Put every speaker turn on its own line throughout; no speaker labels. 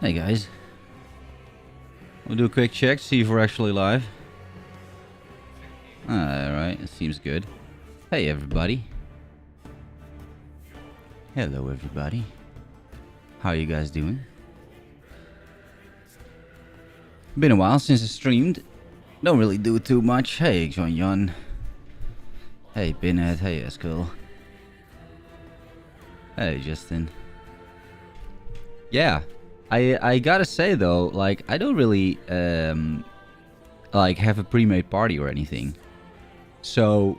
Hey guys. We'll do a quick check, see if we're actually live. Alright, it seems good. Hey everybody. Hello everybody. How are you guys doing? Been a while since I streamed. Don't really do too much. Hey John. Hey Pinhead. Hey Eskel. Hey Justin. Yeah. I gotta say though, like, I don't really like have a pre-made party or anything. So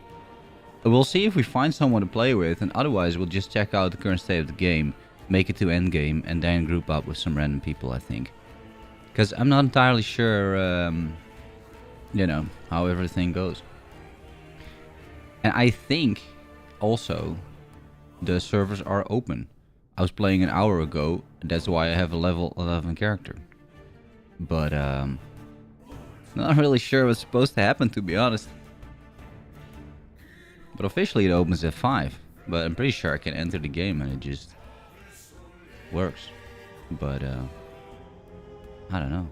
we'll see if we find someone to play with, and otherwise we'll just check out the current state of the game, make it to endgame, and then group up with some random people, I think. Because I'm not entirely sure, you know, how everything goes. And I think also the servers are open. I was playing an hour ago, that's why I have a level 11 character. But, not really sure what's supposed to happen, to be honest. But officially it opens at 5. But I'm pretty sure I can enter the game and it just works. But, I don't know.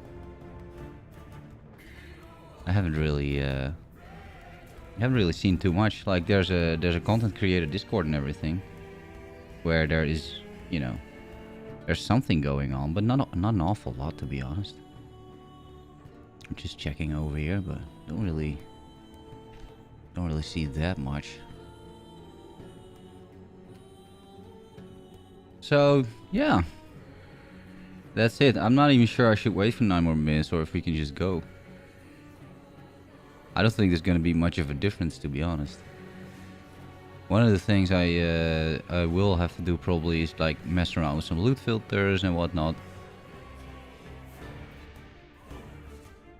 I haven't really seen too much. Like, there's a content creator Discord and everything, where there is, you know, there's something going on, but not an awful lot, to be honest. I'm just checking over here, but don't really see that much. So yeah, that's it. I'm not even sure I should wait for 9 more minutes or if we can just go. I don't think there's gonna be much of a difference, to be honest. One of the things I will have to do probably is like mess around with some loot filters and whatnot.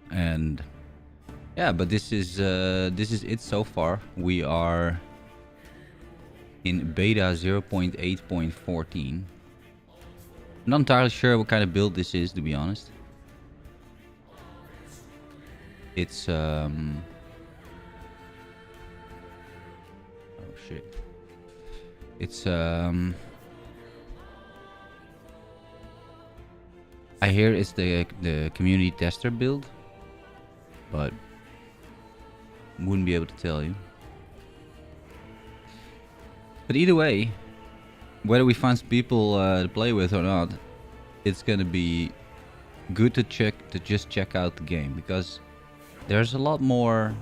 And yeah, but this is it so far. We are in beta 0.8.14. Not entirely sure what kind of build this is, to be honest. It's It's I hear it's the community tester build, but wouldn't be able to tell you. But either way, whether we find some people to play with or not, it's gonna be good to just check out the game, because there's a lot more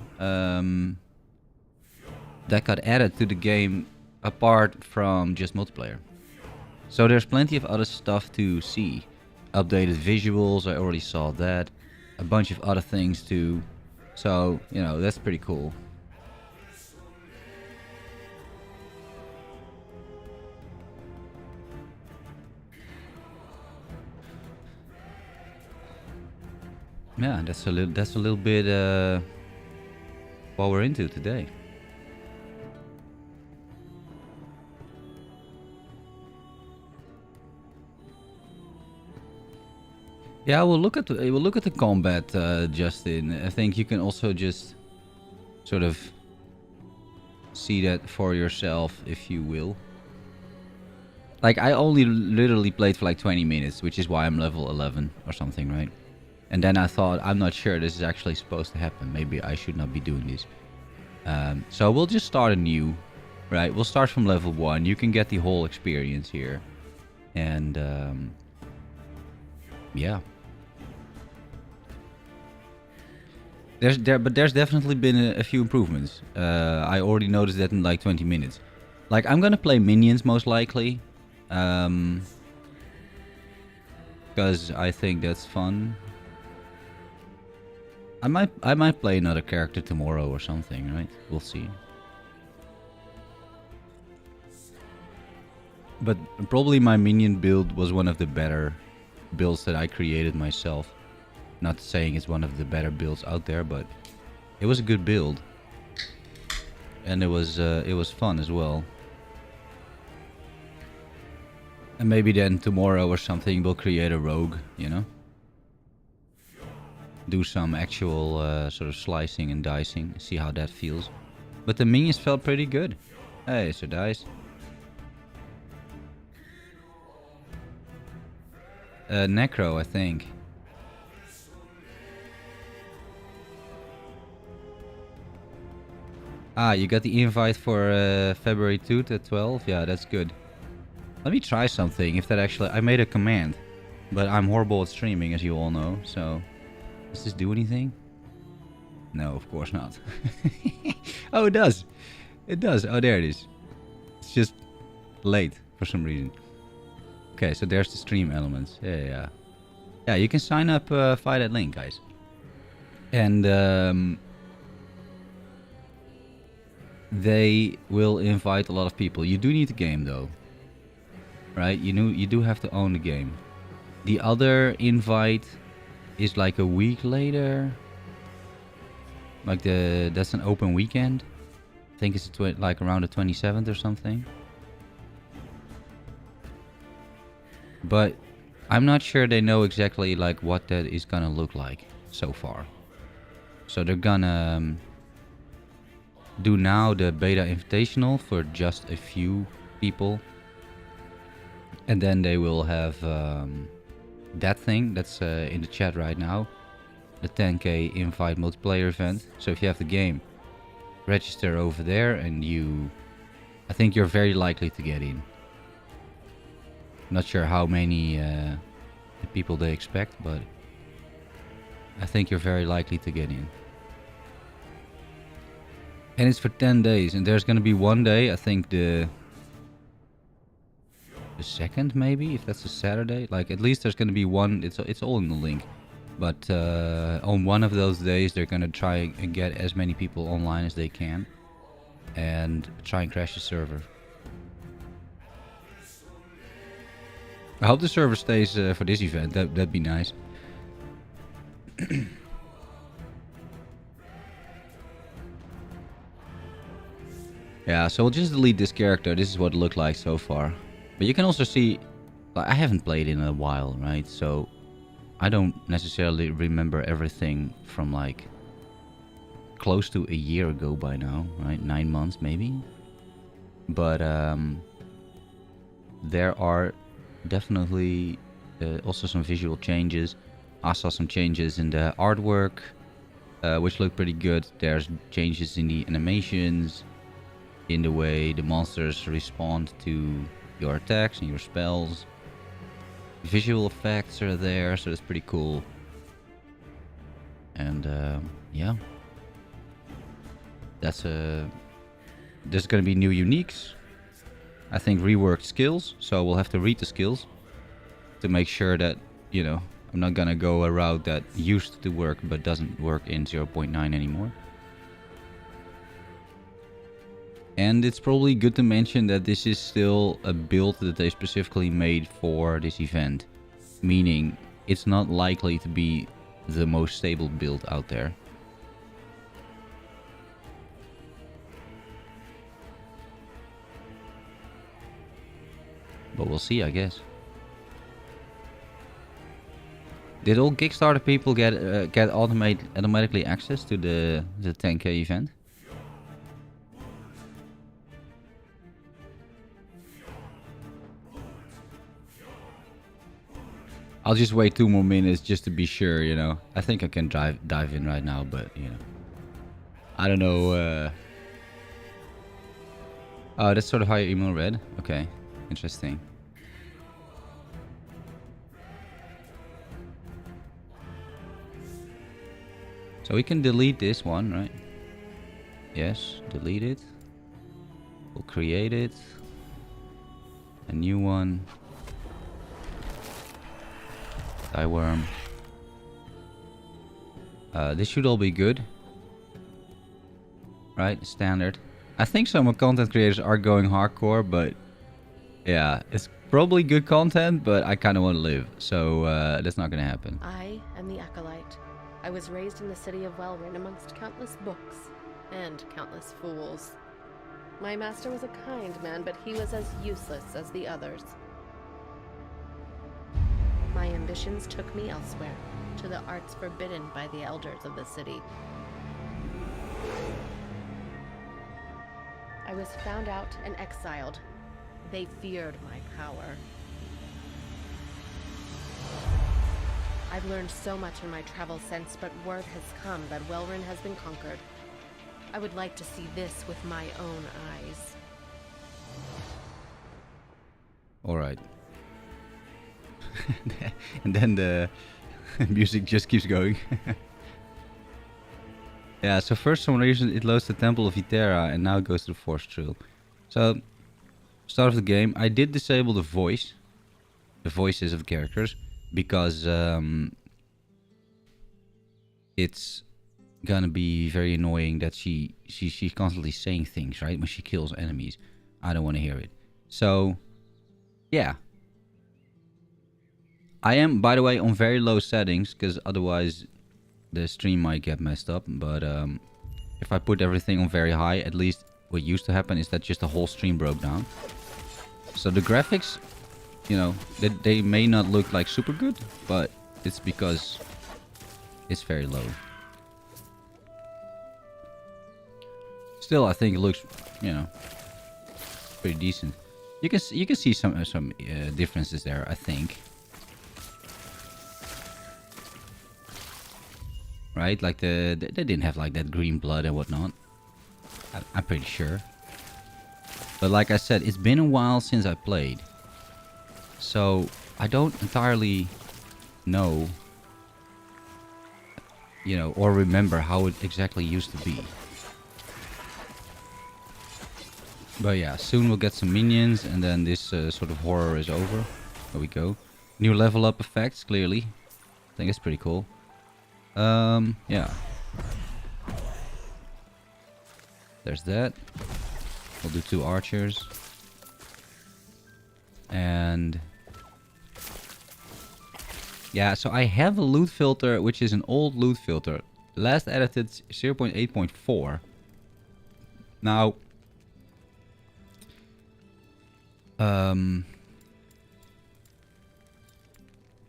that got added to the game apart from just multiplayer. So there's plenty of other stuff to see. Updated visuals, I already saw that. A bunch of other things too. So, you know, that's pretty cool. Yeah, that's a little bit what we're into today. Yeah, we'll look at the combat, Justin. I think you can also just sort of see that for yourself, if you will. Like, I only literally played for like 20 minutes, which is why I'm level 11 or something, right? And then I thought, I'm not sure this is actually supposed to happen. Maybe I should not be doing this. So we'll just start anew, right? We'll start from level 1. You can get the whole experience here. And, yeah. But there's definitely been a few improvements. I already noticed that in like 20 minutes. Like, I'm gonna play minions most likely. Because I think that's fun. I might play another character tomorrow or something, right? We'll see. But probably my minion build was one of the better builds that I created myself. Not saying it's one of the better builds out there, but it was a good build. And it was fun as well. And maybe then tomorrow or something we'll create a rogue, you know? Do some actual sort of slicing and dicing, see how that feels. But the minions felt pretty good. Hey, so dice. Necro, I think. Ah, you got the invite for February 2nd at 12? Yeah, that's good. Let me try something, if that actually... I made a command. But I'm horrible at streaming, as you all know, so... Does this do anything? No, of course not. Oh, it does. It does. Oh, there it is. It's just late for some reason. Okay, so there's the stream elements. Yeah. Yeah, you can sign up via that link, guys. And they will invite a lot of people. You do need the game, though. Right? You do have to own the game. The other invite is like a week later. Like that's an open weekend. I think it's like around the 27th or something. But I'm not sure they know exactly like what that is gonna look like so far. So they're gonna do now the beta invitational for just a few people. And then they will have that thing that's in the chat right now. The 10k invite multiplayer event. So if you have the game, register over there and I think you're very likely to get in. Not sure how many people they expect, but I think you're very likely to get in. And it's for 10 days, and there's gonna be one day, I think the 2nd maybe, if that's a Saturday. Like at least there's gonna be one, it's all in the link. But on one of those days, they're gonna try and get as many people online as they can, and try and crash the server. I hope the server stays for this event. That'd be nice. Yeah, so we'll just delete this character. This is what it looked like so far. But you can also see, like, I haven't played in a while, right? So I don't necessarily remember everything from like close to a year ago by now, right? 9 months maybe. But there are definitely also some visual changes. I saw some changes in the artwork, which look pretty good. There's changes in the animations, in the way the monsters respond to your attacks and your spells. Visual effects are there, so it's pretty cool. And yeah, there's gonna be new uniques. I think reworked skills, so we'll have to read the skills to make sure that, you know, I'm not gonna go a route that used to work but doesn't work in 0.9 anymore. And it's probably good to mention that this is still a build that they specifically made for this event, meaning it's not likely to be the most stable build out there. But we'll see, I guess. Did all Kickstarter people get automatically access to the 10k event? I'll just wait 2 more minutes just to be sure, you know. I think I can dive in right now, but, you know. I don't know. Oh, that's sort of how your email read? Okay, interesting. So we can delete this one, right? Yes, delete it. We'll create it. A new one. Thyworm. This should all be good. Right, standard. I think some content creators are going hardcore, but yeah, it's probably good content, but I kind of want to live, so that's not gonna happen.
I am the Acolyte. I was raised in the city of Welrin amongst countless books and countless fools. My master was a kind man, but he was as useless as the others. My ambitions took me elsewhere, to the arts forbidden by the elders of the city. I was found out and exiled. They feared my power. I've learned so much in my travels since, but word has come that Welryn has been conquered. I would like to see this with my own eyes.
Alright. And then the music just keeps going. Yeah, so first some reason it loads the Temple of Ithera and now it goes to the Forest Trail. So, start of the game, I did disable the voices of characters, because it's gonna be very annoying that she's constantly saying things, right? When she kills enemies. I don't want to hear it. So, yeah. I am, by the way, on very low settings, because otherwise the stream might get messed up. But if I put everything on very high, at least what used to happen is that just the whole stream broke down. So the graphics, you know, they may not look like super good, but it's because it's very low. Still, I think it looks, you know, pretty decent. You can see some differences there, I think. Right, like they didn't have like that green blood and whatnot. I'm pretty sure. But like I said, it's been a while since I played, so I don't entirely know, you know, or remember how it exactly used to be. But yeah, soon we'll get some minions, and then this sort of horror is over. There we go. New level up effects, clearly. I think it's pretty cool. Yeah. There's that. We'll do 2 archers. And yeah, so I have a loot filter, which is an old loot filter. Last edited 0.8.4. Now,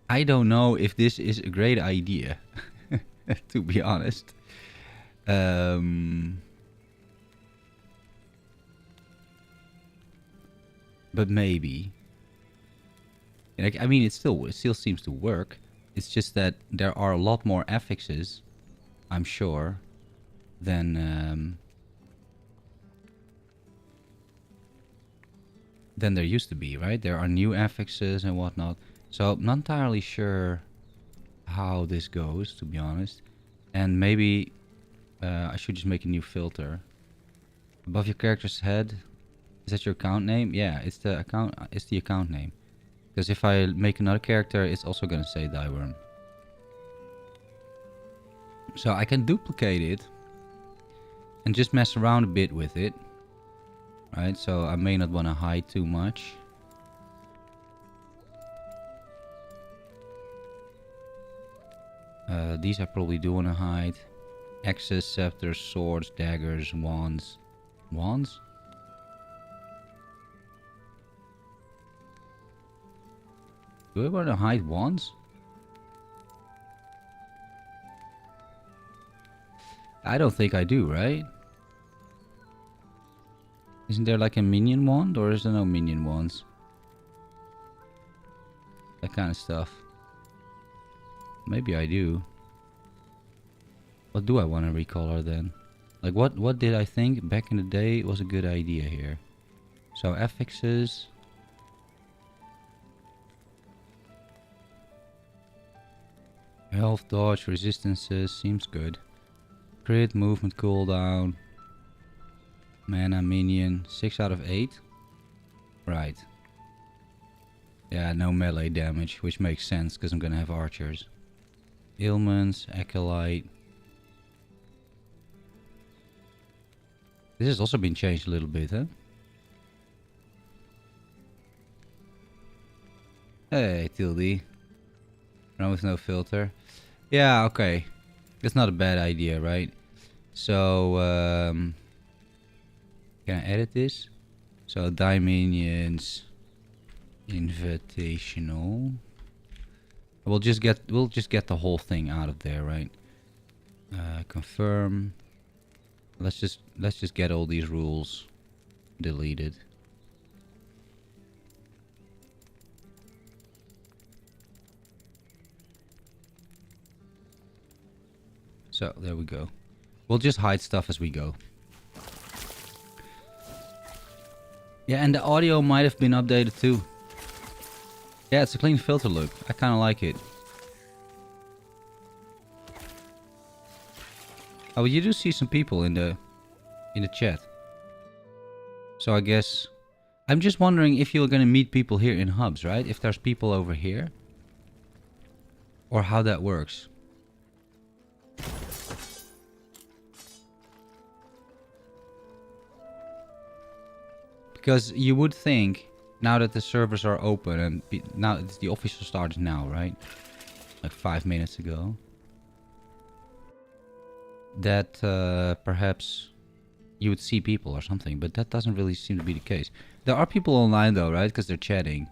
I don't know if this is a great idea, to be honest. But maybe. Like, I mean, it still seems to work. It's just that there are a lot more affixes, I'm sure, than there used to be, right? There are new affixes and whatnot. So I'm not entirely sure how this goes, to be honest. And maybe I should just make a new filter. Above your character's head, is that your account name? Yeah, it's the account. It's the account name. Because if I make another character, it's also gonna say Thyworm. So I can duplicate it and just mess around a bit with it, right? So I may not want to hide too much. These I probably do want to hide. Axes, scepters, swords, daggers, wands. Wands? Do I want to hide wands? I don't think I do, right? Isn't there like a minion wand, or is there no minion wands? That kind of stuff. Maybe I do. What do I want to recolor then? Like what did I think back in the day was a good idea here? So affixes. Health, dodge, resistances, seems good. Crit, movement cooldown. Mana, minion, 6 out of 8. Right. Yeah, no melee damage, which makes sense because I'm gonna have archers. Ailments, acolyte. This has also been changed a little bit, huh? Hey, Tildy. Run with no filter. Yeah, okay. That's not a bad idea, right? So, can I edit this? So, Minions Invitational. We'll just get the whole thing out of there, right? Confirm. Let's just get all these rules deleted. So, there we go. We'll just hide stuff as we go. Yeah, and the audio might have been updated too. Yeah, it's a clean filter look. I kind of like it. Oh, you do see some people in the chat. So I guess I'm just wondering if you're gonna meet people here in hubs, right? If there's people over here, or how that works. Because you would think, now that the servers are open and now it's the official start now, right? Like 5 minutes ago. That perhaps you would see people or something, but that doesn't really seem to be the case. There are people online though, right? Because they're chatting.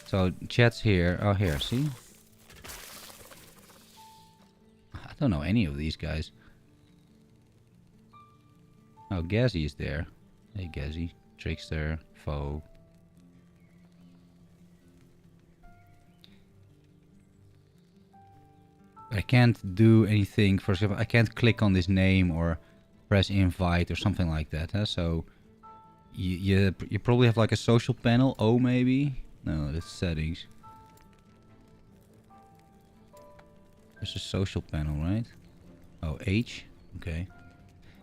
So chat's here. Oh, here, see? I don't know any of these guys. Oh, Gazzy is there. Hey, Gazzy. Trickster. Foe. I can't do anything. For example, I can't click on this name or press invite or something like that. Huh? So you probably have like a social panel. O maybe? No, that's settings. There's a social panel, right? Oh, H? Okay.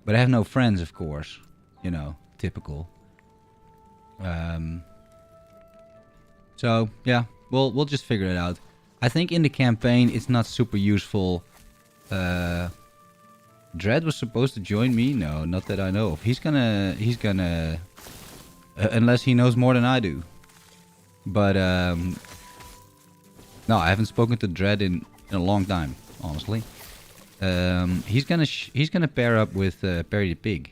But I have no friends, of course. You know, typical. So, yeah. We'll just figure it out. I think in the campaign it's not super useful. Dread was supposed to join me? No, not that I know of. He's gonna unless he knows more than I do. But no, I haven't spoken to Dread in a long time, honestly. He's gonna pair up with Perry the Pig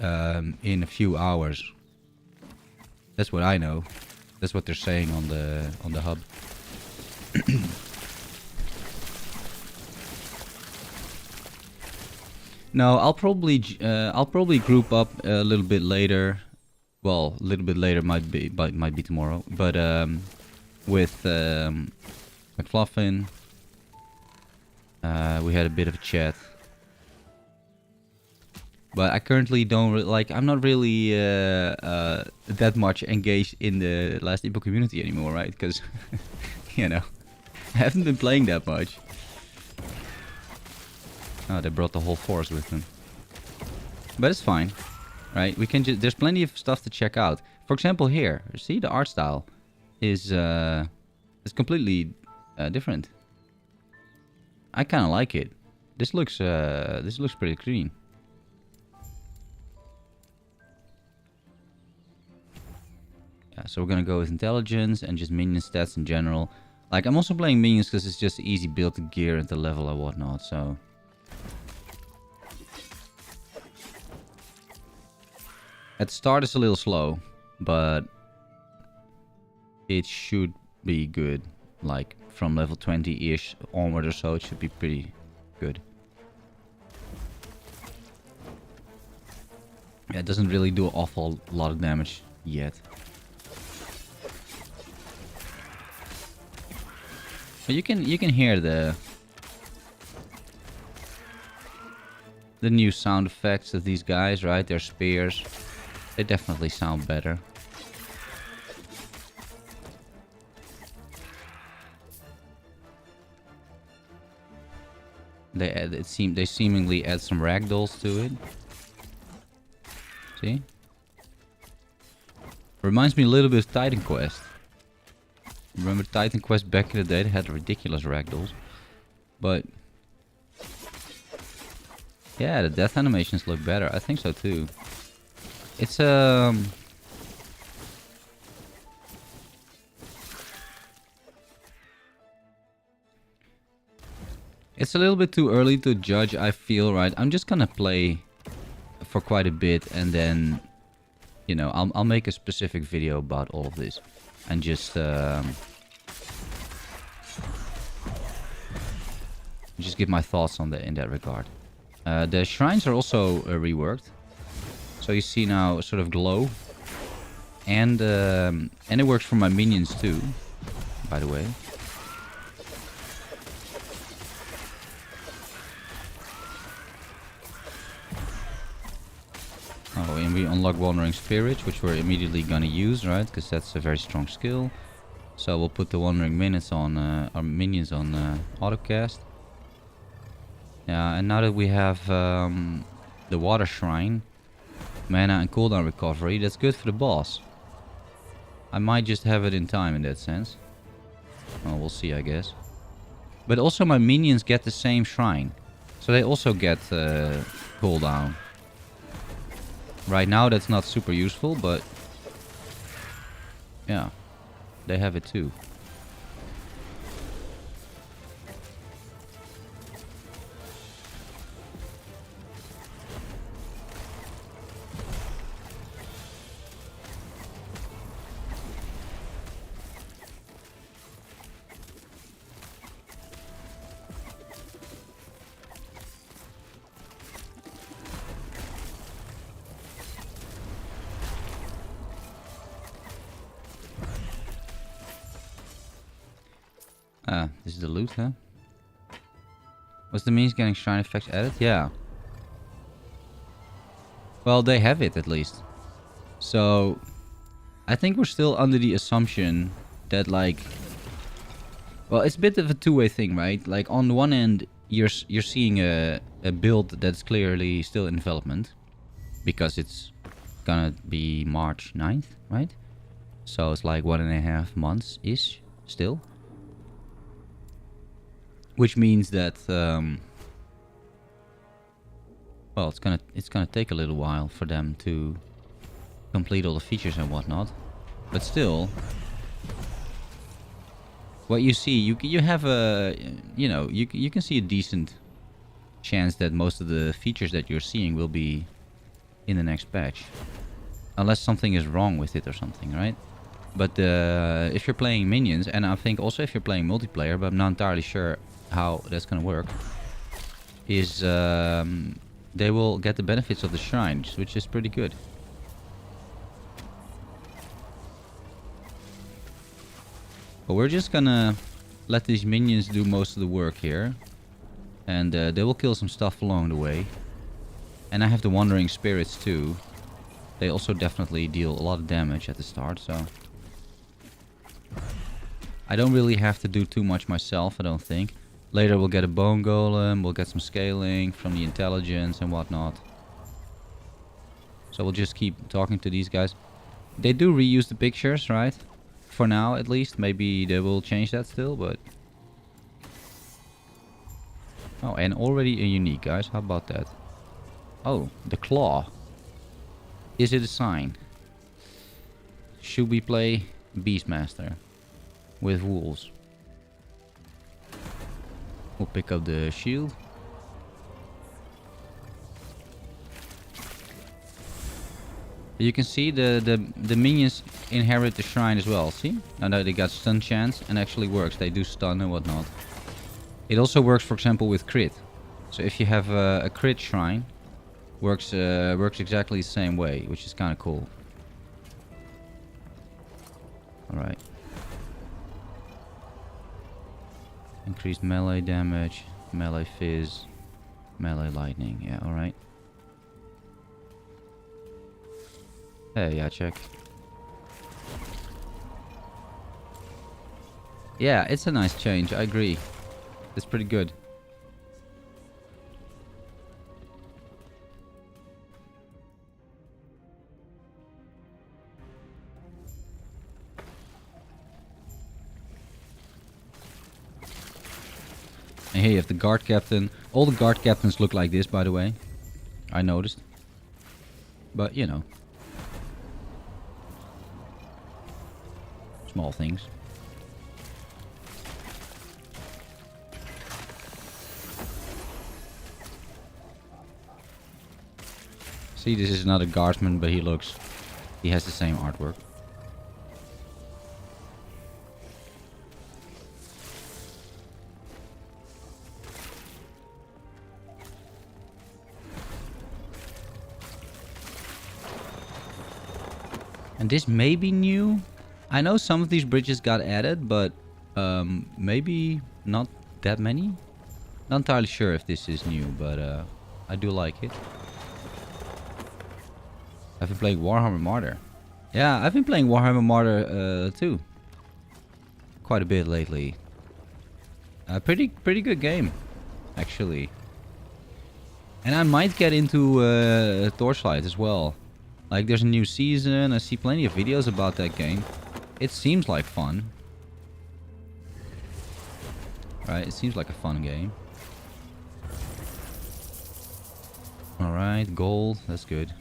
in a few hours. That's what I know. That's what they're saying on the hub. No, I'll probably group up a little bit later. Well, a little bit later might be tomorrow. But with McFluffin, we had a bit of a chat. But I currently don't I'm not really that much engaged in the Last Epoch community anymore, right? Because you know, I haven't been playing that much. Oh, they brought the whole force with them. But it's fine, right? We can there's plenty of stuff to check out. For example, here, see the art style is completely different. I kind of like it. This looks pretty clean. Yeah, so we're gonna go with intelligence and just minion stats in general. Like, I'm also playing minions because it's just easy build to gear and to level and whatnot, so... At the start it's a little slow, but it should be good. Like, from level 20-ish onward or so, it should be pretty good. Yeah, it doesn't really do an awful lot of damage yet. But you can hear the new sound effects of these guys, right? Their spears. They definitely sound better. They seemingly add some ragdolls to it. See? Reminds me a little bit of Titan Quest. Remember Titan Quest back in the day? They had ridiculous ragdolls. But yeah, the death animations look better. I think so too. It's it's a little bit too early to judge, I feel, right? I'm just gonna play for quite a bit and then, you know, I'll make a specific video about all of this and just give my thoughts on in that regard. The shrines are also reworked, so you see now sort of glow, and it works for my minions too, by the way. Oh, and we unlock Wandering Spirits, which we're immediately gonna use, right? Because that's a very strong skill. So we'll put the Wandering Minutes on, our minions on autocast. Yeah, and now that we have the Water Shrine, mana and cooldown recovery, that's good for the boss. I might just have it in time in that sense. Well, we'll see, I guess. But also my minions get the same shrine. So they also get cooldown. Right now that's not super useful, but yeah, they have it too. This is the loot, huh? Was the means getting shrine effects added? Yeah. Well, they have it at least. So, I think we're still under the assumption that, like... Well, it's a bit of a two-way thing, right? Like, on the one end, you're seeing a build that's clearly still in development. Because it's gonna be March 9th, right? So it's like 1.5 months-ish still. Which means that, well, it's gonna take a little while for them to complete all the features and whatnot. But still, what you see, you have a, you know, you can see a decent chance that most of the features that you're seeing will be in the next patch, unless something is wrong with it or something, right? But if you're playing minions, and I think also if you're playing multiplayer, but I'm not entirely sure how that's gonna work, is they will get the benefits of the shrines, which is pretty good. But we're just gonna let these minions do most of the work here, and they will kill some stuff along the way. And I have the Wandering Spirits too. They also definitely deal a lot of damage at the start, so I don't really have to do too much myself, I don't think. Later we'll get a Bone Golem, we'll get some scaling from the intelligence and whatnot. So we'll just keep talking to these guys. They do reuse the pictures, right? For now, at least. Maybe they will change that still, but... Oh, and already a unique, guys. How about that? Oh, the claw. Is it a sign? Should we play Beastmaster with wolves? We'll pick up the shield. You can see the minions inherit the shrine as well. See? Now they got stun chance and actually works. They do stun and whatnot. It also works, for example, with crit. So if you have a crit shrine, works exactly the same way, which is kind of cool. All right. Increased melee damage, melee fizz, melee lightning. Yeah, alright. Hey, yeah, check. Yeah, it's a nice change, I agree. It's pretty good. And here you have the guard captain. All the guard captains look like this, by the way. I noticed. But, you know. Small things. See, this is not a guardsman, but he has the same artwork. And this may be new. I know some of these bridges got added, but maybe not that many. Not entirely sure if this is new, but I do like it. I've been playing Warhammer Martyr. Yeah, I've been playing Warhammer Martyr too. Quite a bit lately. Pretty good game, actually. And I might get into Torchlight as well. Like, there's a new season. I see plenty of videos about that game. It seems like fun. Right, it seems like a fun game. Alright, gold. That's good.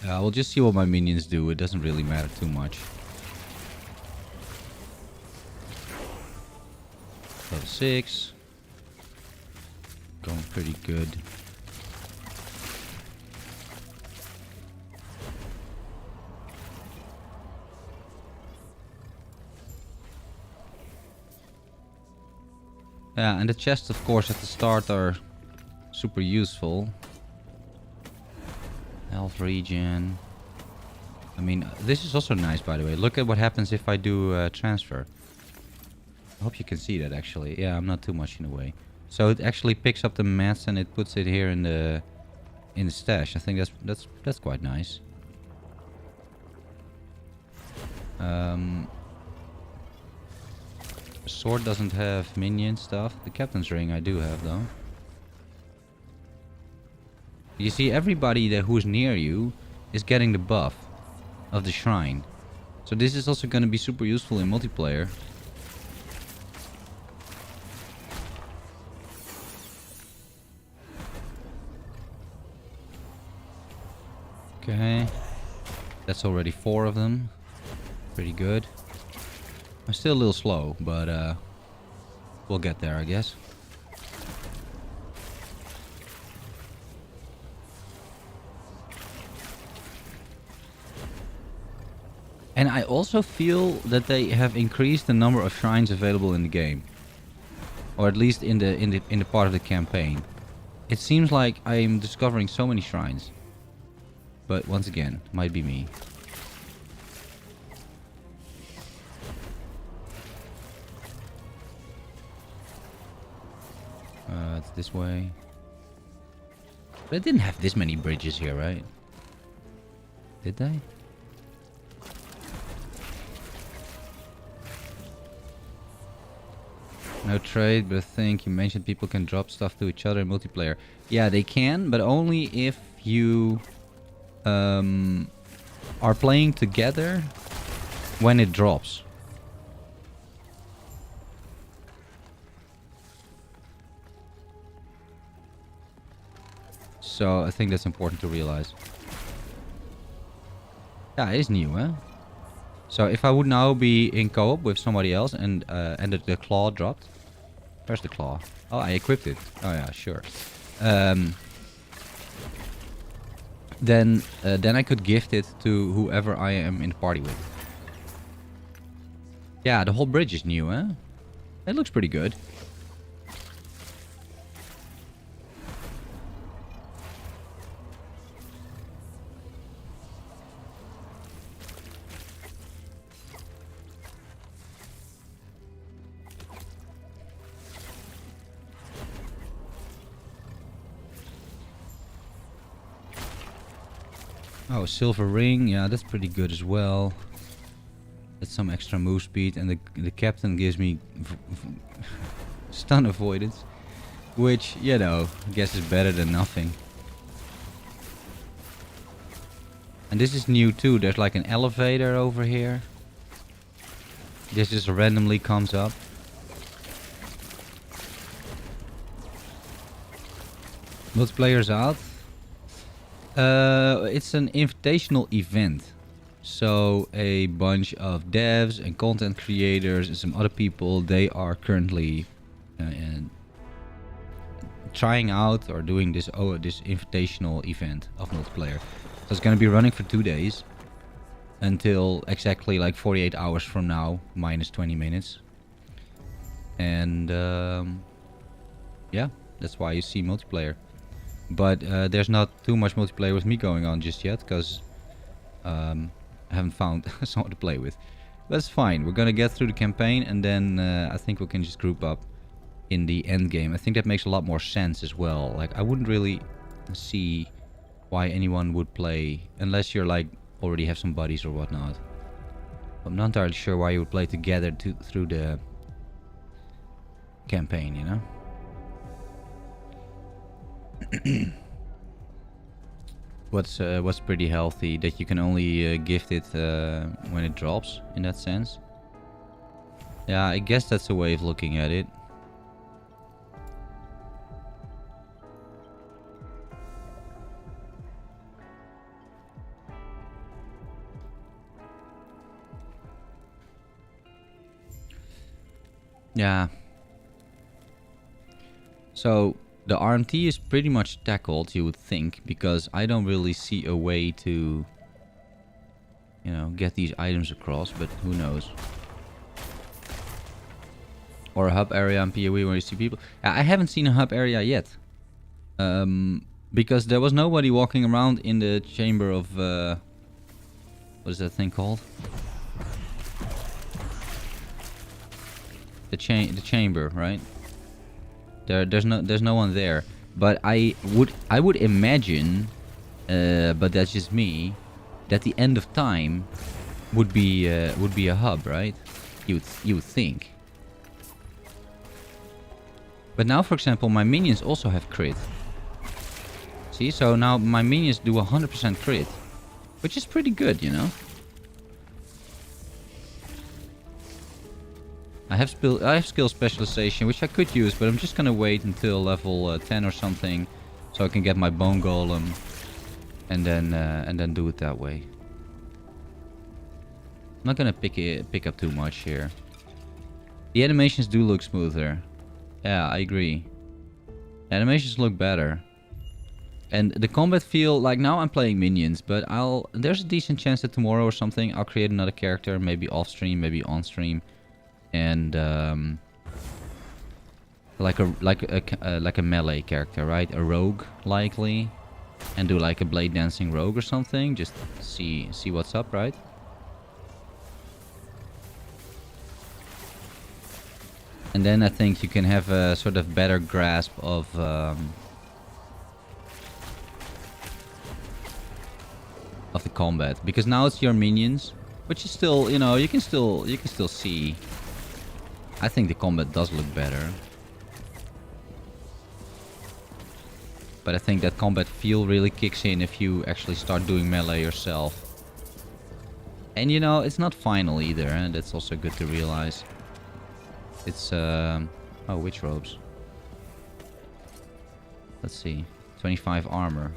We'll just see what my minions do. It doesn't really matter too much. Level 6. Going pretty good. Yeah, and the chests, of course, at the start are super useful. Health regen. I mean, this is also nice, by the way. Look at what happens if I do transfer. I hope you can see that, actually. Yeah, I'm not too much in the way. So it actually picks up the mats and it puts it here in the stash. I think that's quite nice. Sword doesn't have minion stuff. The captain's ring I do have, though. You see, everybody who's near you is getting the buff of the shrine. So this is also going to be super useful in multiplayer. Okay. That's already 4 of them. Pretty good. I'm still a little slow, but we'll get there, I guess. And I also feel that they have increased the number of shrines available in the game, or at least in the part of the campaign. It seems like I am discovering so many shrines, but once again, might be me. It's this way. But I didn't have this many bridges here, right? Did they? No trade, but I think you mentioned people can drop stuff to each other in multiplayer. Yeah, they can, but only if you are playing together when it drops. So I think that's important to realize. Yeah, it is new, huh? So if I would now be in co-op with somebody else and the claw dropped. Where's the claw? Oh, I equipped it. Oh yeah, sure. Then I could gift it to whoever I am in the party with. Yeah, the whole bridge is new, huh? It looks pretty good. Oh, silver ring. Yeah, that's pretty good as well. That's some extra move speed. And the captain gives me stun avoidance. Which, you know, I guess is better than nothing. And this is new too. There's like an elevator over here. This just randomly comes up. Multiplayer's out. It's an invitational event. So a bunch of devs and content creators and some other people, they are currently trying out or doing this invitational event of multiplayer. So it's going to be running for 2 days until exactly like 48 hours from now, minus 20 minutes. And yeah, that's why you see multiplayer. But there's not too much multiplayer with me going on just yet, because I haven't found someone to play with. But it's fine. We're gonna get through the campaign, and then I think we can just group up in the end game. I think that makes a lot more sense as well. Like, I wouldn't really see why anyone would play, unless you're like already have some buddies or whatnot. I'm not entirely sure why you would play together through the campaign, you know? What's pretty healthy, that you can only gift it when it drops, in that sense. Yeah, I guess that's a way of looking at it. Yeah. So the RMT is pretty much tackled, you would think, because I don't really see a way to, you know, get these items across, but who knows. Or a hub area on PoE where you see people. I haven't seen a hub area yet. Because there was nobody walking around in the chamber of... what is that thing called? The chamber, right? There's no one there. But I would imagine, but that's just me, that the end of time would be a hub, right? You would think. But now, for example, my minions also have crit. See, so now my minions do 100% crit, which is pretty good, you know. I have skill specialization, which I could use, but I'm just gonna wait until level 10 or something, so I can get my bone golem, and then do it that way. I'm not gonna pick up too much here. The animations do look smoother. Yeah, I agree. Animations look better. And the combat feel like, now I'm playing minions, but there's a decent chance that tomorrow or something I'll create another character, maybe off stream, maybe on stream, and like a melee character, right? A rogue likely, and do like a blade dancing rogue or something. Just see what's up, right? And then I think you can have a sort of better grasp of the combat, because now it's your minions, which is still, you know, you can still see. I think the combat does look better, but I think that combat feel really kicks in if you actually start doing melee yourself. And you know, it's not final either, and that's also good to realize. It's oh, witch robes. Let's see, 25 armor.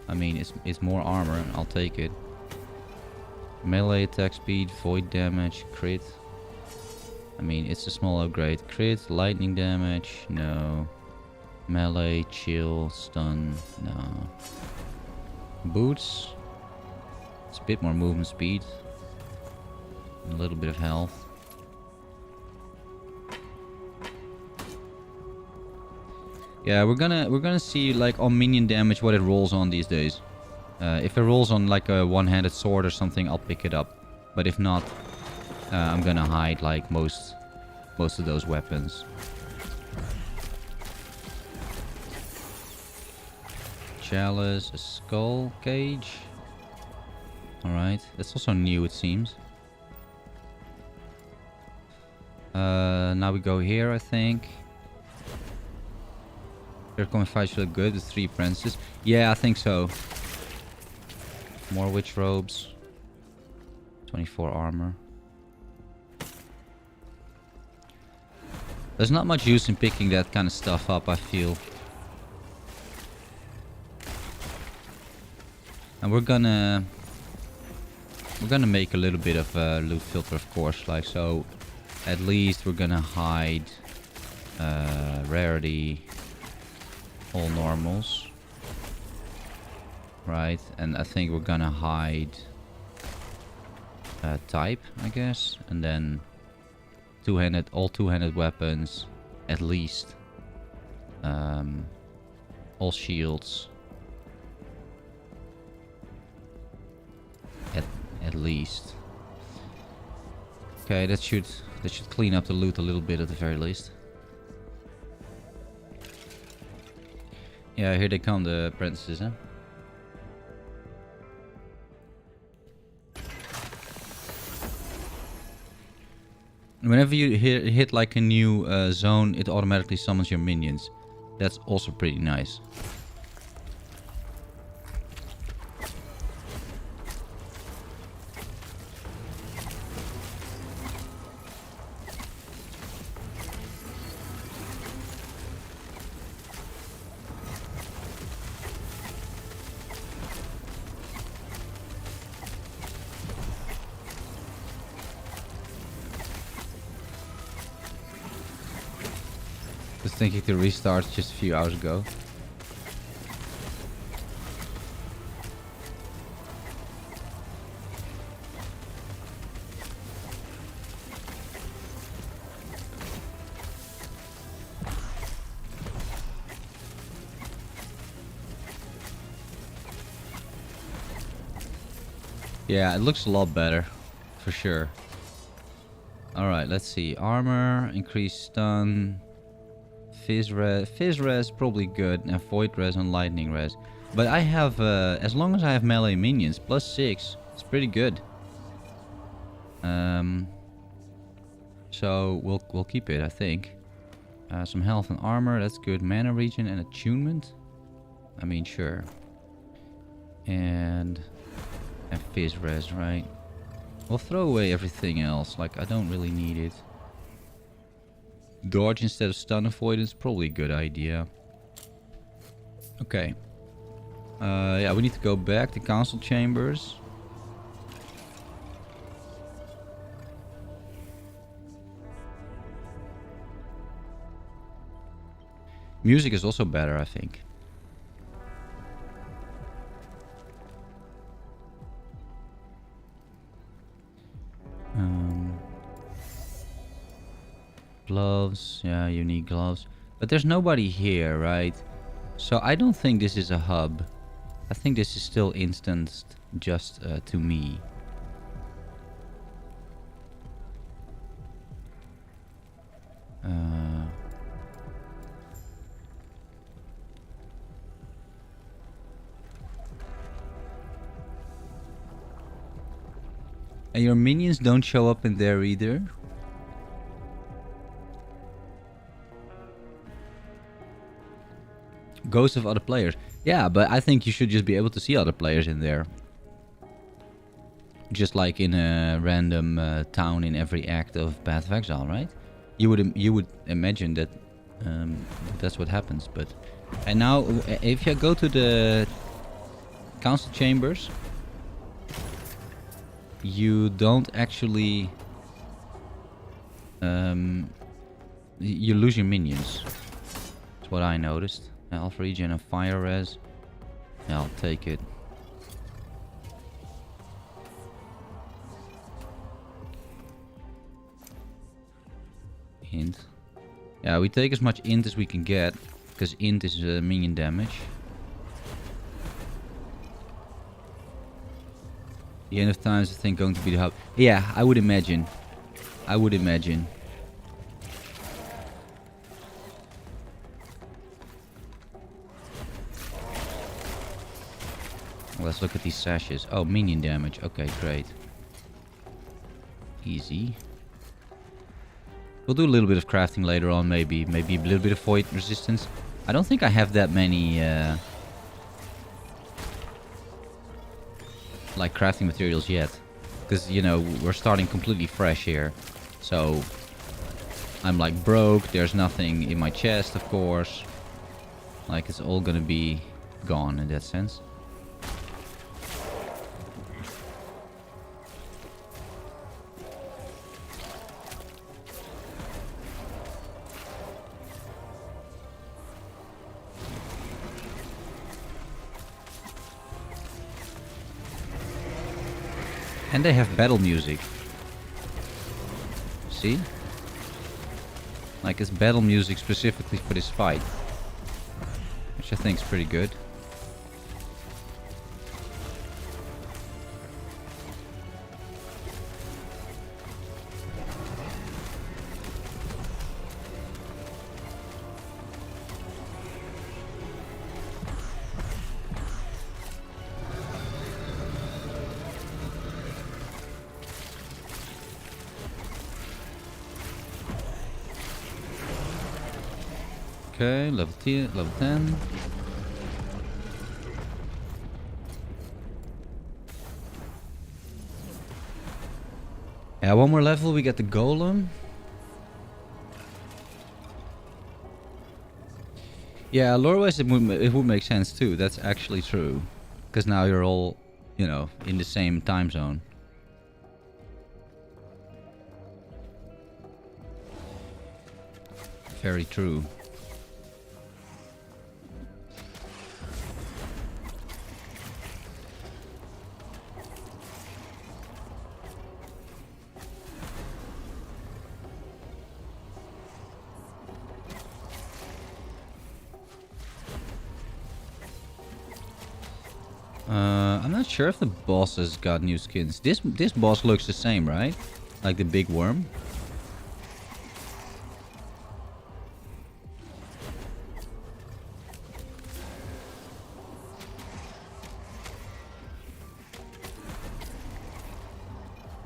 I mean, it's more armor. I'll take it. Melee attack speed, void damage, crit. I mean, it's a small upgrade. Crit, lightning damage, no. Melee, chill, stun, no. Boots. It's a bit more movement speed. A little bit of health. Yeah, we're gonna see like on minion damage what it rolls on these days. If it rolls on like a one-handed sword or something, I'll pick it up. But if not, I'm gonna hide like most of those weapons. Chalice, a skull cage. Alright, that's also new, it seems. Now we go here, I think. They're coming fights really good, the 3 apprentices. Yeah, I think so. More witch robes. 24 armor. There's not much use in picking that kind of stuff up, I feel. And we're gonna make a little bit of a loot filter, of course. Like, so at least we're gonna hide rarity, all normals, right? And I think we're gonna hide type, I guess, and then all two-handed weapons, at least. All shields, at least. Okay, that should clean up the loot a little bit at the very least. Yeah, Yeah, here they come, the apprentices, huh? Whenever you hit like a new zone, it automatically summons your minions. That's also pretty nice. Was thinking to restart just a few hours ago. Yeah, it looks a lot better, for sure. Alright, let's see. Armor, increased stun, Fizz res probably good, and Void res and Lightning res. But I have, as long as I have melee minions, +6, it's pretty good. So we'll keep it, I think. Some health and armor, that's good. Mana regen and attunement. I mean, sure. And Fizz res, right? We'll throw away everything else. Like, I don't really need it. Dodge instead of stun avoidance, probably a good idea. Okay. Yeah, we need to go back to council chambers. Music is also better, I think. Gloves, yeah, you need gloves. But there's nobody here, right? So I don't think this is a hub. I think this is still instanced just to me. And your minions don't show up in there either. Ghosts of other players. Yeah, but I think you should just be able to see other players in there. Just like in a random town in every act of Path of Exile, right? You would imagine that that's what happens. But and now, if you go to the council chambers, you don't actually you lose your minions. That's what I noticed. Health regen and fire res. Yeah, I'll take it. Int. Yeah, we take as much int as we can get, because int is minion damage. The end of time is, I think, going to be the hub. Yeah, I would imagine. I would imagine. Let's look at these sashes. Oh, minion damage. Okay, great. Easy. We'll do a little bit of crafting later on, maybe. Maybe a little bit of void resistance. I don't think I have that many like crafting materials yet. Because, you know, we're starting completely fresh here. So I'm like broke. There's nothing in my chest, of course. Like, it's all gonna be gone in that sense. And they have battle music. See? Like, it's battle music specifically for this fight. Which I think is pretty good. Okay, level 10. Yeah, one more level, we get the Golem. Yeah, lore-wise it would make sense too. That's actually true. Because now you're all, you know, in the same time zone. Very true. I'm not sure if the boss has got new skins. This boss looks the same, right? Like the big worm.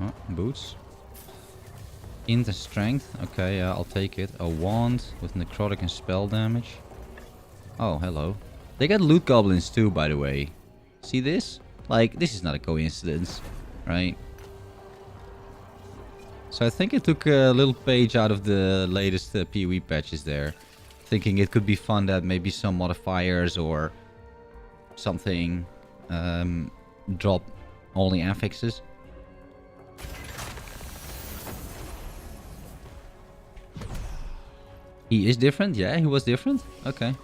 Oh, boots. Int and strength. Okay, yeah, I'll take it. A wand with necrotic and spell damage. Oh, hello. They got loot goblins too, by the way. See this? Like, this is not a coincidence, right? So I think I took a little page out of the latest PoE patches there. Thinking it could be fun that maybe some modifiers or something drop only affixes. He is different? Yeah, he was different? Okay.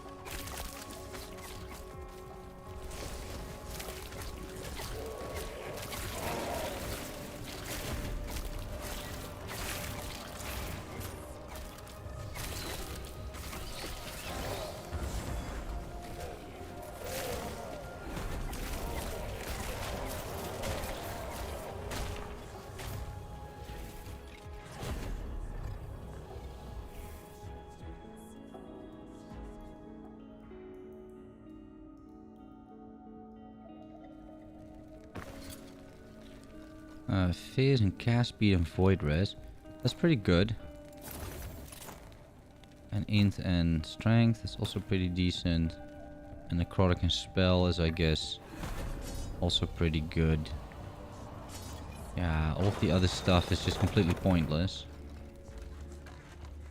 Fizz and cast speed and void res. That's pretty good. And int and strength is also pretty decent. And necrotic and spell is, I guess, also pretty good. Yeah, all of the other stuff is just completely pointless.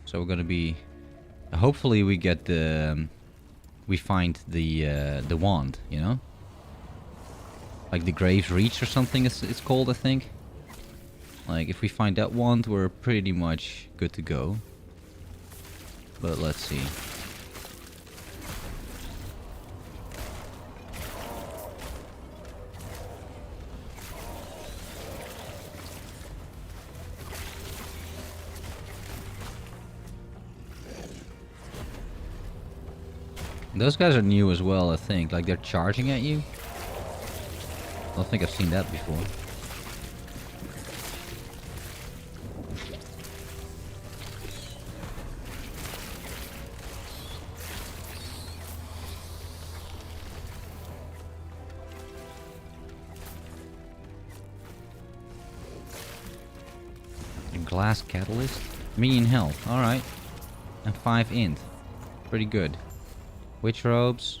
So we're gonna be... Hopefully we get the... we find the wand, you know? Like the Grave's Reach or something it's called, I think. Like, if we find that wand, we're pretty much good to go. But let's see. Those guys are new as well, I think. Like, they're charging at you. I don't think I've seen that before. Glass catalyst. Minion health. Alright. And 5 int. Pretty good. Witch robes.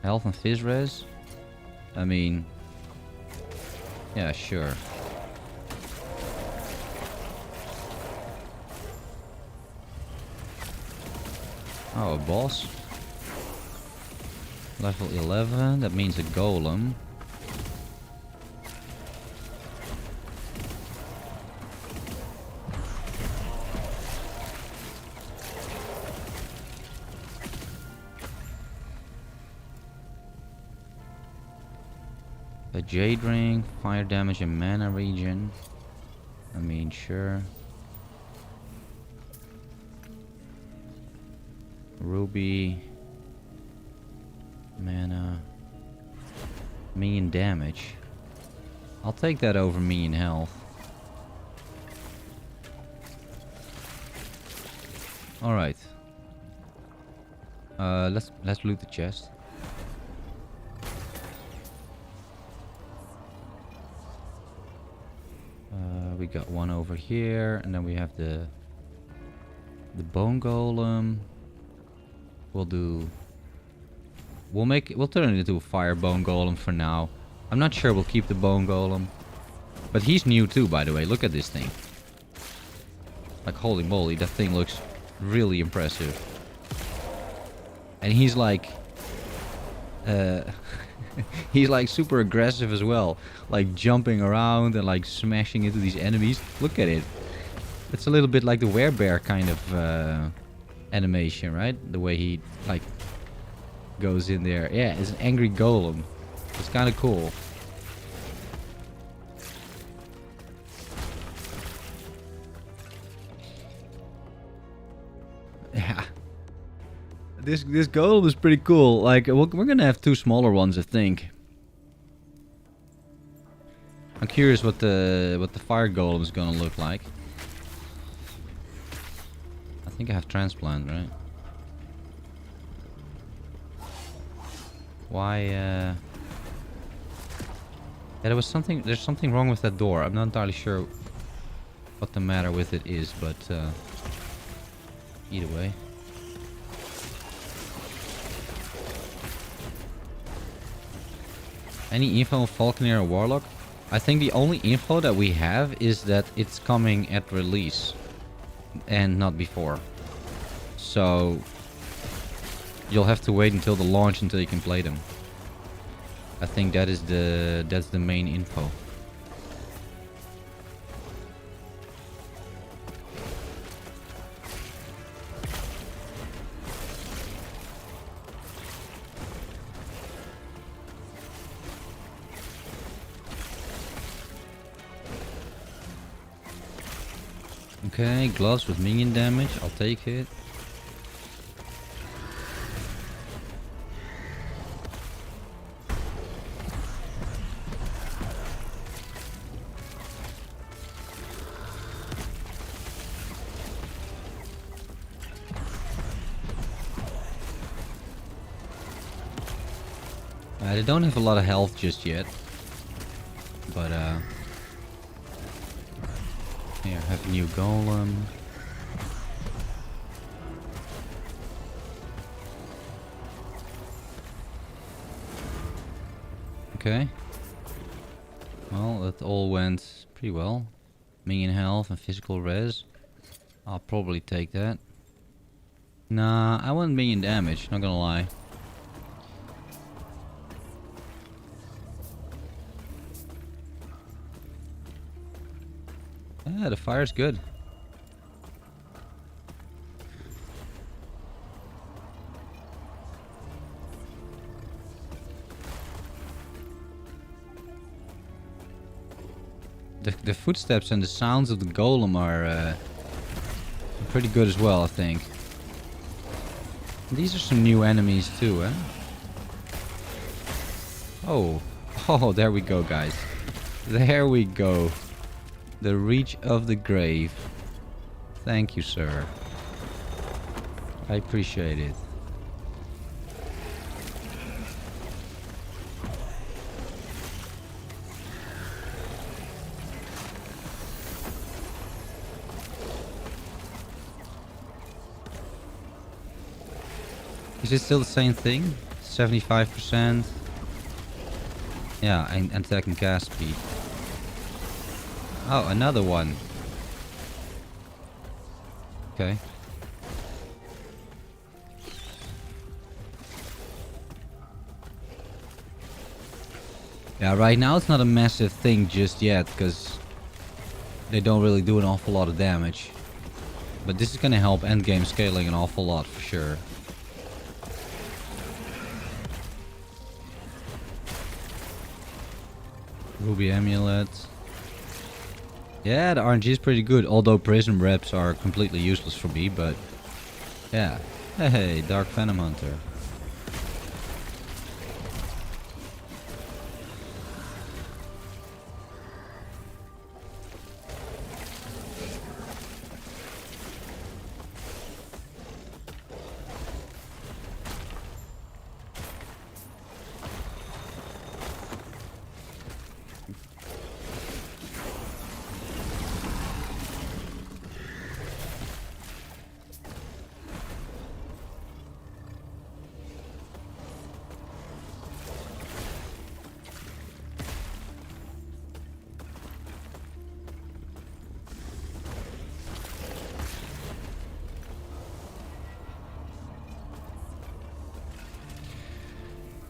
Health and fizz res. I mean... yeah, sure. Oh, a boss. Level 11. That means a golem. A jade ring, fire damage and mana regen. I mean, sure. Ruby. Mana. Minion damage. I'll take that over minion health. Alright. Let's loot the chest. We got one over here, and then we have the bone golem. We'll do... We'll turn it into a fire bone golem for now. I'm not sure we'll keep the bone golem. But he's new too, by the way. Look at this thing. Like, holy moly, that thing looks really impressive. And he's like... he's like super aggressive as well. Like jumping around and like smashing into these enemies. Look at it. It's a little bit like the werebear kind of animation, right? The way he like goes in there. Yeah, it's an angry golem. It's kind of cool. Yeah. This golem is pretty cool. Like we're gonna have two smaller ones, I think. I'm curious what the fire golem is gonna look like. I think I have transplant, right? Why? Yeah, there's something wrong with that door. I'm not entirely sure what the matter with it is, but either way. Any info on Falconer or Warlock? I think the only info that we have is that it's coming at release and not before. So you'll have to wait until the launch until you can play them. I think that's the main info. Okay, gloves with minion damage. I'll take it. They don't have a lot of health just yet. But here, have a new golem. Okay. Well, that all went pretty well. Minion health and physical res. I'll probably take that. Nah, I want minion damage, not gonna lie. Yeah, the fire's good. The footsteps and the sounds of the golem are pretty good as well, I think. These are some new enemies too, eh? Oh, oh, there we go, guys. There we go. The reach of the grave. Thank you, sir. I appreciate it. Is it still the same thing? 75%? Yeah, and attack and cast speed. Oh, another one. Okay. Yeah, right now it's not a massive thing just yet, because they don't really do an awful lot of damage. But this is going to help endgame scaling an awful lot for sure. Ruby amulet. Yeah, the RNG is pretty good, although prism reps are completely useless for me, but yeah. Hey, Dark Venom Hunter.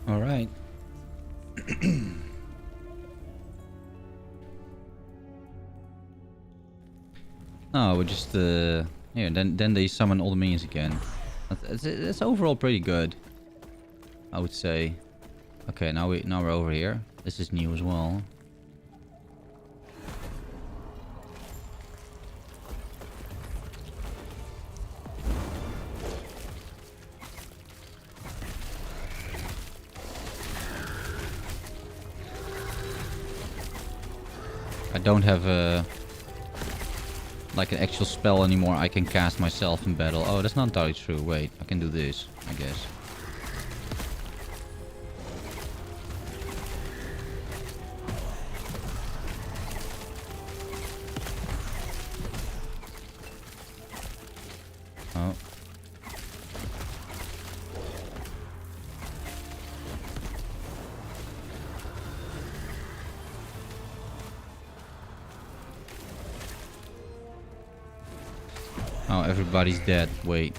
All right. No, we just here. Then they summon all the minions again. It's overall pretty good, I would say. Okay, now we're over here. This is new as well. I don't have a like an actual spell anymore I can cast myself in battle. Oh, that's not entirely true. Wait, I can do this, I guess. Oh. Oh, everybody's dead. Wait.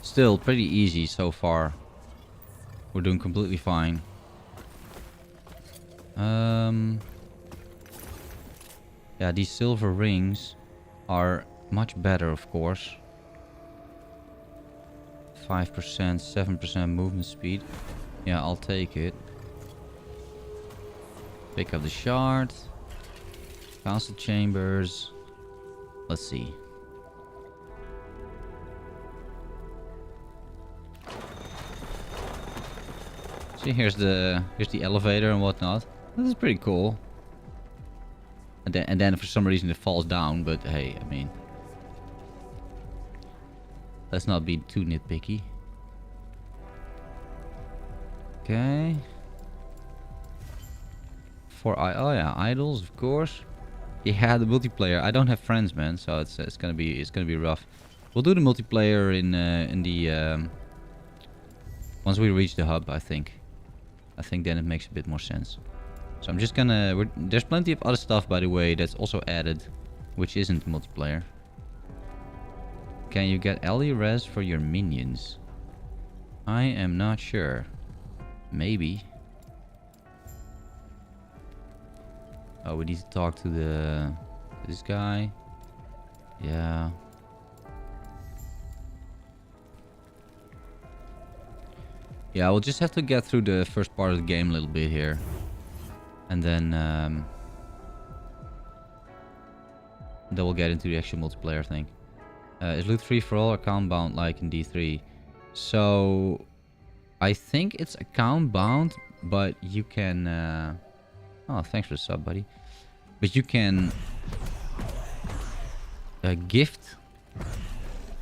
Still pretty easy so far. We're doing completely fine. Yeah, these silver rings are much better, of course. 5%, 7% movement speed. Yeah, I'll take it. Pick up the shard. Council chambers. Let's see. See, here's the elevator and whatnot. This is pretty cool. And then for some reason it falls down, but hey, I mean, let's not be too nitpicky. Okay. Oh yeah, idols, of course. Yeah, the multiplayer. I don't have friends, man, so it's gonna be rough. We'll do the multiplayer in the once we reach the hub, I think. I think then it makes a bit more sense. So I'm just gonna... there's plenty of other stuff, by the way, that's also added, which isn't multiplayer. Can you get ally res for your minions? I am not sure. Maybe. Oh, we need to talk to this guy. Yeah. Yeah, we'll just have to get through the first part of the game a little bit here. And then we'll get into the actual multiplayer thing. Is loot free for all or account bound like in D3? So I think it's account bound, but you can... oh, thanks for the sub, buddy. But you can gift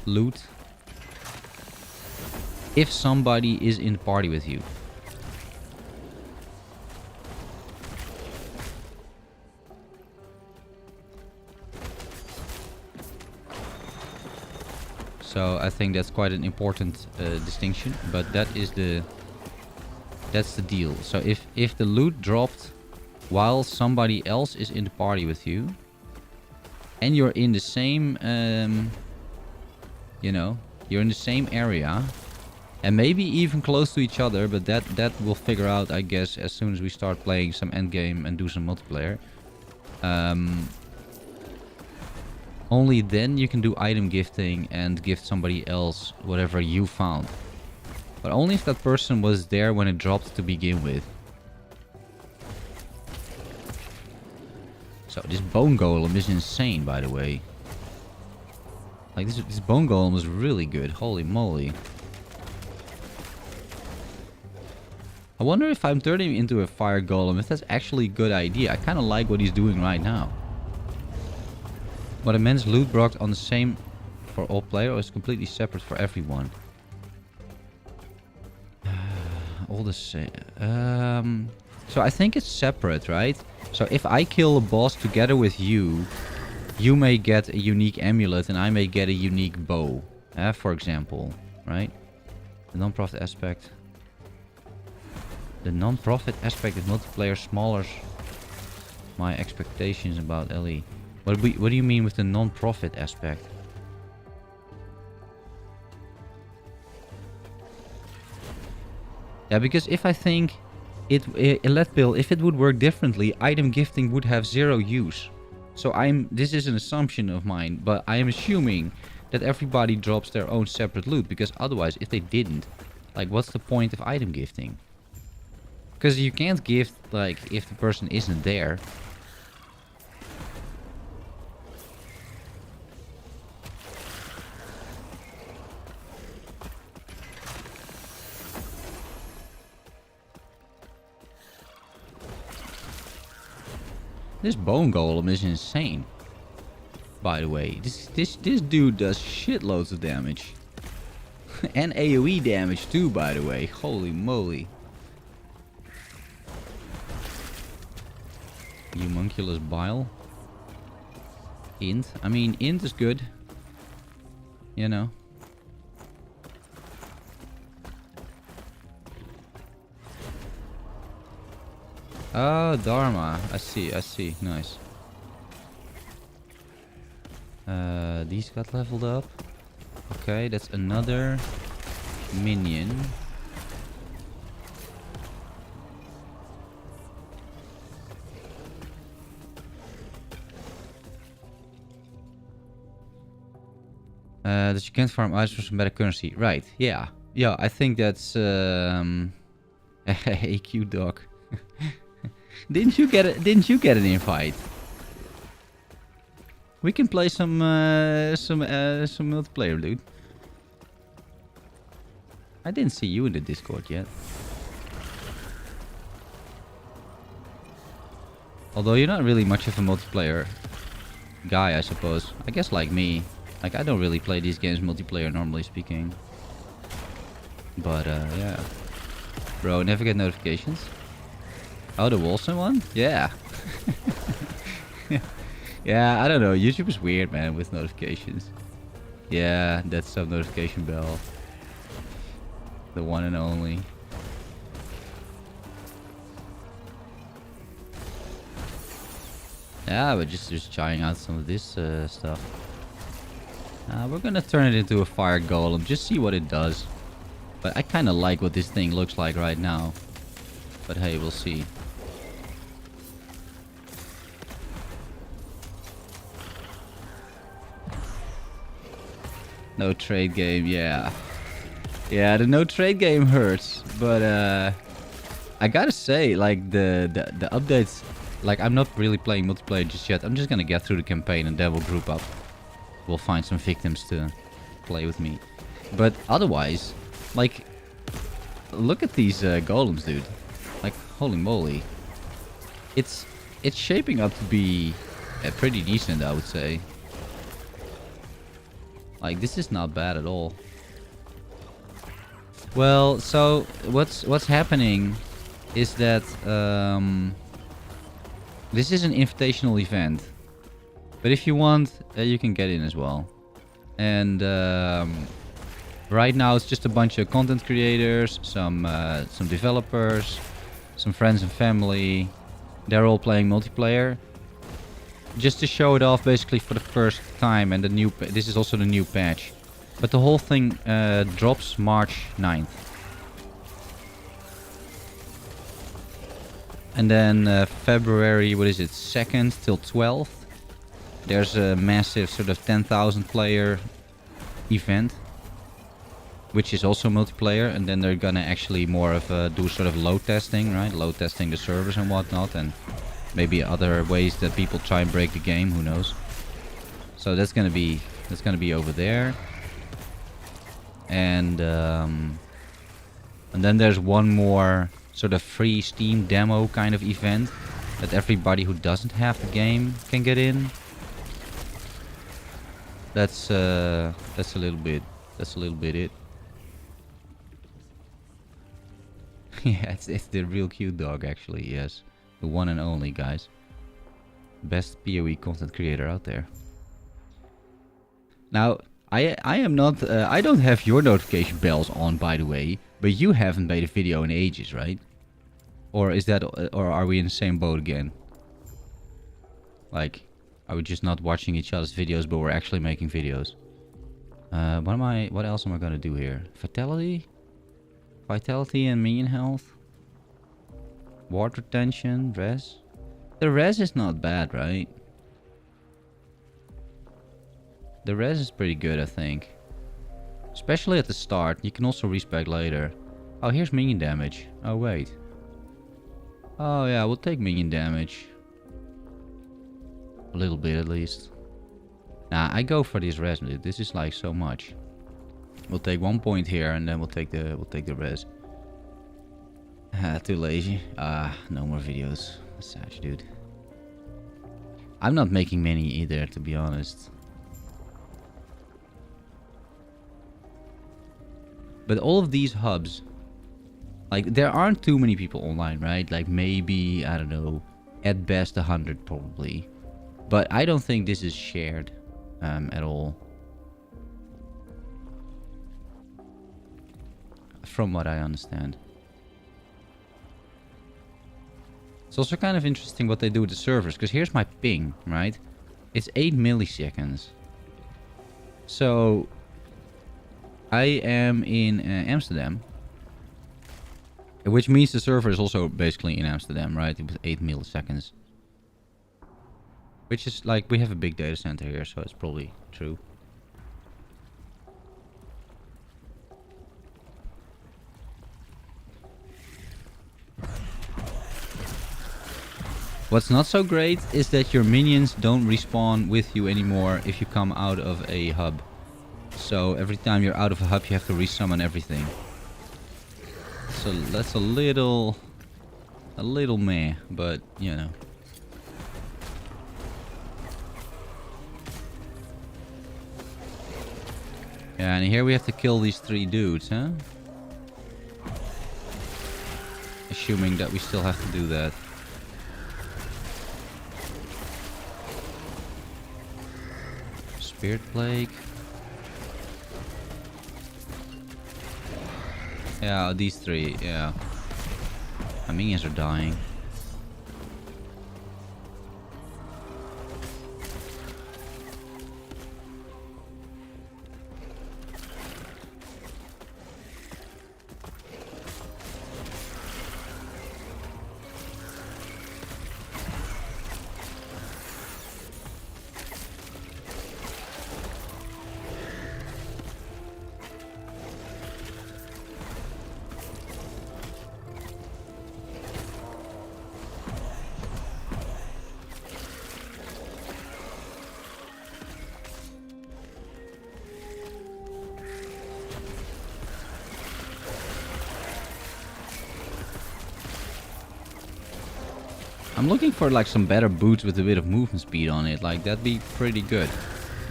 loot if somebody is in the party with you. So I think that's quite an important distinction, but that's the deal. So if the loot dropped while somebody else is in the party with you, and you're in the same, you know, you're in the same area, and maybe even close to each other, but that we'll figure out, I guess, as soon as we start playing some endgame and do some multiplayer. Only then you can do item gifting and gift somebody else whatever you found. But only if that person was there when it dropped to begin with. So this bone golem is insane, by the way. Like this bone golem is really good. Holy moly. I wonder if I'm turning him into a fire golem, if that's actually a good idea. I kind of like what he's doing right now. But immense loot blocked on the same for all players, or is completely separate for everyone? All the same. So I think it's separate, right? So if I kill a boss together with you, you may get a unique amulet and I may get a unique bow, for example, right? The non-profit aspect. The non-profit aspect of multiplayer smaller my expectations about LE. What do you mean with the non-profit aspect? Yeah, because if I think let Bill, if it would work differently, item gifting would have zero use. So this is an assumption of mine, but I am assuming that everybody drops their own separate loot, because otherwise, if they didn't, like, what's the point of item gifting? Because you can't gift, like, if the person isn't there. This bone golem is insane. By the way, this dude does shitloads of damage. And AoE damage too, by the way. Holy moly. Homunculus bile. Int. I mean, int is good. You know. Oh, Dharma. I see. Nice. These got leveled up. Okay, that's another minion. That you can't farm items for some better currency. Right, yeah. Yeah, I think that's... AQ dog. Didn't you get an invite? We can play some multiplayer, dude. I didn't see you in the Discord yet. Although you're not really much of a multiplayer guy, I suppose. I guess like me. Like, I don't really play these games multiplayer, normally speaking. But, yeah. Bro, never get notifications. Oh, the Wilson one? Yeah. Yeah, I don't know. YouTube is weird, man, with notifications. Yeah, that's some notification bell. The one and only. Yeah, but just trying out some of this stuff. We're gonna turn it into a fire golem, just see what it does. But I kind of like what this thing looks like right now. But hey, we'll see. No trade game, yeah. Yeah, the no trade game hurts. But I gotta say, like, the updates... Like, I'm not really playing multiplayer just yet. I'm just gonna get through the campaign and then we'll group up. We'll find some victims to play with me. But otherwise, like... Look at these golems, dude. Like, holy moly. It's shaping up to be pretty decent, I would say. Like, this is not bad at all. Well, so what's happening is that this is an invitational event. But if you want, you can get in as well. And right now it's just a bunch of content creators, some developers, some friends and family. They're all playing multiplayer. Just to show it off basically for the first time, and this is also the new patch. But the whole thing drops March 9th. And then February, what is it, 2nd till 12th. There's a massive sort of 10,000 player event. Which is also multiplayer, and then they're gonna actually more of do sort of load testing, right? Load testing the servers and whatnot, and maybe other ways that people try and break the game, who knows. So that's gonna be over there. And then there's one more sort of free Steam demo kind of event that everybody who doesn't have the game can get in. That's a little bit it. Yeah, it's the real cute dog, actually, yes. The one and only, guys. Best PoE content creator out there. Now, I am not... I don't have your notification bells on, by the way. But you haven't made a video in ages, right? Or is that, or are we in the same boat again? Like, are we just not watching each other's videos, but we're actually making videos? What else am I gonna do here? Vitality? Vitality and minion health? Water retention, res? The res is not bad, right? The res is pretty good, I think. Especially at the start. You can also respec later. Oh, here's minion damage. Oh, wait. Oh, yeah, we'll take minion damage. A little bit, at least. Nah, I go for this res. This is like so much. We'll take 1 point here, and then we'll take the res. Too lazy. No more videos. Sad, dude. I'm not making many either, to be honest. But all of these hubs, like, there aren't too many people online, right? Like, maybe, I don't know, at best 100 probably. But I don't think this is shared at all. From what I understand. It's also kind of interesting what they do with the servers, because here's my ping, right? It's 8 milliseconds. So I am in Amsterdam, which means the server is also basically in Amsterdam, right? With 8 milliseconds. Which is like, we have a big data center here, so it's probably true. What's not so great is that your minions don't respawn with you anymore if you come out of a hub. So every time you're out of a hub, you have to resummon everything. So that's a little meh, but you know. Yeah, and here we have to kill these 3 dudes, huh? Assuming that we still have to do that. Spirit Plague. Yeah, these 3, yeah. My minions are dying. I'm looking for like some better boots with a bit of movement speed on it. Like, that'd be pretty good.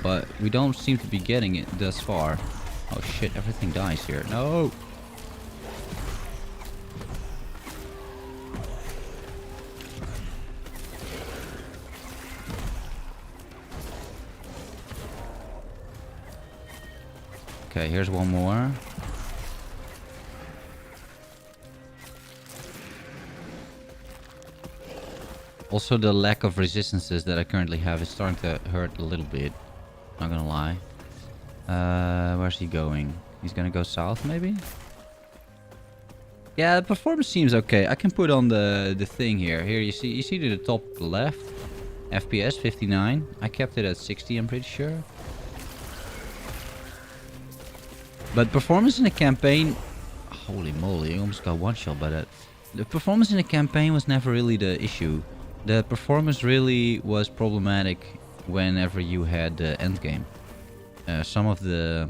But we don't seem to be getting it thus far. Oh shit, everything dies here. No! Okay, here's one more. Also, the lack of resistances that I currently have is starting to hurt a little bit. Not gonna lie. Where's he going? He's gonna go south, maybe? Yeah, the performance seems okay. I can put on the thing here. Here, you see to the top left. FPS 59. I kept it at 60, I'm pretty sure. But performance in the campaign... Holy moly, I almost got one shot by that. The performance in the campaign was never really the issue. The performance really was problematic whenever you had the endgame. Some of the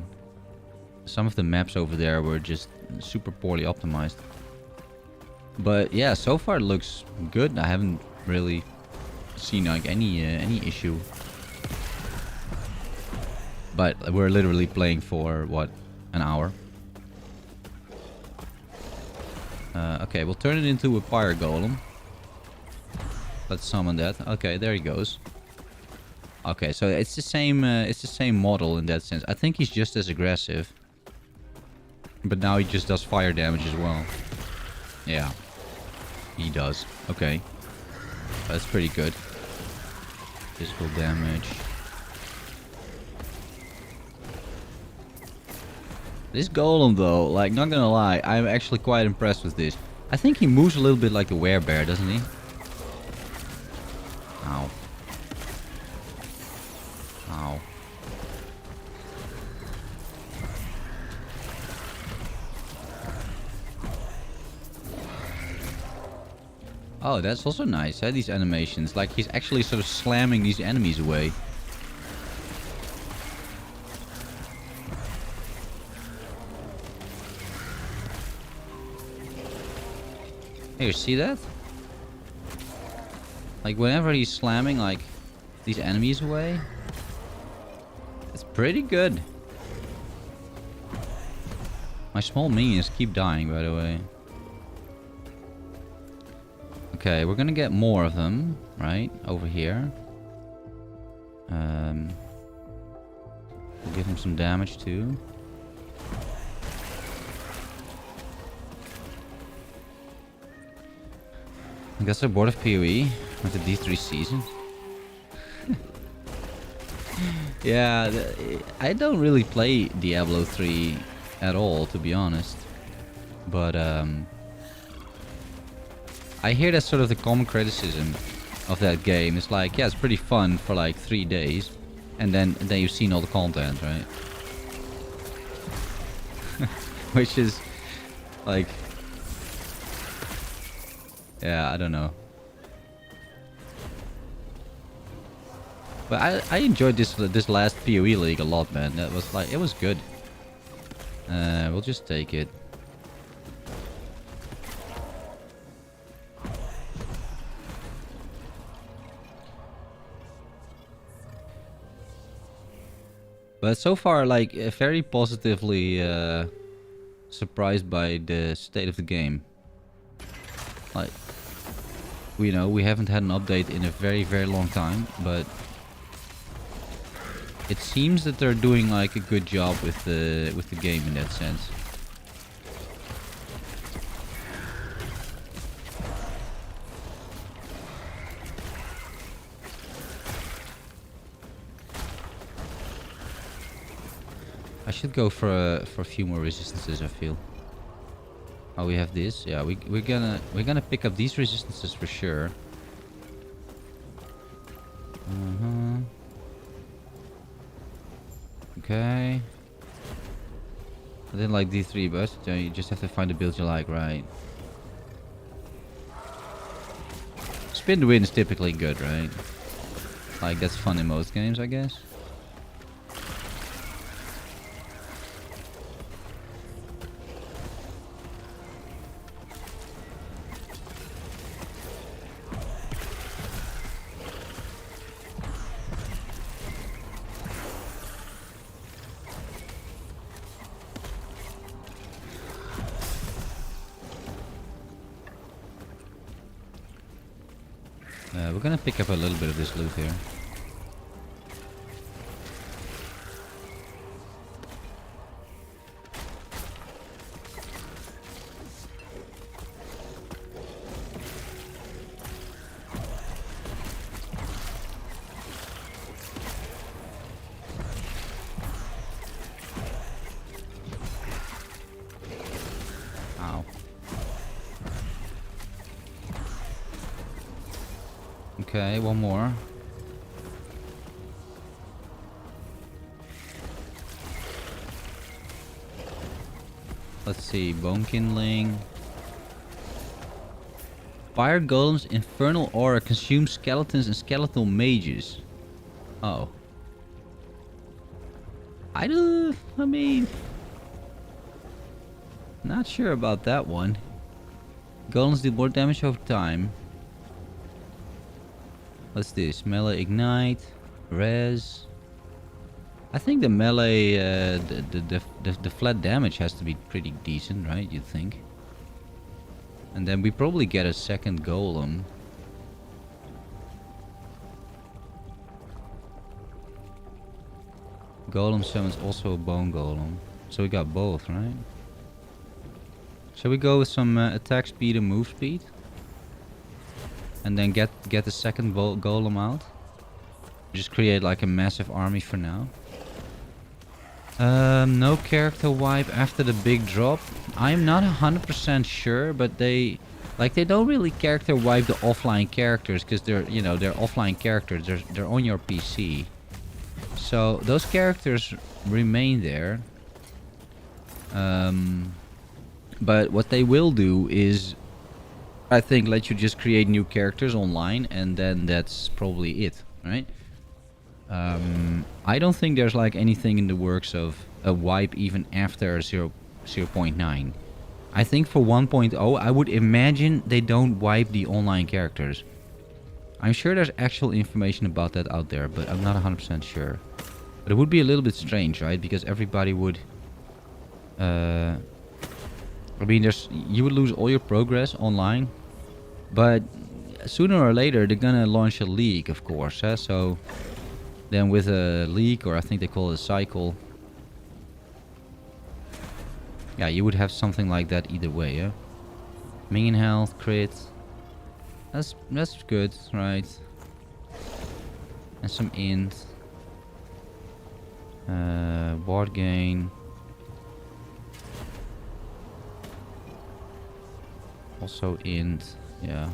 maps over there were just super poorly optimized. But yeah, so far it looks good. I haven't really seen like any issue. But we're literally playing for what, an hour? Okay, we'll turn it into a fire golem. Let's summon that. Okay, there he goes. Okay, so it's the same model in that sense. I think he's just as aggressive. But now he just does fire damage as well. Yeah. He does. Okay. That's pretty good. Physical damage. This golem though, like, not gonna lie, I'm actually quite impressed with this. I think he moves a little bit like a werebear, doesn't he? Ow. Ow. Oh, that's also nice, eh? These animations. Like, he's actually sort of slamming these enemies away. Hey, you see that? Like, whenever he's slamming, like, these enemies away, it's pretty good. My small minions keep dying, by the way. Okay, we're gonna get more of them, right? Over here. We'll give him some damage too. I guess I'm bored of PoE with the D3 season. Yeah, I don't really play Diablo 3 at all, to be honest. But I hear that's sort of the common criticism of that game. It's like, yeah, it's pretty fun for like 3 days, and then you've seen all the content, right? Which is like, yeah, I don't know. But I enjoyed this last PoE league a lot, man. That was like, it was good. We'll just take it. But so far, like, very positively surprised by the state of the game. Like, you know, we haven't had an update in a very, very long time, but it seems that they're doing like a good job with the game in that sense. I should go for a few more resistances, I feel. Oh, we have this. Yeah, we're gonna pick up these resistances for sure. Okay. I didn't like D3, but you just have to find the build you like, right? Spin to win is typically good, right? Like, that's fun in most games, I guess. We're gonna pick up a little bit of this loot here. Ow. Okay, one more. Let's see, bone kindling. Fire golems, infernal aura consumes skeletons and skeletal mages. Oh. I mean, not sure about that one. Golems do more damage over time. What's this? Melee ignite, res. I think the melee, the flat damage has to be pretty decent, right? You'd think. And then we probably get a second golem. Golem summons also a bone golem, so we got both, right? Shall we go with some attack speed and move speed? and then get the second golem out. Just create like a massive army for now. No character wipe after the big drop. I'm not 100% sure, but they don't really character wipe the offline characters because they're offline characters. They're on your PC. So those characters remain there. But what they will do is, I think, let you just create new characters online, and then that's probably it, right? I don't think there's like anything in the works of a wipe even after 0.9. I think for 1.0, I would imagine they don't wipe the online characters. I'm sure there's actual information about that out there, but I'm not 100% sure. But it would be a little bit strange, right? Because everybody would... I mean, you would lose all your progress online. But sooner or later, they're gonna launch a league, of course. So then with a league, or I think they call it a cycle... Yeah, you would have something like that either way, yeah? Minion health, crit. That's good, right? And some int. Ward gain. Also int, yeah.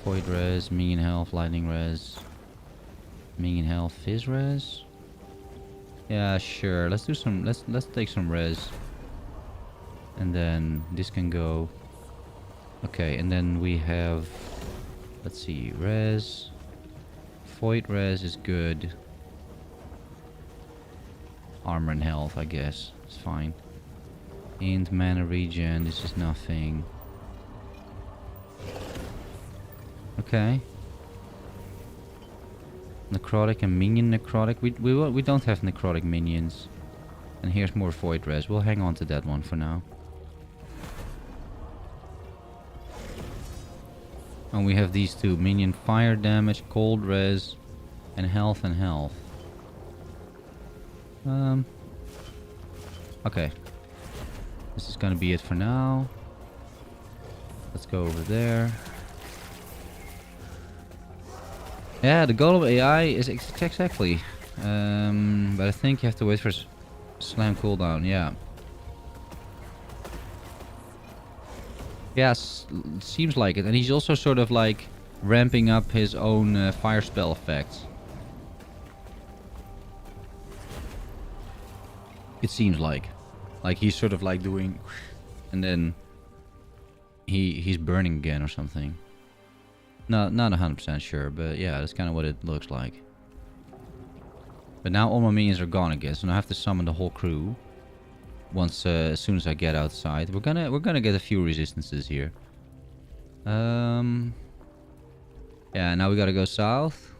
Void res, minion health, lightning res. Minion health, fizz res. Yeah, sure. Let's do some. Let's take some res. And then this can go. Okay, and then we have. Let's see, res. Void res is good. Armor and health, I guess. It's fine. Int mana regen. This is nothing. Okay. Necrotic and minion necrotic. We don't have necrotic minions. And here's more void res. We'll hang on to that one for now. And we have these two. Minion fire damage, cold res, and health and health. Okay. This is gonna be it for now. Let's go over there. Yeah, the Golem AI is exactly. But I think you have to wait for slam cooldown, yeah. Yes, seems like it. And he's also sort of like ramping up his own fire spell effects. It seems like. Like he's sort of like doing... And then he's burning again or something. No, not 100% sure, but yeah, that's kind of what it looks like. But now all my minions are gone again, so now I have to summon the whole crew. Once, as soon as I get outside, we're gonna get a few resistances here. Yeah, now we gotta go south.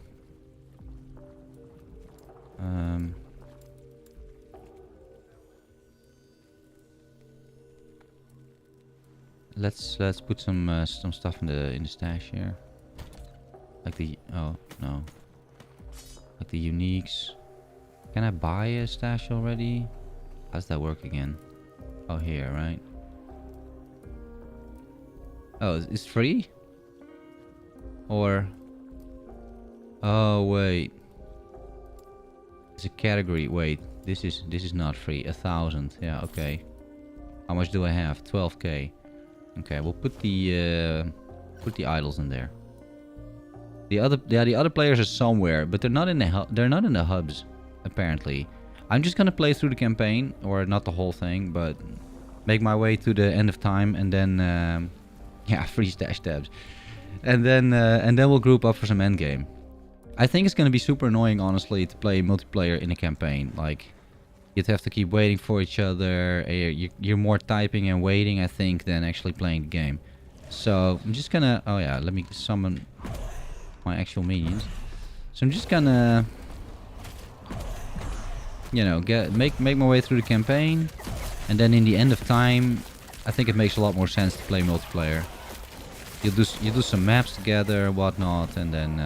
Let's put some stuff in the stash here. Like the like the uniques. Can I buy a stash already? How's that work again? Oh, here, right? Oh, it's free? Or... Oh, wait. It's a category. Wait, this is not free. 1,000. Yeah, okay. How much do I have? 12k. Okay, we'll put the idols in there. The other players are somewhere, but they're not in the hubs, apparently. I'm just gonna play through the campaign, or not the whole thing, but make my way to the end of time, and then yeah, free stash tabs, and then we'll group up for some endgame. I think it's gonna be super annoying, honestly, to play multiplayer in a campaign. Like, you'd have to keep waiting for each other. You're more typing and waiting, I think, than actually playing the game. So I'm just gonna... Oh yeah, let me summon my actual minions. So I'm just gonna... You know, make my way through the campaign. And then in the end of time, I think it makes a lot more sense to play multiplayer. You do some maps together, whatnot, and then...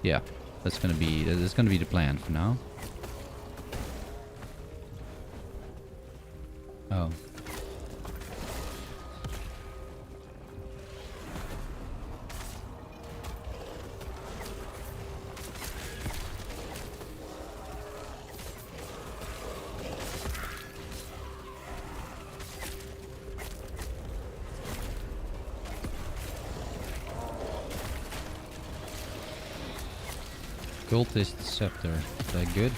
yeah, that's gonna be the plan for now. Oh. Cultist Scepter. Is that good?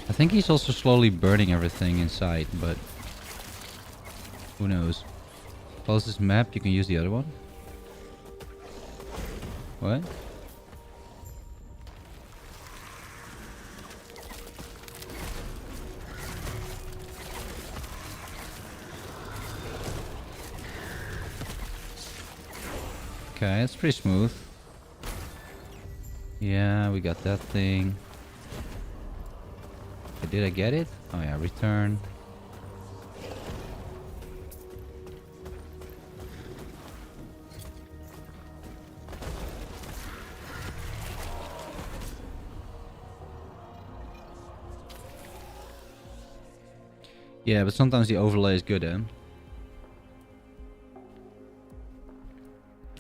I think he's also slowly burning everything inside, but who knows? Close this map, you can use the other one. What? Okay, it's pretty smooth. Yeah, we got that thing. Okay, did I get it? Oh yeah, return. Yeah, but sometimes the overlay is good, eh?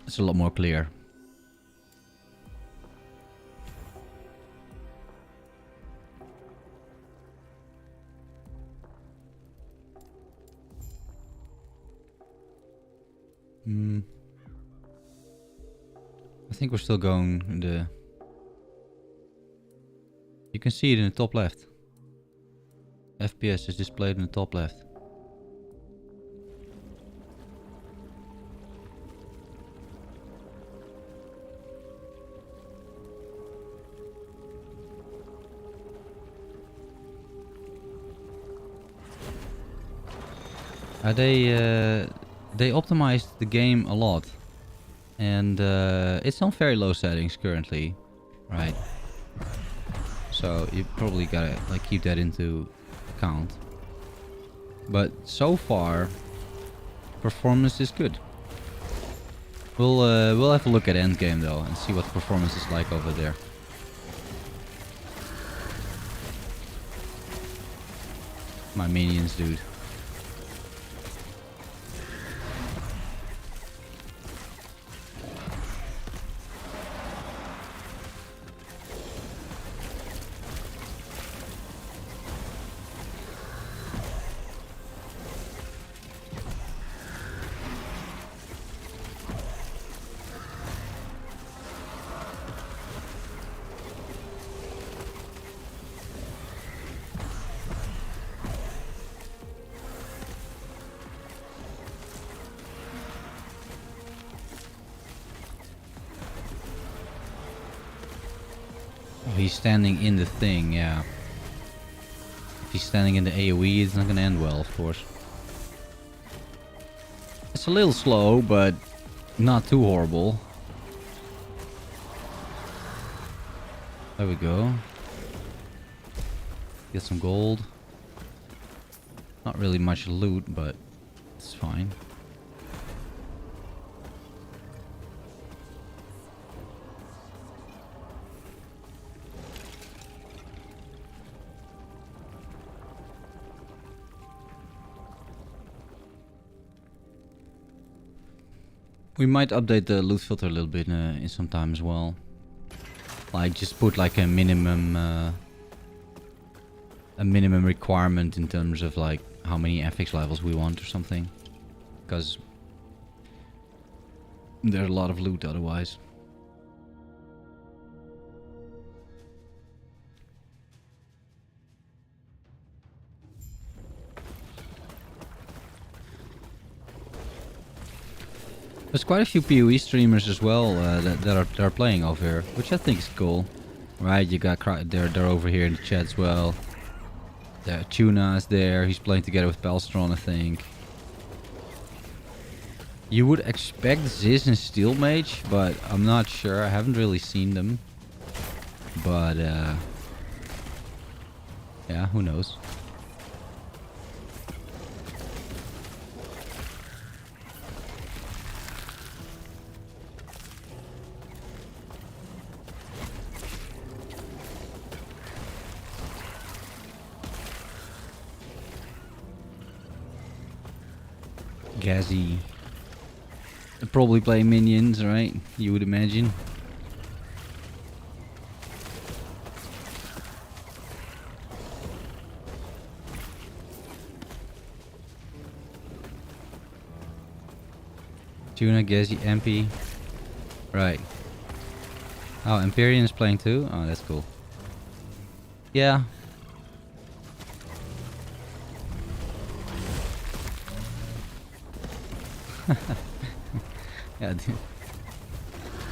It's a lot more clear. I think we're still going in the... You can see it in the top left. FPS is displayed in the top left. They optimized the game a lot, and it's on very low settings currently, right? So you probably gotta like keep that into account. But so far, performance is good. We'll have a look at endgame though and see what the performance is like over there. My minions, dude. He's standing in the thing, yeah. If he's standing in the AoE, it's not gonna end well, of course. It's a little slow, but not too horrible. There we go. Get some gold. Not really much loot, but it's fine. We might update the loot filter a little bit in some time as well. Like just put like a minimum requirement in terms of like how many FX levels we want or something. Because there's a lot of loot otherwise. There's quite a few PoE streamers as well that are playing over here, which I think is cool. Right, you got they're over here in the chat as well. Tuna's there, he's playing together with Pelstron, I think. You would expect Ziz and Steel Mage, but I'm not sure. I haven't really seen them. But yeah, who knows? Gazzy. Probably play minions, right? You would imagine. Tuna, Gezi, MP. Right. Oh, Empyrean's playing too? Oh, that's cool. Yeah. Yeah,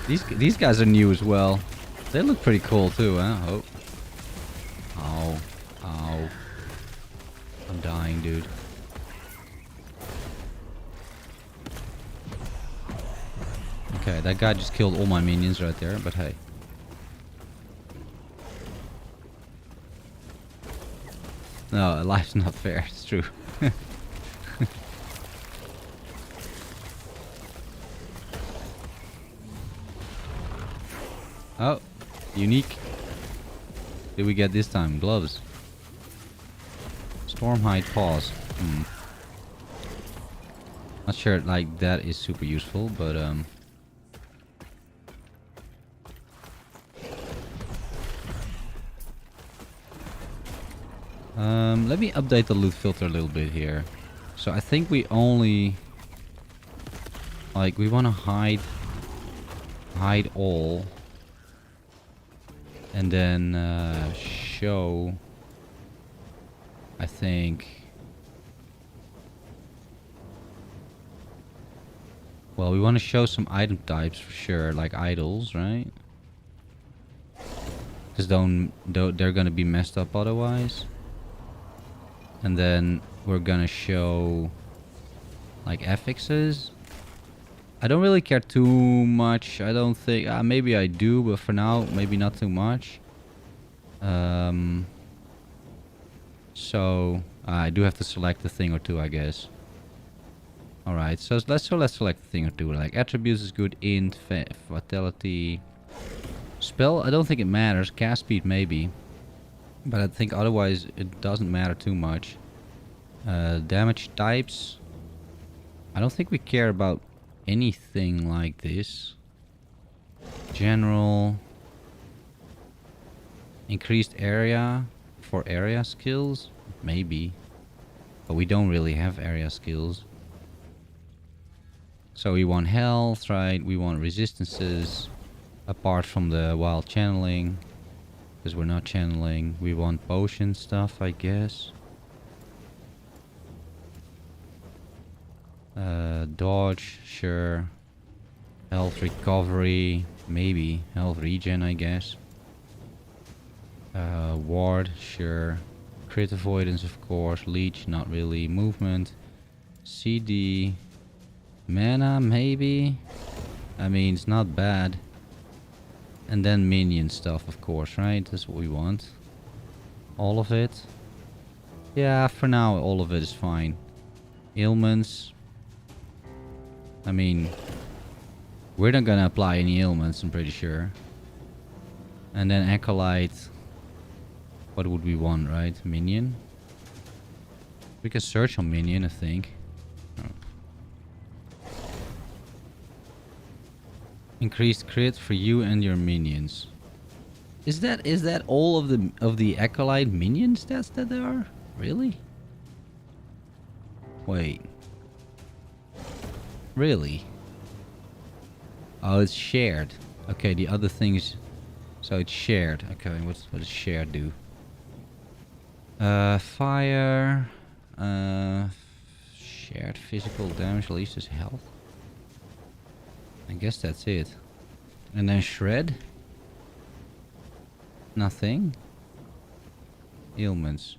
these guys are new as well. They look pretty cool too, huh? Oh. Ow. Ow. I'm dying, dude. Okay, that guy just killed all my minions right there, but hey. No, life's not fair, it's true. Oh, unique. Did we get this time? Gloves. Stormhide paws. Not sure like that is super useful, but let me update the loot filter a little bit here. So I think we only like we want to hide all, and then show. I think. Well, we want to show some item types for sure, like idols, right? Because they're gonna be messed up otherwise. And then we're gonna show like affixes. I don't really care too much. I don't think. Maybe I do, but for now, maybe not too much. So I do have to select a thing or two, I guess. All right. So let's select a thing or two. Like attributes is good. Int, vitality, spell. I don't think it matters. Cast speed maybe. But I think otherwise it doesn't matter too much. Damage types. I don't think we care about anything like this. General. Increased area for area skills. Maybe. But we don't really have area skills. So we want health, right? We want resistances. Apart from the wild channeling. Because we're not channeling. We want potion stuff, I guess. Dodge, sure. Health recovery, maybe. Health regen, I guess. Ward, sure. Crit avoidance, of course. Leech, not really. Movement. CD. Mana, maybe. I mean, it's not bad. And then minion stuff, of course, right? That's what we want. All of it. Yeah, for now, all of it is fine. Ailments. I mean, we're not gonna apply any ailments, I'm pretty sure. And then Acolyte. What would we want, right? Minion? We can search on minion, I think. Oh. Increased crit for you and your minions. Is that all of the Acolyte minion stats that there are? Really? Wait. Really? Oh, it's shared. Okay, the other things. So it's shared. Okay, what does shared do? Fire. Shared physical damage releases health. I guess that's it. And then shred. Nothing. Ailments.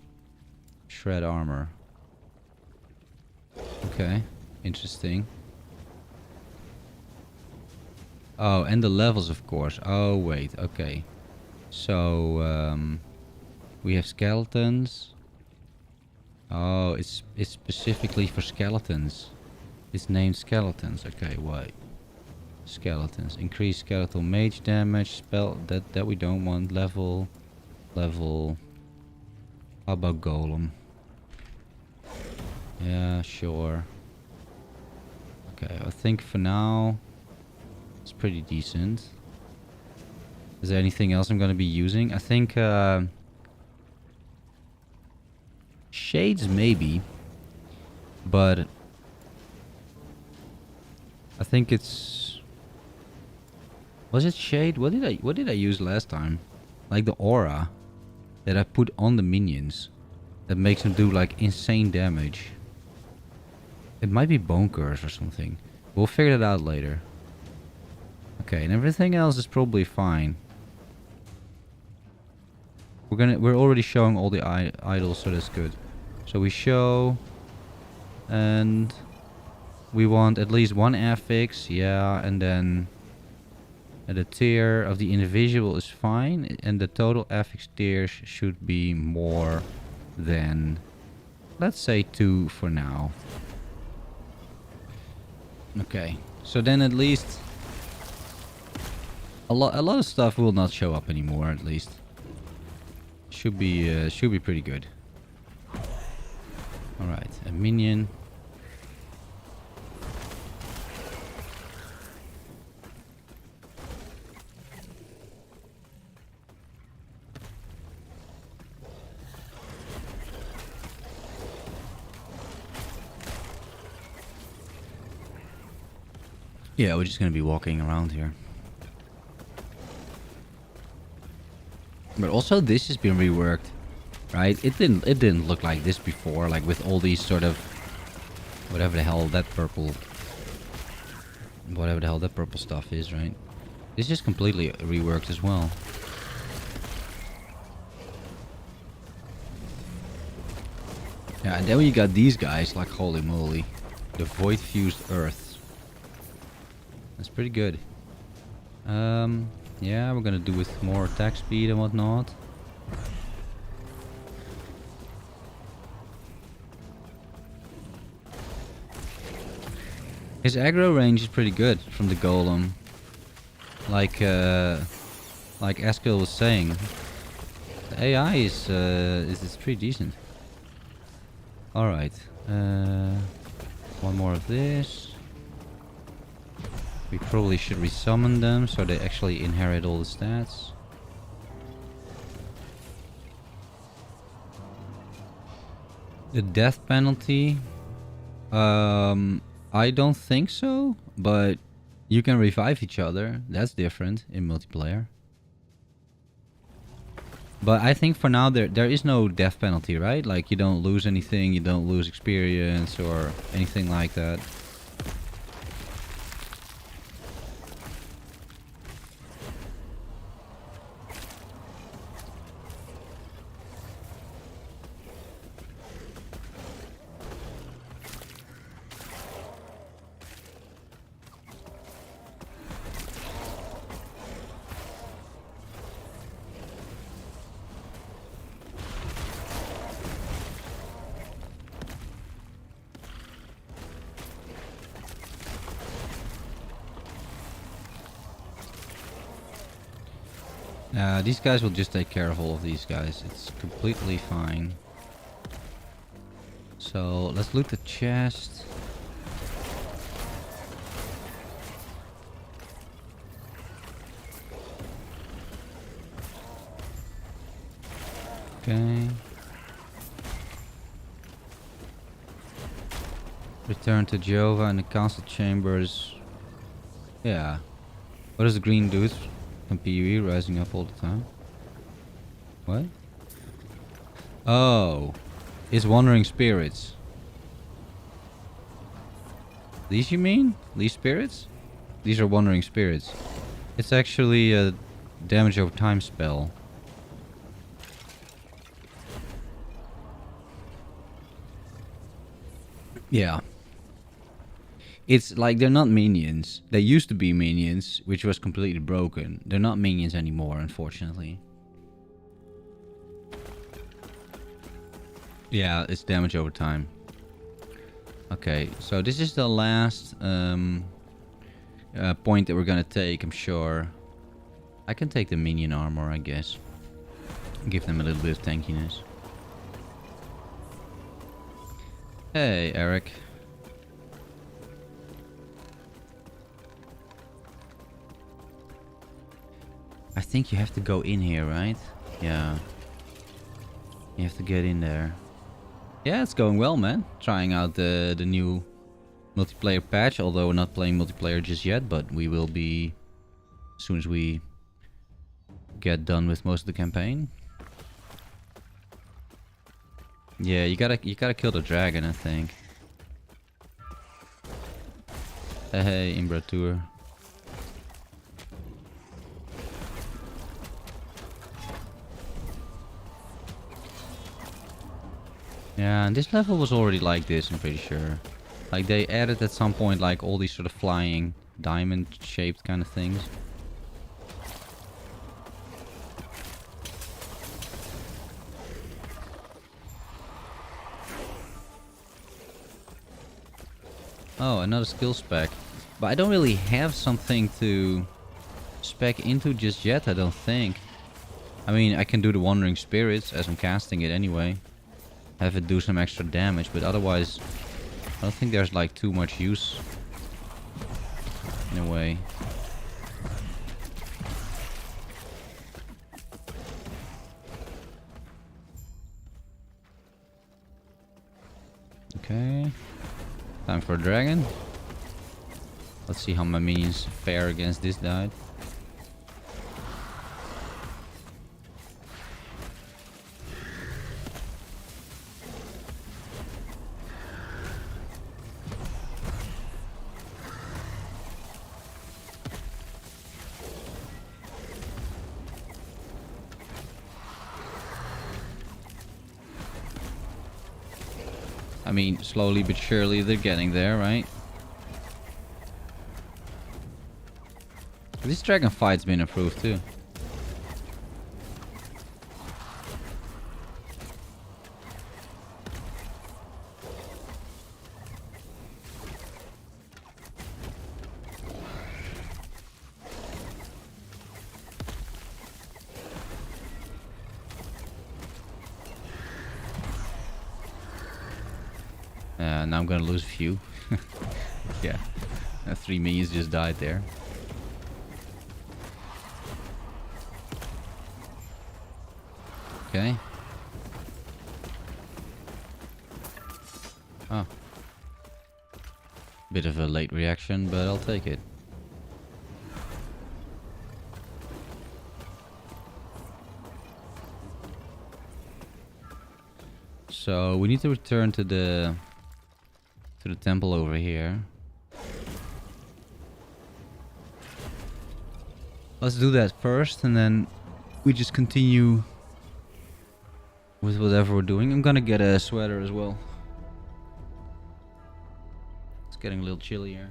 Shred armor. Okay, interesting. Oh, and the levels, of course. Oh, wait. Okay. So, we have skeletons. Oh, it's specifically for skeletons. It's named skeletons. Okay, wait. Skeletons. Increase skeletal mage damage. Spell that we don't want. Level. How about golem? Yeah, sure. Okay, I think for now it's pretty decent. Is there anything else I'm gonna be using? I think shades maybe, but I think it's... Was it shade? What did I use last time? Like the aura that I put on the minions. That makes them do like insane damage. It might be bone curse or something. We'll figure that out later. Okay, and everything else is probably fine. We're already showing all the idols, so that's good. So we show, and we want at least one affix, yeah, and then the tier of the individual is fine, and the total affix tiers should be more than, let's say, 2 for now. Okay, so then at least a lot of stuff will not show up anymore. At least should be pretty good. All right, a minion. Yeah, we're just gonna be walking around here. But also this has been reworked, right? It didn't look like this before, like with all these sort of whatever the hell that purple stuff is, right? This is completely reworked as well. Yeah, and then we got these guys, like holy moly. The void fused earth. That's pretty good. Yeah, we're gonna do with more attack speed and whatnot. His aggro range is pretty good from the Golem. Like Askill was saying. The AI is pretty decent. Alright. One more of this. We probably should resummon them so they actually inherit all the stats. The death penalty. I don't think so, but you can revive each other. That's different in multiplayer. But I think for now there is no death penalty, right? Like you don't lose anything, you don't lose experience or anything like that. These guys will just take care of all of these guys. It's completely fine. So let's loot the chest. Okay. Return to Jova and the council chambers. Yeah. What does the green do? And PUE rising up all the time. What? Oh. It's wandering spirits. These you mean? These spirits? These are wandering spirits. It's actually a damage over time spell. Yeah. It's like they're not minions. They used to be minions, which was completely broken. They're not minions anymore, unfortunately. Yeah, it's damage over time. Okay, so this is the last point that we're gonna take, I'm sure. I can take the minion armor, I guess. Give them a little bit of tankiness. Hey, Eric. I think you have to go in here, right? Yeah. You have to get in there. Yeah, it's going well, man. Trying out the new multiplayer patch, although we're not playing multiplayer just yet, but we will be as soon as we get done with most of the campaign. Yeah, you gotta kill the dragon, I think. Hey, Imbratur. Yeah, and this level was already like this, I'm pretty sure. Like, they added at some point, like, all these sort of flying, diamond-shaped kind of things. Oh, another skill spec. But I don't really have something to spec into just yet, I don't think. I mean, I can do the Wandering Spirits as I'm casting it anyway. Have it do some extra damage, but otherwise I don't think there's like too much use in a way. Okay, time for a dragon. Let's see how my minions fare against this guy. I mean, slowly but surely they're getting there, right? This dragon fight's been improved too. Now I'm gonna lose a few. Yeah, 3 minions just died there. Okay. Oh. Bit of a late reaction, but I'll take it. So we need to return to the temple over here. Let's do that first, and then we just continue with whatever we're doing. I'm gonna get a sweater as well. It's getting a little chilly here.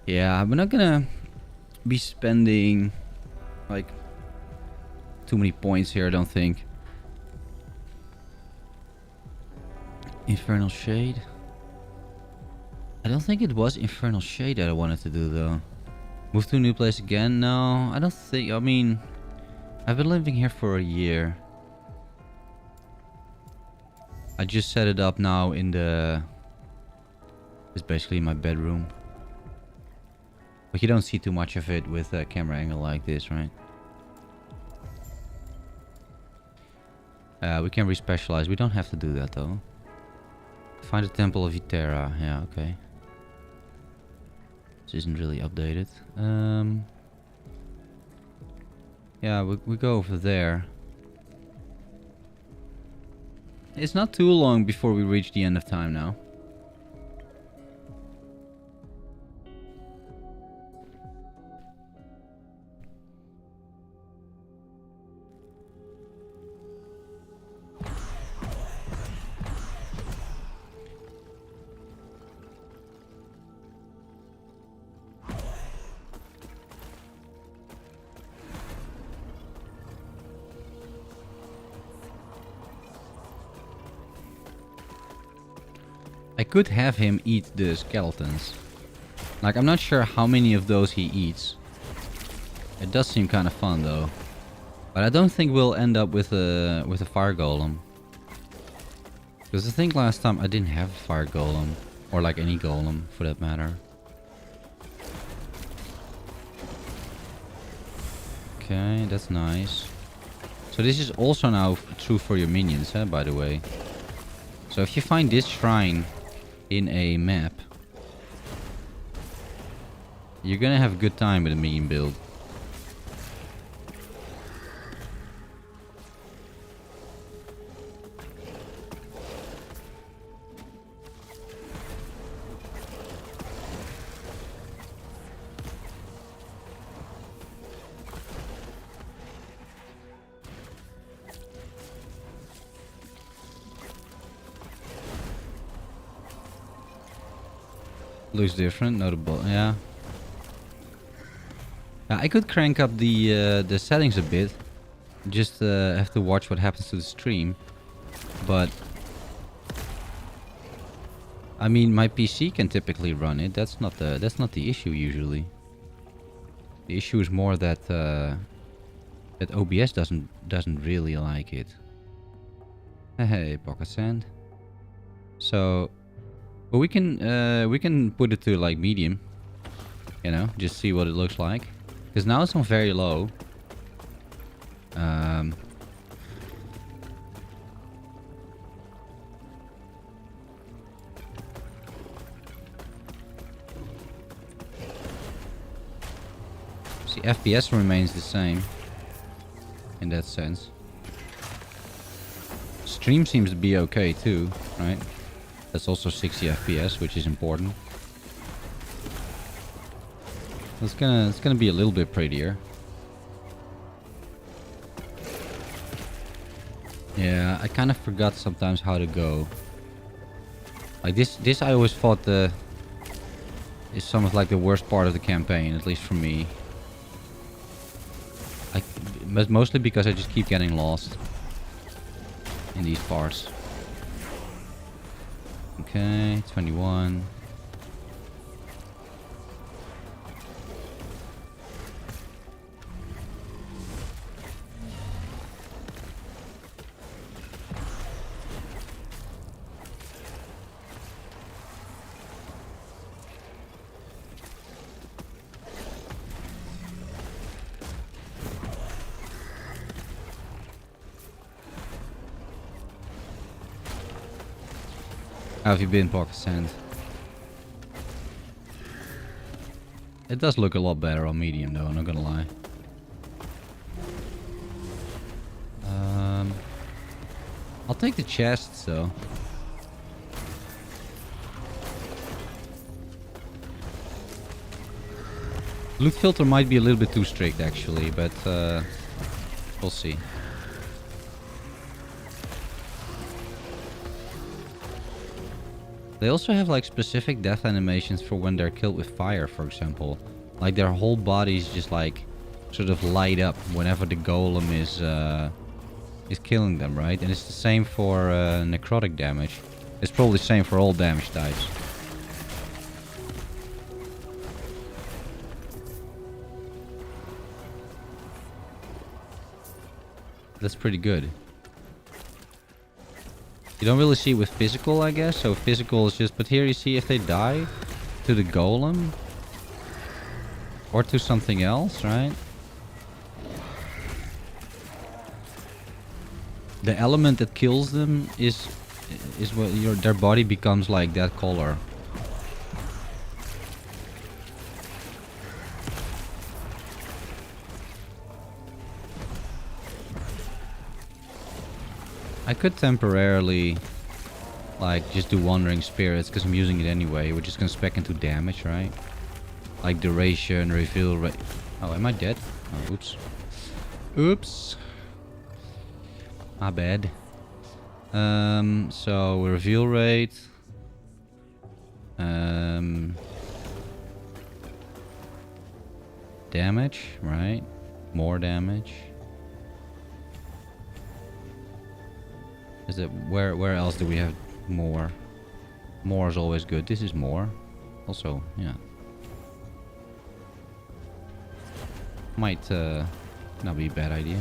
Yeah, we're not gonna be spending like too many points here, I don't think. Infernal Shade. I don't think it was Infernal Shade that I wanted to do though. Move to a new place again? No, I don't think. I mean, I've been living here for a year. I just set it up now in the... It's basically my bedroom. But you don't see too much of it with a camera angle like this, right? We can re-specialize. We don't have to do that though. Find the Temple of Ithera. Yeah, okay. This isn't really updated. Yeah, we go over there. It's not too long before we reach the end of time now. I could have him eat the skeletons. Like, I'm not sure how many of those he eats. It does seem kind of fun though. But I don't think we'll end up with a fire golem. Because I think last time I didn't have a fire golem. Or like any golem for that matter. Okay, that's nice. So this is also now true for your minions, by the way. So if you find this shrine in a map, you're gonna have a good time with a minion build. Looks different, notable, yeah. I could crank up the settings a bit. Just have to watch what happens to the stream. But I mean, my PC can typically run it. That's not the issue usually. The issue is more that that OBS doesn't really like it. Hey, pocket sand. So, but we can put it to like medium. You know, just see what it looks like. Because now it's on very low. See, FPS remains the same. In that sense. Stream seems to be okay too, right? That's also 60 FPS, which is important. It's gonna be a little bit prettier. Yeah, I kind of forgot sometimes how to go. Like this I always thought is some of like the worst part of the campaign, at least for me. But mostly because I just keep getting lost in these parts. Okay, 21. How have you been, Pocket Sand? It does look a lot better on medium though, I'm not gonna lie. I'll take the chests though. Loot filter might be a little bit too strict actually, but we'll see. They also have like specific death animations for when they're killed with fire, for example. Like their whole bodies just like sort of light up whenever the golem is killing them, right? And it's the same for necrotic damage. It's probably the same for all damage types. That's pretty good. You don't really see it with physical, I guess. So physical is just... But here you see if they die to the golem. Or to something else, right? The element that kills them is what their body becomes like that color. I could temporarily like just do Wandering Spirits because I'm using it anyway. We're just gonna spec into damage, right? Like duration, reveal rate. Oh, am I dead? Oh, oops. Oops. My bad. So reveal rate. Damage, right? More damage. Is it where else do we have more? More is always good. This is more. Also, yeah. Might not be a bad idea.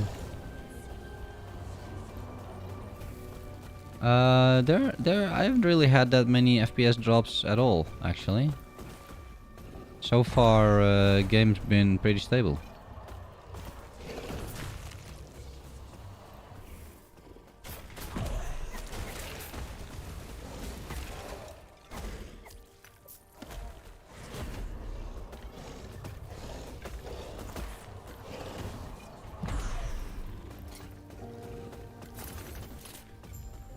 I haven't really had that many FPS drops at all, actually. So far, game's been pretty stable.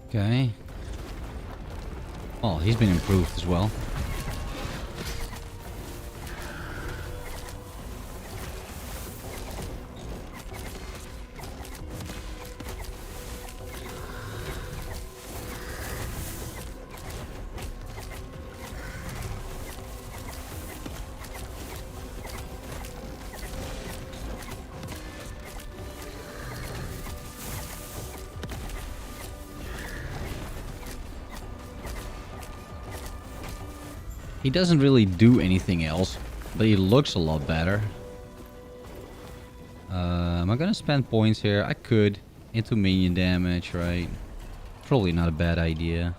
Okay. Oh, he's been improved as well. He doesn't really do anything else, but he looks a lot better. Am I gonna spend points here? I could. Into minion damage, right? Probably not a bad idea.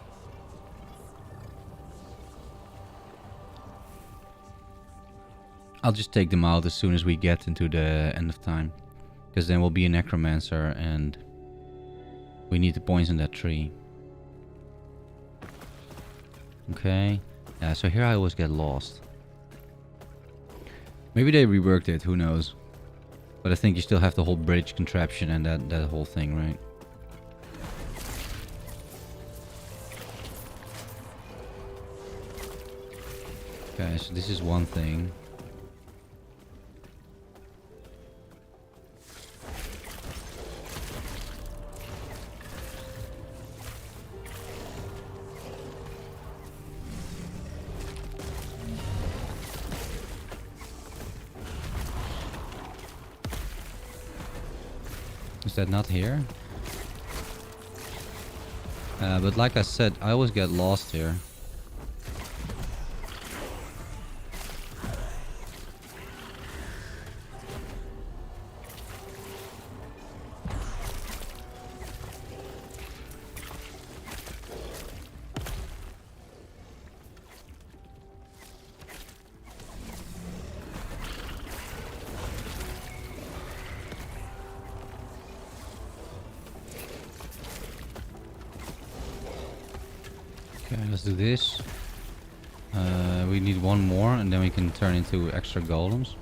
I'll just take them out as soon as we get into the end of time. Because then we'll be a necromancer and we need the points in that tree. Okay. Yeah, so here I always get lost. Maybe they reworked it, who knows. But I think you still have the whole bridge contraption and that whole thing, right? Okay, so this is one thing. Is that not here? But like I said, I always get lost here. Okay, let's do this. We need one more and then we can turn into extra golems.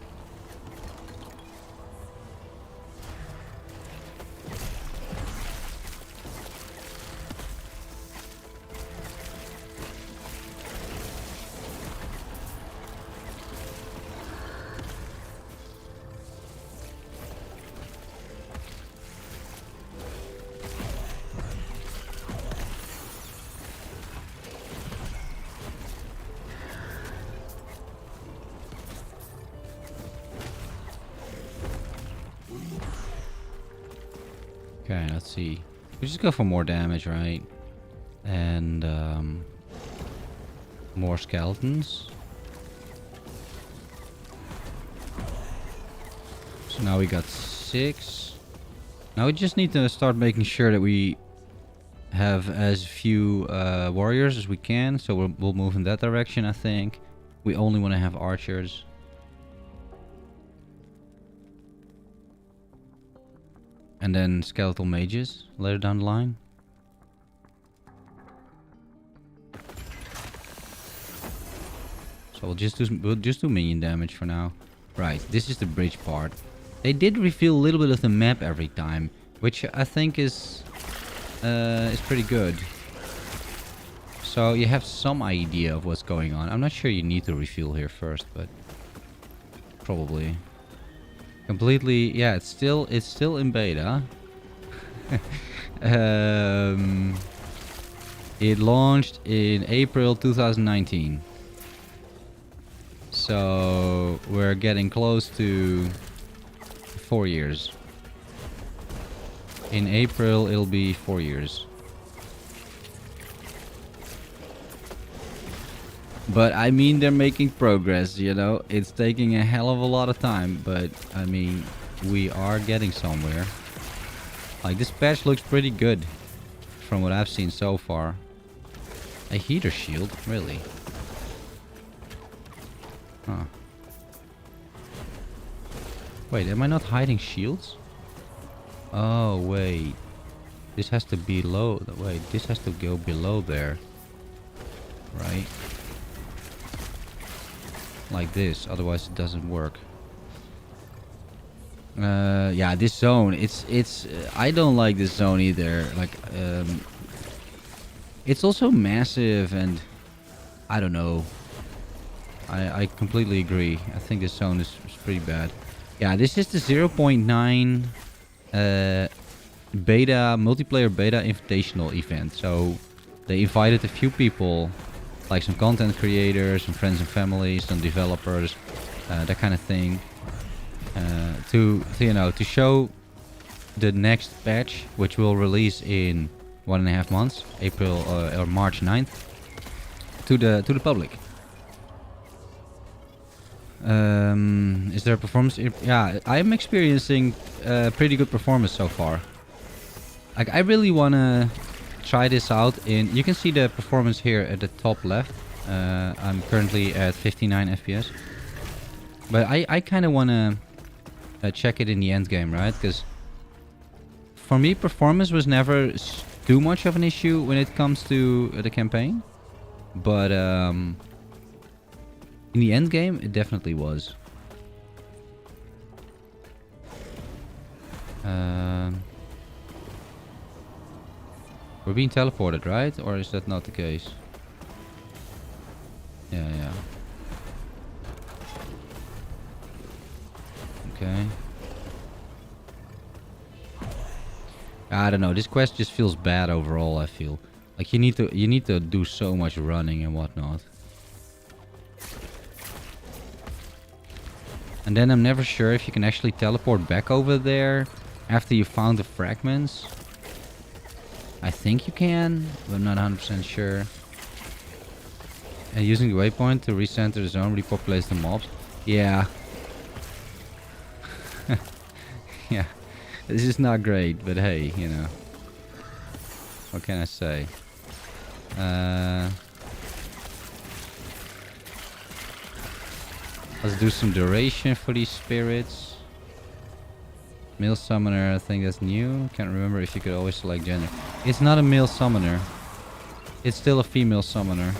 Okay, let's see. We just go for more damage, right? And more skeletons. So now we got 6. Now we just need to start making sure that we have as few warriors as we can. So we'll move in that direction, I think. We only want to have archers. And then skeletal mages later down the line. So we'll just do minion damage for now. Right, this is the bridge part. They did reveal a little bit of the map every time, which I think is pretty good. So you have some idea of what's going on. I'm not sure you need to refuel here first, but probably. Completely, yeah, it's still in beta. It launched in April 2019. So we're getting close to 4 years. In April it'll be 4 years. But I mean, they're making progress, you know. It's taking a hell of a lot of time, but I mean, we are getting somewhere. Like, this patch looks pretty good from what I've seen so far. A heater shield? Really? Huh. Wait, am I not hiding shields? Oh, wait. This has to be low. Wait, this has to go below there. Right? Like this, otherwise it doesn't work. Yeah, this zone, it's I don't like this zone either. Like, it's also massive, and I don't know. I completely agree. I think this zone is pretty bad. Yeah, this is the 0.9 beta, multiplayer beta invitational event. So they invited a few people, like some content creators, some friends and family, some developers, that kind of thing, to you know, to show the next patch, which will release in 1.5 months, April or March 9th, to the public. Is there a performance? Yeah, I'm experiencing pretty good performance so far. Like, I really wanna try this out. You can see the performance here at the top left. I'm currently at 59 FPS, but I kind of wanna check it in the end game, right? Because for me, performance was never too much of an issue when it comes to the campaign, but in the end game, it definitely was. We're being teleported, right? Or is that not the case? Yeah, yeah. Okay. I don't know. This quest just feels bad overall, I feel. Like, you need to do so much running and whatnot. And then I'm never sure if you can actually teleport back over there after you found the fragments. I think you can, but I'm not 100% sure. And using the waypoint to recenter the zone, repopulate the mobs. Yeah. Yeah. This is not great, but hey, you know. What can I say? Let's do some duration for these spirits. Male summoner, I think that's new. Can't remember if you could always select gender. It's not a male summoner. It's still a female summoner.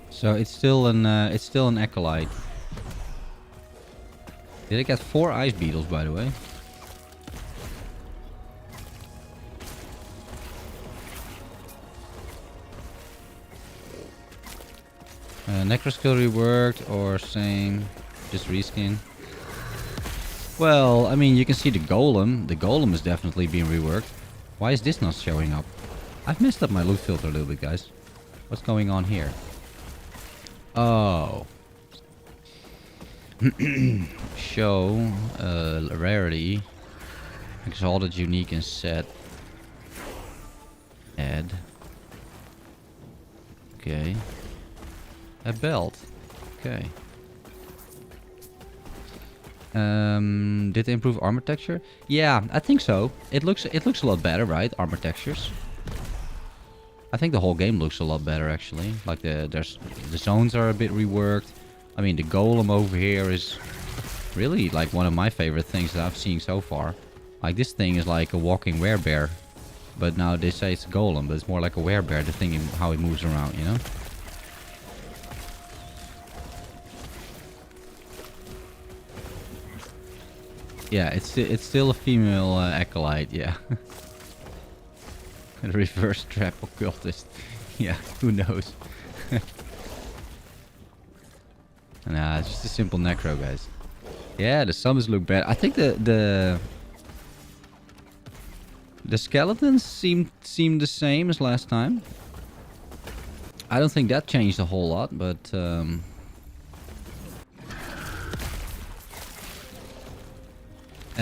So it's still an acolyte. Did I get 4 ice beetles, by the way? Necro skill reworked or same, just reskin. Well, I mean, you can see the Golem. The Golem is definitely being reworked. Why is this not showing up? I've messed up my loot filter a little bit, guys. What's going on here? Oh. Show rarity. Exalted, unique, and set. Add. Okay. A belt. Okay. Did they improve armor texture? Yeah, I think so. It looks a lot better, right? Armor textures. I think the whole game looks a lot better, actually. Like the zones are a bit reworked. I mean, the Golem over here is really like one of my favorite things that I've seen so far. Like, this thing is like a walking werebear, but now they say it's a Golem, but it's more like a werebear. The thing, how it moves around, you know. Yeah, it's still a female acolyte, yeah. A reverse trap occultist. Yeah, who knows? Nah, it's just a simple necro, guys. Yeah, the summons look bad. I think the skeletons seem the same as last time. I don't think that changed a whole lot, but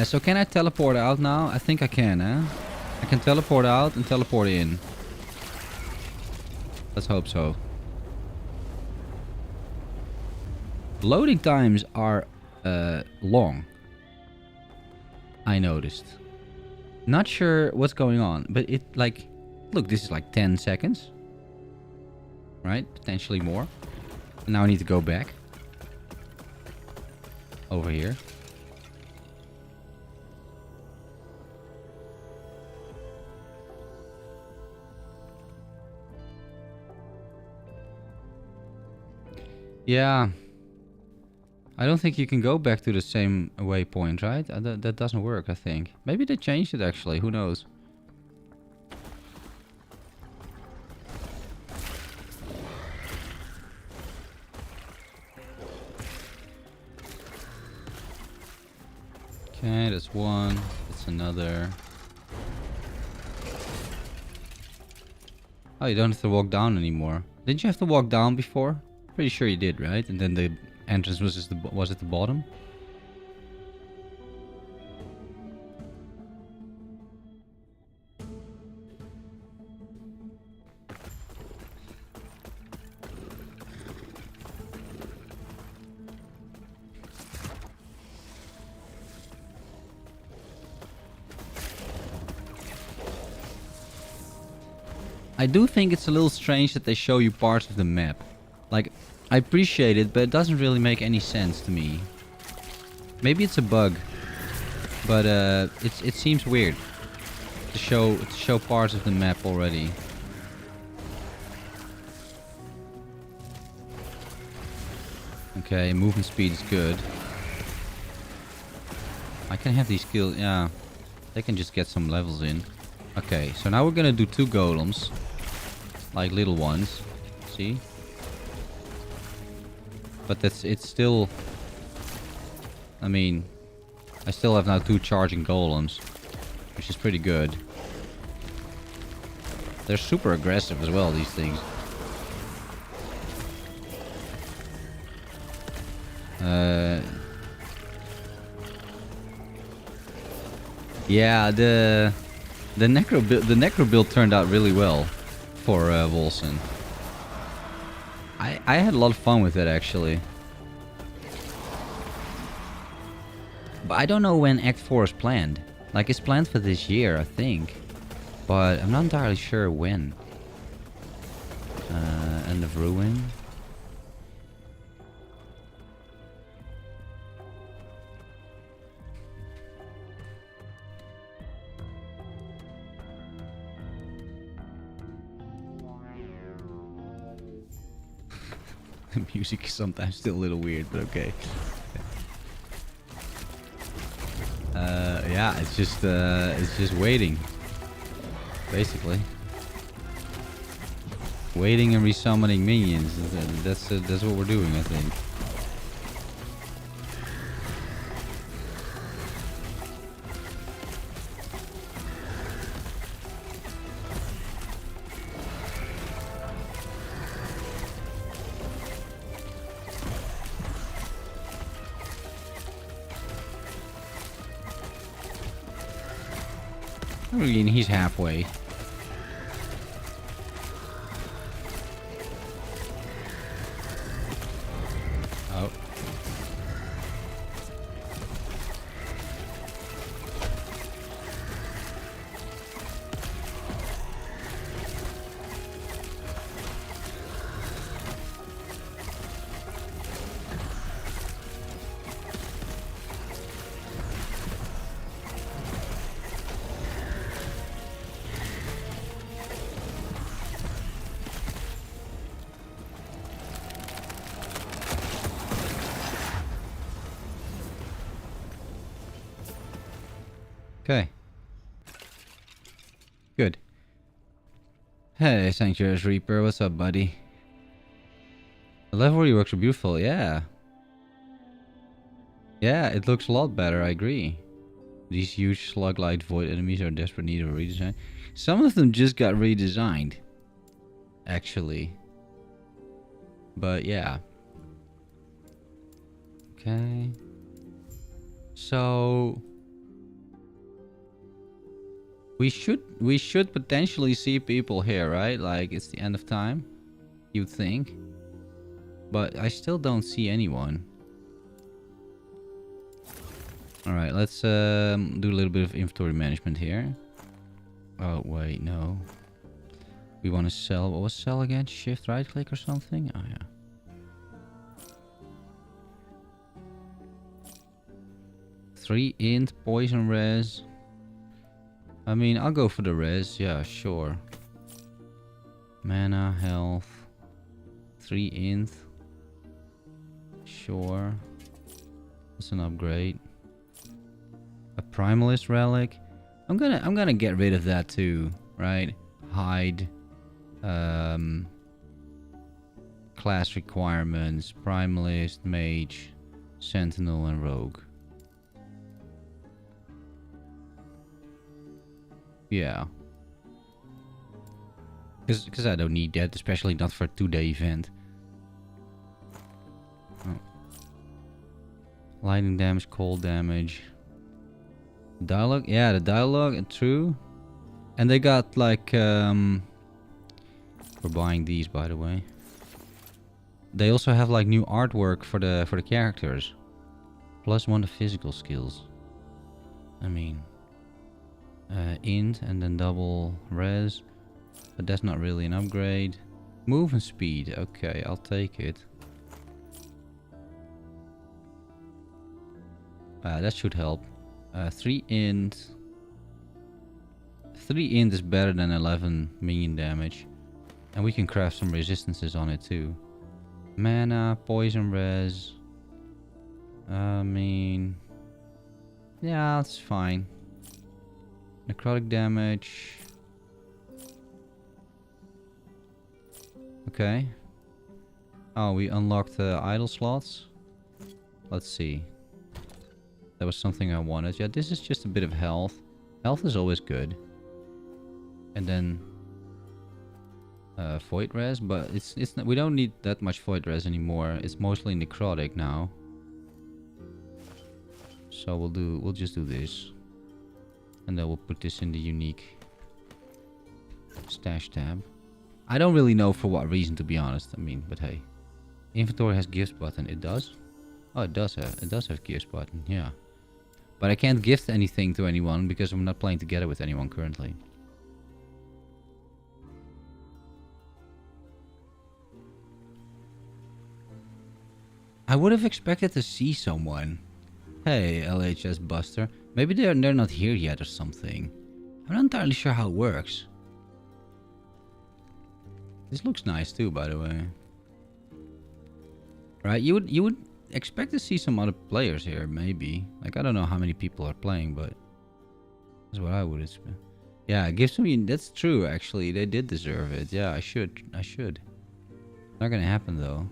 So can I teleport out now? I think I can, huh? I can teleport out and teleport in. Let's hope so. Loading times are long. I noticed. Not sure what's going on, but it like... Look, this is like 10 seconds. Right? Potentially more. And now I need to go back. Over here. Yeah. I don't think you can go back to the same waypoint, right? That doesn't work, I think. Maybe they changed it actually, who knows? Okay, that's one. That's another. Oh, you don't have to walk down anymore. Didn't you have to walk down before? Pretty sure you did, right? And then the entrance was just was at the bottom. I do think it's a little strange that they show you parts of the map. Like, I appreciate it, but it doesn't really make any sense to me. Maybe it's a bug, but it seems weird to show parts of the map already. Okay, movement speed is good. I can have these skills. Yeah, they can just get some levels in. Okay, so now we're gonna do 2 golems. Like little ones. See? But it's still... I mean... I still have now 2 charging golems. Which is pretty good. They're super aggressive as well, these things. Yeah, the necro build turned out really well for Wolsen. I had a lot of fun with it actually. But I don't know when Act 4 is planned. Like, it's planned for this year, I think. But I'm not entirely sure when. End of Ruin. The music is sometimes still a little weird, but okay. Yeah, it's just waiting, basically. Waiting and resummoning minions. That's what we're doing, I think. I mean, he's halfway. Oh. Okay. Good. Hey, Sanctuary's Reaper, what's up, buddy? The level reworks are beautiful, yeah. Yeah, it looks a lot better, I agree. These huge slug-like void enemies are in desperate need of a redesign. Some of them just got redesigned. Actually. But yeah. Okay. So... We should potentially see people here, right? Like it's the end of time, you'd think. But I still don't see anyone. Alright, let's do a little bit of inventory management here. Oh, wait, no. We want to sell... What was sell again? Shift right click or something? Oh, yeah. Three int, poison res. I mean, I'll go for the res. Yeah, sure. Mana, health. 3 int. Sure. That's an upgrade. A primalist relic. I'm gonna get rid of that too, right? Hide. Class requirements. Primalist, mage, sentinel, and rogue. Yeah. Because I don't need that, especially not for a 2-day event. Oh. Lightning damage, cold damage. Dialogue? Yeah, the dialogue, true. And they got like... We're buying these, by the way. They also have like new artwork for the characters. +1 to physical skills. I mean... int and then double res. But that's not really an upgrade. Movement speed. Okay, I'll take it. That should help. 3 int. 3 int is better than 11 minion damage. And we can craft some resistances on it too. Mana, poison res. I mean... yeah, that's fine. Necrotic damage. Okay. Oh, we unlocked the idle slots. Let's see. That was something I wanted. Yeah, this is just a bit of health. Health is always good. And then void res, but it's not, we don't need that much void res anymore. It's mostly necrotic now. So we'll just do this. And then we'll put this in the unique stash tab. I don't really know for what reason, to be honest. I mean, but hey. Inventory has gifts button. It does? Oh, it does have gifts button, yeah. But I can't gift anything to anyone because I'm not playing together with anyone currently. I would have expected to see someone. Hey, LHS Buster. Maybe they're not here yet or something. I'm not entirely sure how it works. This looks nice too, by the way. Right, you would expect to see some other players here, maybe. Like, I don't know how many people are playing, but that's what I would expect. Yeah, it gives me... That's true, actually. They did deserve it. Yeah, I should. Not gonna happen, though.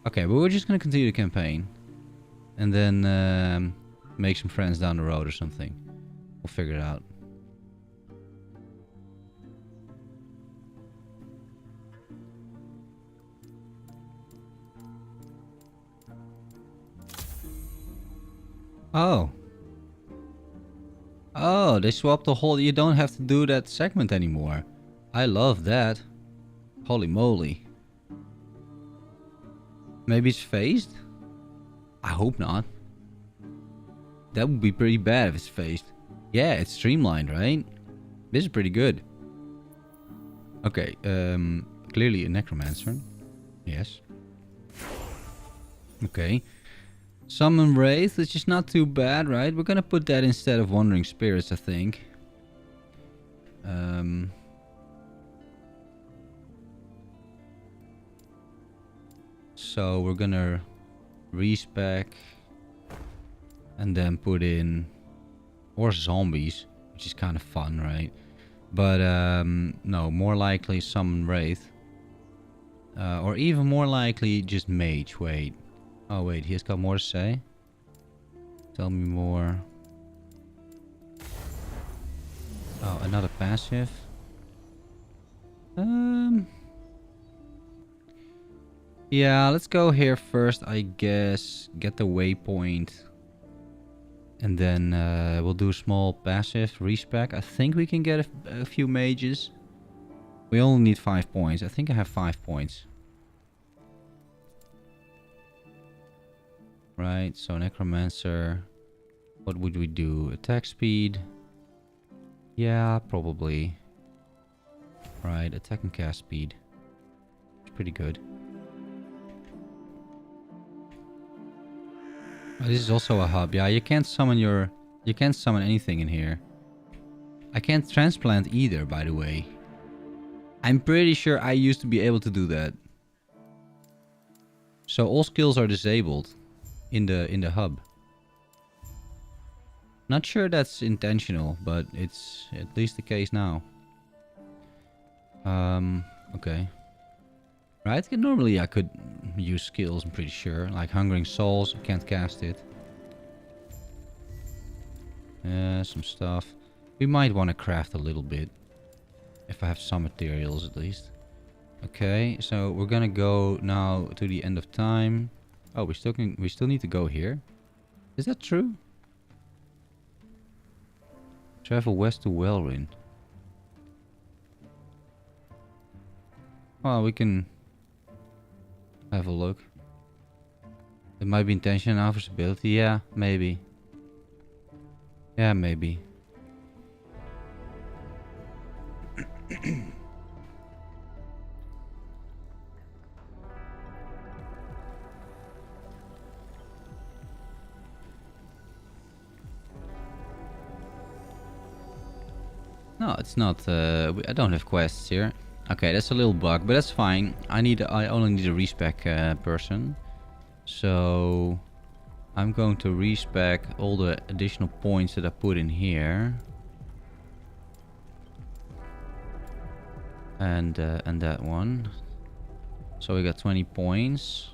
Okay, but we're just gonna continue the campaign. And then make some friends down the road or something. We'll figure it out. Oh. Oh, they swapped the whole... You don't have to do that segment anymore. I love that. Holy moly. Maybe it's phased? I hope not. That would be pretty bad if it's phased. Yeah, it's streamlined, right? This is pretty good. Okay, clearly a necromancer. Yes. Okay. Summon Wraith, which is not too bad, right? We're gonna put that instead of Wandering Spirits, I think. So we're gonna respec and then put in or zombies, which is kind of fun, right? But no, more likely Summon Wraith. Or even more likely just Mage. Wait. Oh wait, he's got more to say? Tell me more. Oh, another passive. Yeah, let's go here first, I guess. Get the waypoint. And then we'll do a small passive respec. I think we can get a few mages. We only need 5 points. I think I have 5 points. Right, so Necromancer. What would we do? Attack speed? Yeah, probably. Right, attack and cast speed. It's pretty good. Oh, this is also a hub. Yeah, you can't summon anything in here. I can't transplant either, by the way. I'm pretty sure I used to be able to do that. So all skills are disabled in the hub. Not sure that's intentional, but it's at least the case now. Okay. Right, normally I could use skills, I'm pretty sure. Like Hungering Souls, I can't cast it. Some stuff. We might want to craft a little bit. If I have some materials at least. Okay, so we're gonna go now to the end of time. Oh, we still need to go here. Is that true? Travel west to Welrin. Well, we can have a look. It might be intention and offers ability. Yeah, maybe. Yeah, maybe. No, it's not. I don't have quests here. Okay, that's a little bug, but that's fine. I only need a respec person. So I'm going to respec all the additional points that I put in here. And that one. So we got 20 points.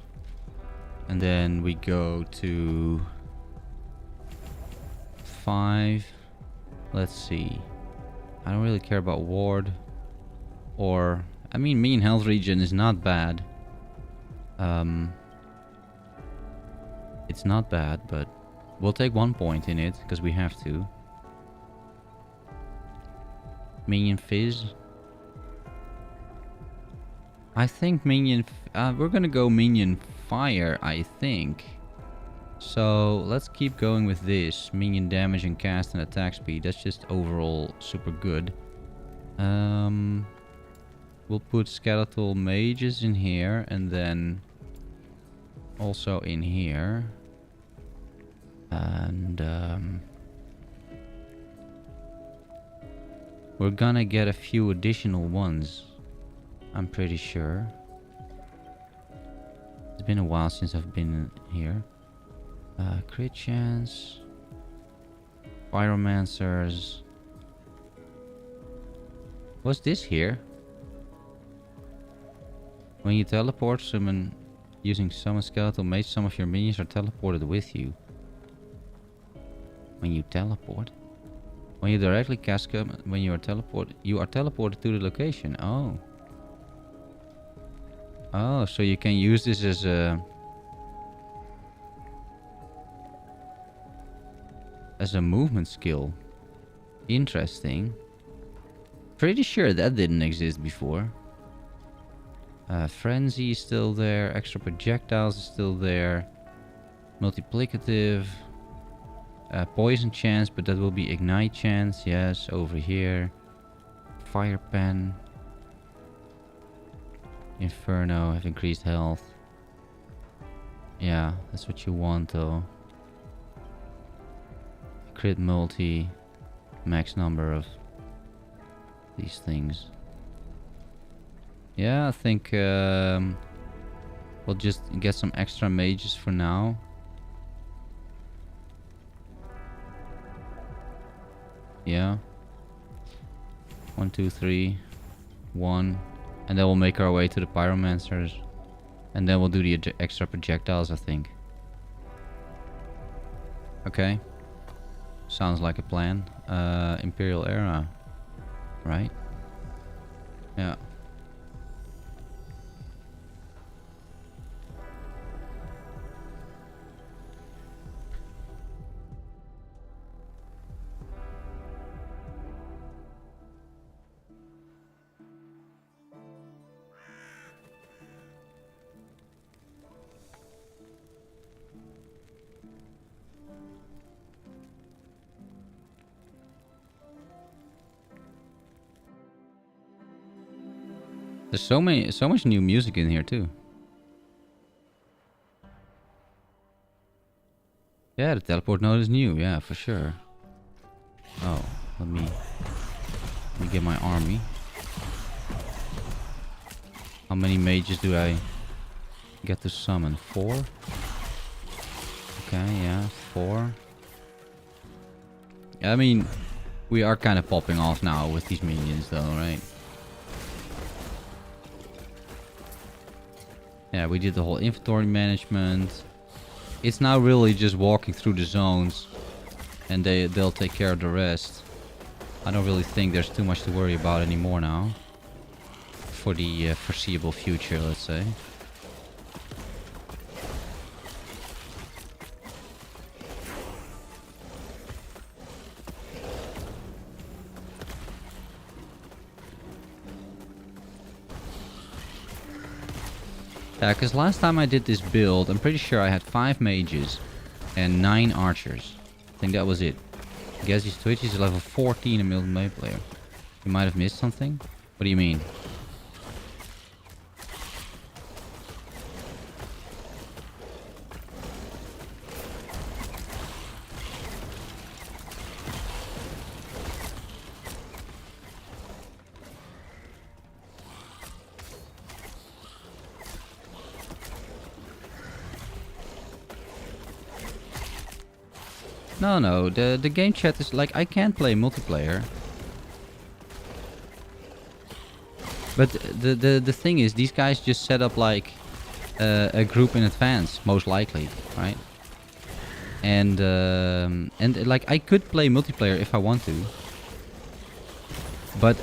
And then we go to 5. Let's see. I don't really care about ward. Or, I mean, minion health regen is not bad. It's not bad, but we'll take 1 point in it, because we have to. Minion fizz. I think minion... we're gonna go minion fire, I think. So, let's keep going with this. Minion damage and cast and attack speed. That's just overall super good. We'll put skeletal mages in here, and then also in here. And we're gonna get a few additional ones, I'm pretty sure. It's been a while since I've been here. Crit chance. Pyromancers. What's this here? When you teleport, summon using summon skeletal mage, some of your minions are teleported with you. When you teleport? When you directly cast when you are teleported to the location. Oh. Oh, so you can use this as a movement skill. Interesting. Pretty sure that didn't exist before. Frenzy is still there. Extra projectiles is still there. Multiplicative. Poison chance, but that will be ignite chance. Yes, over here. Fire pen. Inferno, have increased health. Yeah, that's what you want though. Crit multi. Max number of these things. Yeah, I think we'll just get some extra mages for now. Yeah. 1, 2, 3. 1. And then we'll make our way to the pyromancers. And then we'll do the extra projectiles, I think. Okay. Sounds like a plan. Imperial era. Right? Yeah. There's so much new music in here too. Yeah, the teleport node is new. Yeah, for sure. Oh, let me get my army. How many mages do I get to summon? 4? Okay, yeah, 4. I mean, we are kind of popping off now with these minions though, right? Yeah, we did the whole inventory management. It's now really just walking through the zones and they'll take care of the rest. I don't really think there's too much to worry about anymore now. For the foreseeable future, let's say. Yeah, because last time I did this build, I'm pretty sure I had 5 mages and 9 archers. I think that was it. Gazi's Twitch is level 14 in multiplayer player. You might have missed something? What do you mean? No, the game chat is like, I can't play multiplayer. But the thing is, these guys just set up like a group in advance, most likely, right? And like I could play multiplayer if I want to. But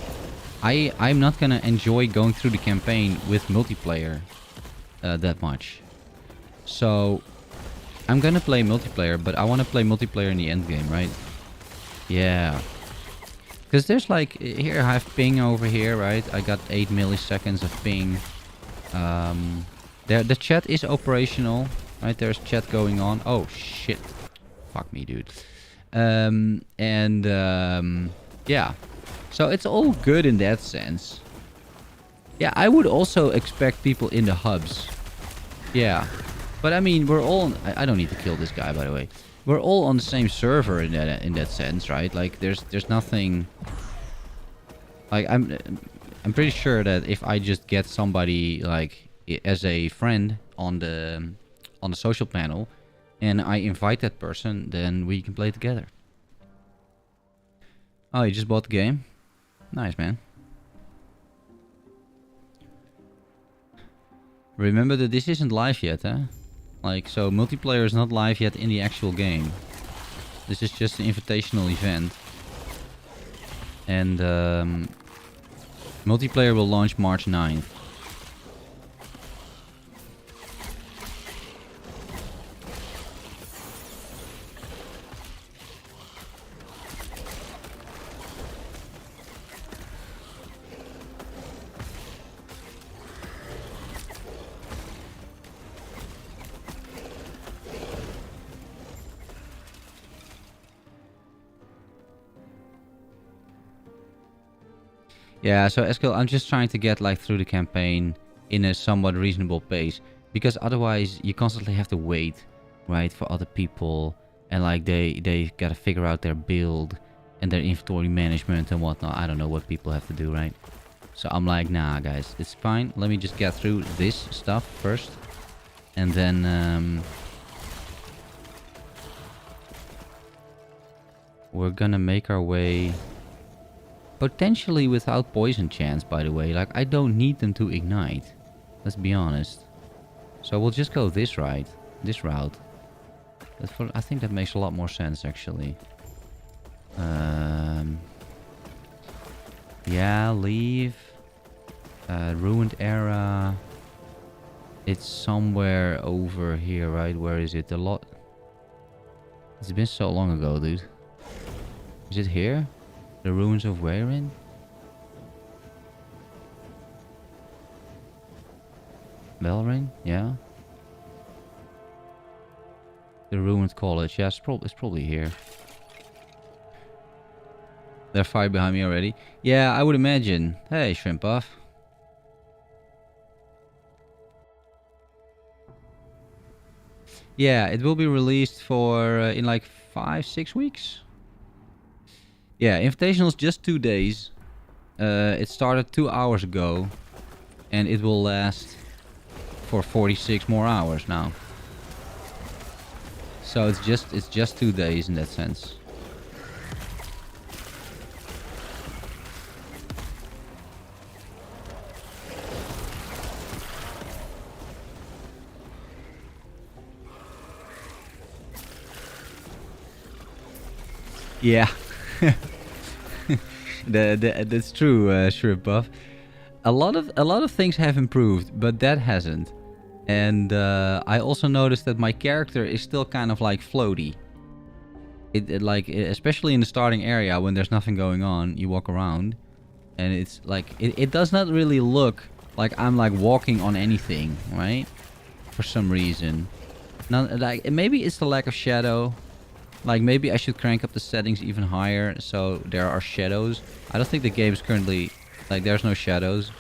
I'm not gonna enjoy going through the campaign with multiplayer that much. So I'm gonna play multiplayer, but I want to play multiplayer in the end game, right? Yeah. Because there's like, here I have ping over here, right? I got 8 milliseconds of ping. The chat is operational, right? There's chat going on. Oh, shit. Fuck me, dude. Yeah. So it's all good in that sense. Yeah, I would also expect people in the hubs. Yeah. But I mean, we're all... I don't need to kill this guy, by the way. We're all on the same server in that sense, right? Like, there's nothing... Like, I'm pretty sure that if I just get somebody, like, as a friend on the social panel, and I invite that person, then we can play together. Oh, you just bought the game? Nice, man. Remember that this isn't live yet, huh? Like, so multiplayer is not live yet in the actual game. This is just an invitational event. And multiplayer will launch March 9th. Yeah, so Eskil, I'm just trying to get like through the campaign in a somewhat reasonable pace. Because otherwise you constantly have to wait, right, for other people. And like they gotta figure out their build and their inventory management and whatnot. I don't know what people have to do, right? So I'm like, nah guys, it's fine. Let me just get through this stuff first. And then we're gonna make our way... Potentially without poison chance, by the way. Like, I don't need them to ignite. Let's be honest. So we'll just go this route. I think that makes a lot more sense, actually. Yeah, leave. Ruined era. It's somewhere over here, right? Where is it? It's been so long ago, dude. Is it here? The ruins of Wayrin? Belrain? Yeah. The ruined college. Yeah, it's probably here. They're far behind me already. Yeah, I would imagine. Hey, Shrimp Buff. Yeah, it will be released for in like 5-6 weeks. Yeah, Invitational is just 2 days. It started 2 hours ago, and it will last for 46 more hours now. So it's just 2 days in that sense. Yeah. That's true, Shrimp Buff. A lot of things have improved, but that hasn't. And I also noticed that my character is still kind of like floaty. Especially in the starting area when there's nothing going on, you walk around, and it's like it does not really look like I'm like walking on anything, right? For some reason, like maybe it's the lack of shadow. Like, maybe I should crank up the settings even higher so there are shadows. I don't think the game is currently... Like, there's no shadows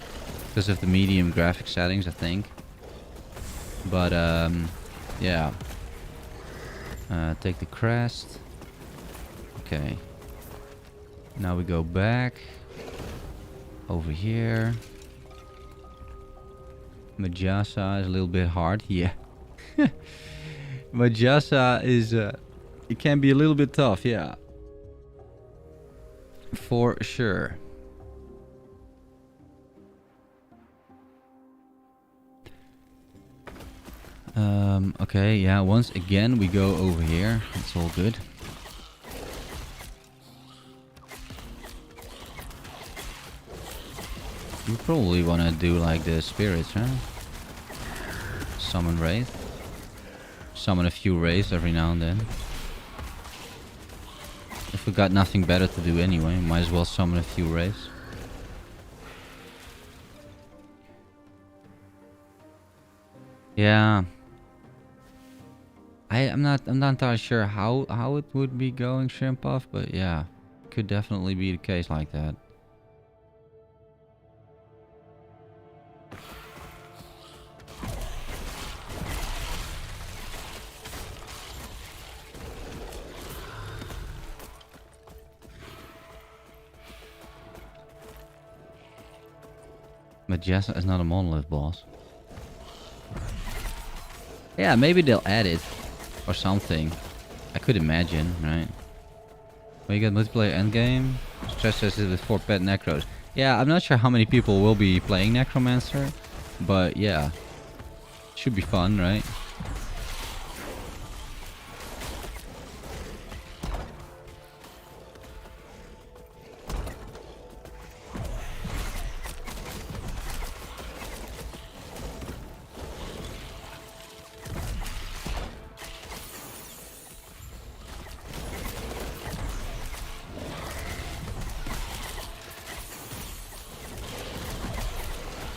because of the medium graphic settings, I think. But, yeah. Take the crest. Okay. Now we go back. Over here. Majasa is a little bit hard. Yeah. Majasa is... it can be a little bit tough, yeah. For sure. Okay, yeah, once again we go over here. It's all good. You probably want to do like the spirits, right? Summon Wraith. Summon a few Wraiths every now and then. If we got nothing better to do anyway, might as well summon a few Wraiths. Yeah. I'm not entirely sure how it would be going, Shrimp Off, but yeah. Could definitely be the case like that. Majesta is not a monolith boss. Yeah, maybe they'll add it. Or something. I could imagine, right? Well, you got multiplayer endgame. Stress tested with 4 pet necros. Yeah, I'm not sure how many people will be playing Necromancer. But yeah. Should be fun, right?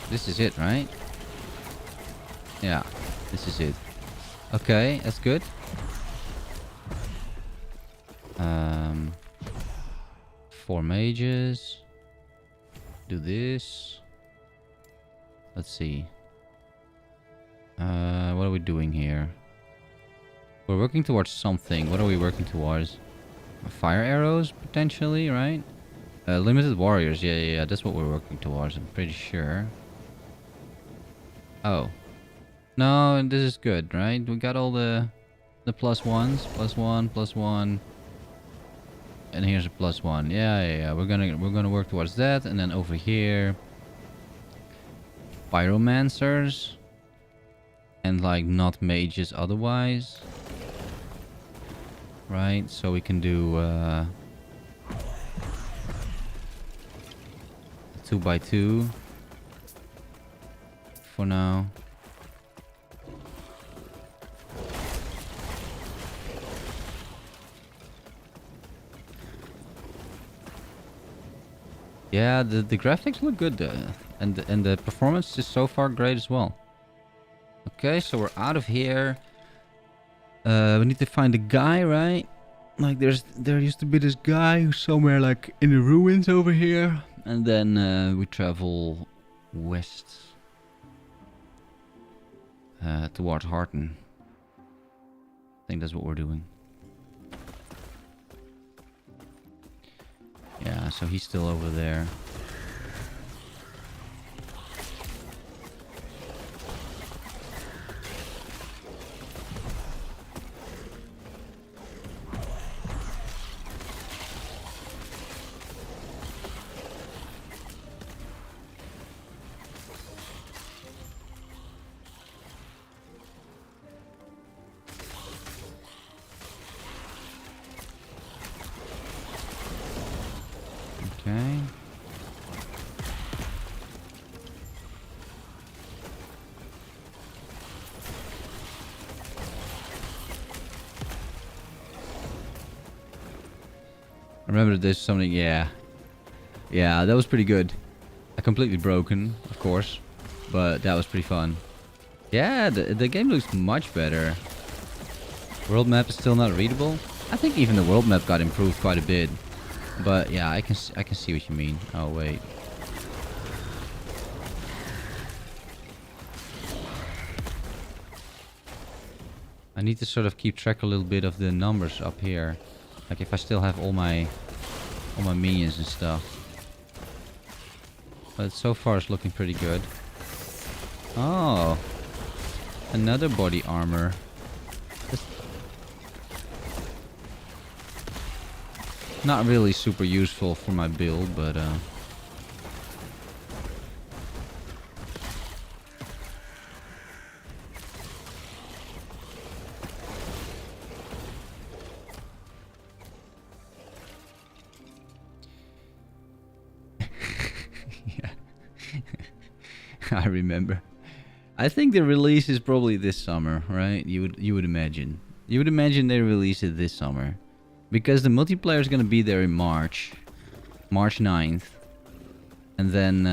This is it, right? Yeah, this is it. Okay, that's good. 4 mages. Do this. Let's see. What are we doing here? We're working towards something. What are we working towards? Fire arrows, potentially, right? Limited warriors. Yeah. That's what we're working towards. I'm pretty sure. Oh. No, this is good, right? We got all the plus ones. +1. And here's a +1. Yeah. We're gonna work towards that. And then over here, pyromancers. And like not mages otherwise. Right, so we can do 2x2 for now. Yeah, the graphics look good, and the performance is so far great as well. Okay, so we're out of here. We need to find a guy, right? Like there used to be this guy who's somewhere like in the ruins over here, and then we travel west towards Harton. I think that's what we're doing. Yeah, so he's still over there. Okay. I remember there's something, yeah. Yeah, that was pretty good. Completely broken, of course. But that was pretty fun. Yeah, the game looks much better. World map is still not readable. I think even the world map got improved quite a bit. But yeah, I can see what you mean. Oh wait. I need to sort of keep track a little bit of the numbers up here. Like if I still have all my minions and stuff. But so far it's looking pretty good. Oh. Another body armor. Not really super useful for my build, but yeah. I remember. I think the release is probably this summer, right? You would imagine. You would imagine they release it this summer. Because the multiplayer is going to be there in March 9th. And then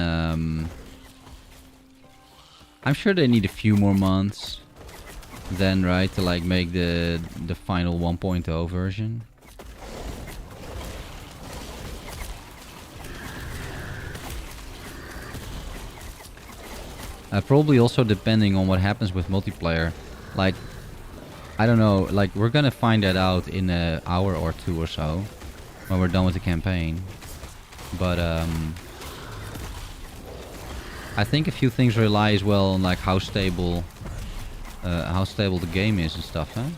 I'm sure they need a few more months then, right, to like make the final 1.0 version. Probably also depending on what happens with multiplayer. Like, I don't know, like we're gonna find that out in an hour or two or so when we're done with the campaign. But I think a few things rely as well on like how stable the game is and stuff, huh?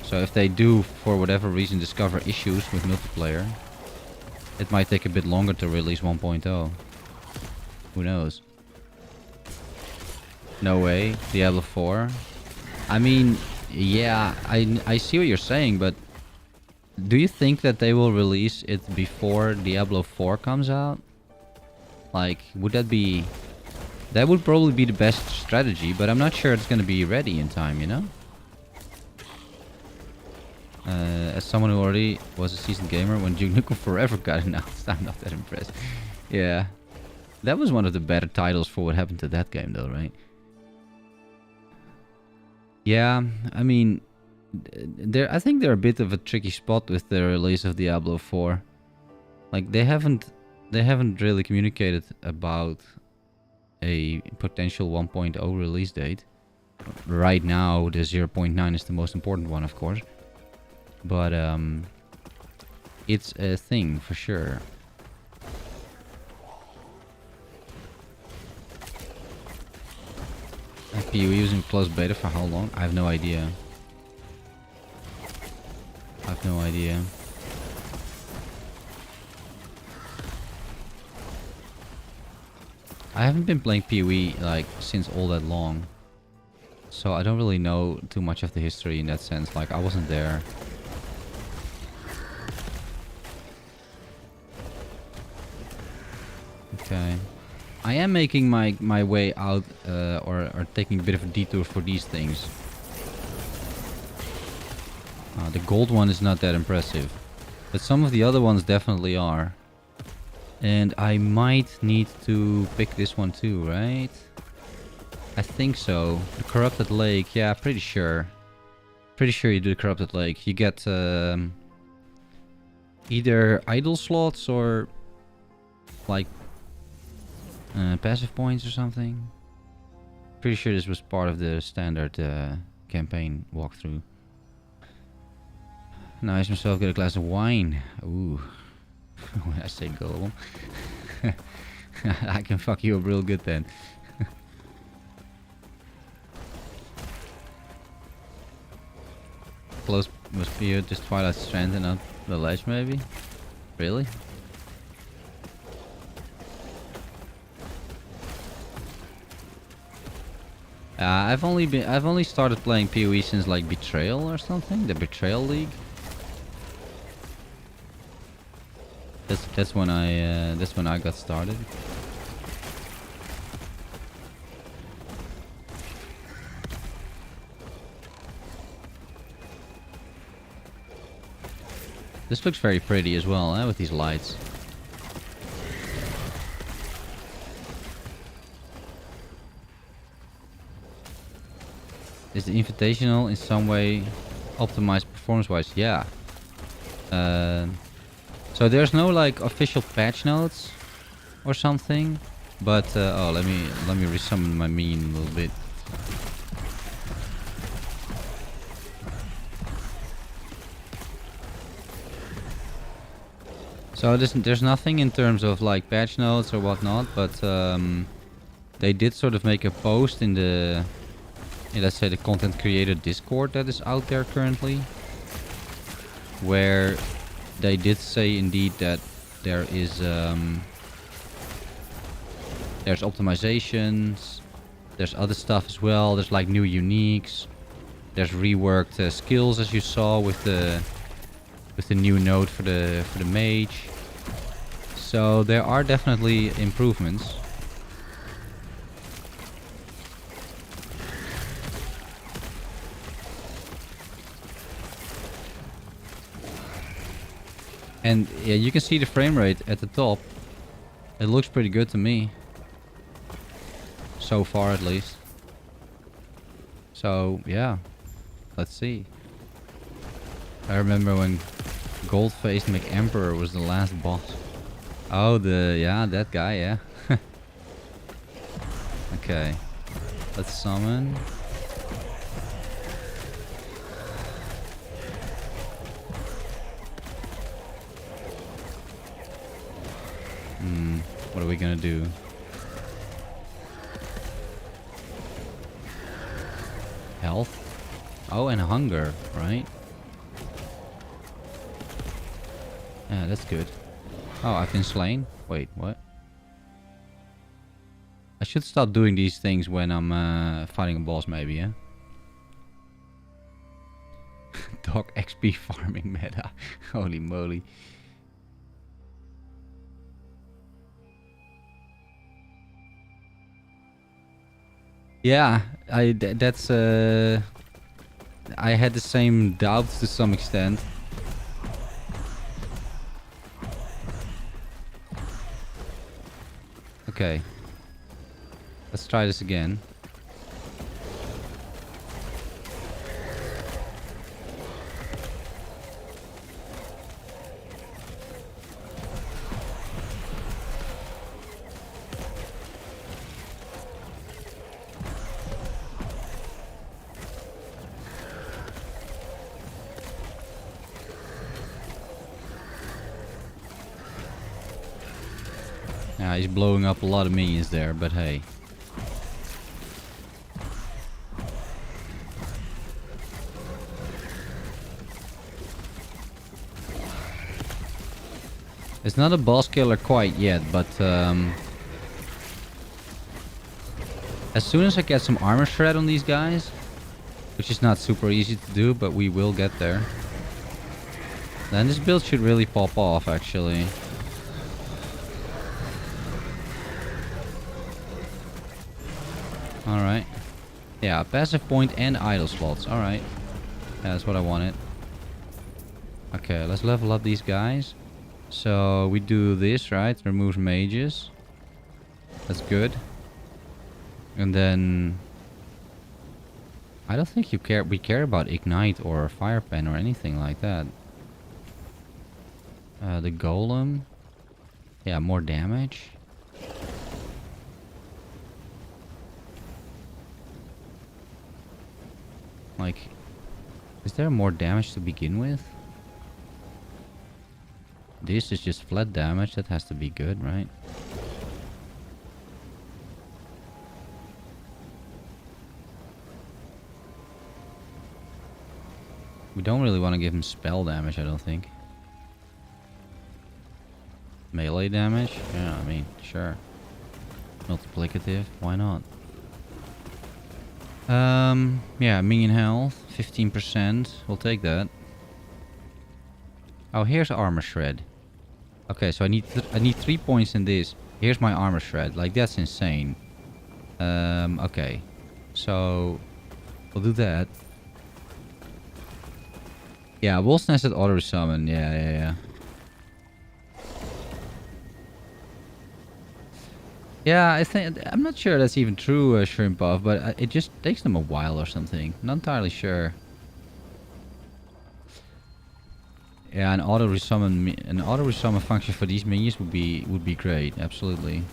So if they do, for whatever reason, discover issues with multiplayer, it might take a bit longer to release 1.0. Who knows? No way. Diablo 4. I mean, yeah, I see what you're saying, but do you think that they will release it before Diablo 4 comes out? Like, would that be... That would probably be the best strategy, but I'm not sure it's going to be ready in time, you know? As someone who already was a seasoned gamer, when Duke Nukem Forever got announced, I'm not that impressed. Yeah. That was one of the better titles for what happened to that game, though, right? Yeah, I mean, I think they're a bit of a tricky spot with the release of Diablo 4. Like they haven't really communicated about a potential 1.0 release date. Right now, the 0.9 is the most important one, of course. But it's a thing for sure. Are you using closed beta for how long? I have no idea. I haven't been playing PoE like since all that long. So I don't really know too much of the history in that sense. Like I wasn't there. Okay. I am making my way out or taking a bit of a detour for these things. The gold one is not that impressive. But some of the other ones definitely are. And I might need to pick this one too, right? I think so. The Corrupted Lake, yeah, pretty sure. Pretty sure you do the Corrupted Lake. You get either idle slots or like passive points or something. Pretty sure this was part of the standard campaign walkthrough. Nice myself, get a glass of wine. Ooh. When I say Golem. I can fuck you up real good then. Close must be just Twilight Strand and not the ledge maybe? Really? I've only started playing PoE since like Betrayal or something, the Betrayal League. That's when I got started. This looks very pretty as well, with these lights. Is the Invitational in some way optimized performance-wise? Yeah. So there's no like official patch notes or something, but oh, let me resummon my minion a little bit. So there's nothing in terms of like patch notes or whatnot, but they did sort of make a post in the, let's say, the content creator Discord that is out there currently, where they did say indeed that there is there's optimizations, there's other stuff as well. There's like new uniques, there's reworked skills as you saw with the new node for the mage. So there are definitely improvements. And yeah, you can see the frame rate at the top. It looks pretty good to me. So far at least. So yeah, let's see. I remember when Gold-faced McEmperor was the last boss. Oh, that guy, yeah. Okay. Let's summon. What are we gonna do? Health? Oh, and hunger, right? Yeah, that's good. Oh, I've been slain? Wait, what? I should stop doing these things when I'm fighting a boss maybe, yeah? Dog XP farming meta. Holy moly. Yeah, that's I had the same doubts to some extent. Okay. Let's try this again. Yeah, he's blowing up a lot of minions there, but hey. It's not a boss killer quite yet, but as soon as I get some armor shred on these guys, which is not super easy to do, but we will get there, then this build should really pop off, actually. Alright. Yeah, passive point and idle slots. Alright. Yeah, that's what I wanted. Okay, let's level up these guys. So we do this, right? Remove mages. That's good. And then I don't think we care about ignite or fire pen or anything like that. The golem. Yeah, more damage. Like, is there more damage to begin with? This is just flat damage. That has to be good, right? We don't really want to give him spell damage, I don't think. Melee damage? Yeah, I mean, sure. Multiplicative, why not? Yeah, minion health, 15%. We'll take that. Oh, here's armor shred. Okay, so I need 3 points in this. Here's my armor shred. Like, that's insane. Okay. So, we'll do that. Yeah, Wolf's Nested auto summon. Yeah. Yeah, I'm not sure that's even true, Shrimp Buff, but it just takes them a while or something. Not entirely sure. Yeah, an auto resummon function for these minions would be great. Absolutely.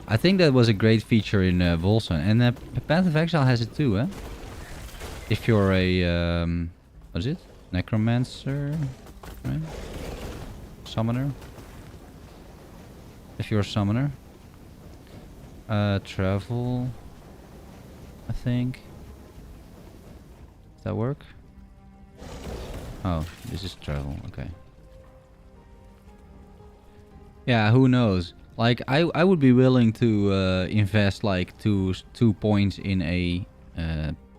I think that was a great feature in Volson, and Path of Exile has it too, huh? If you're a what is it? Necromancer, right? Summoner. If you're a summoner. Travel, I think. Does that work? Oh, this is travel, okay. Yeah, who knows? Like, I would be willing to invest like two points in a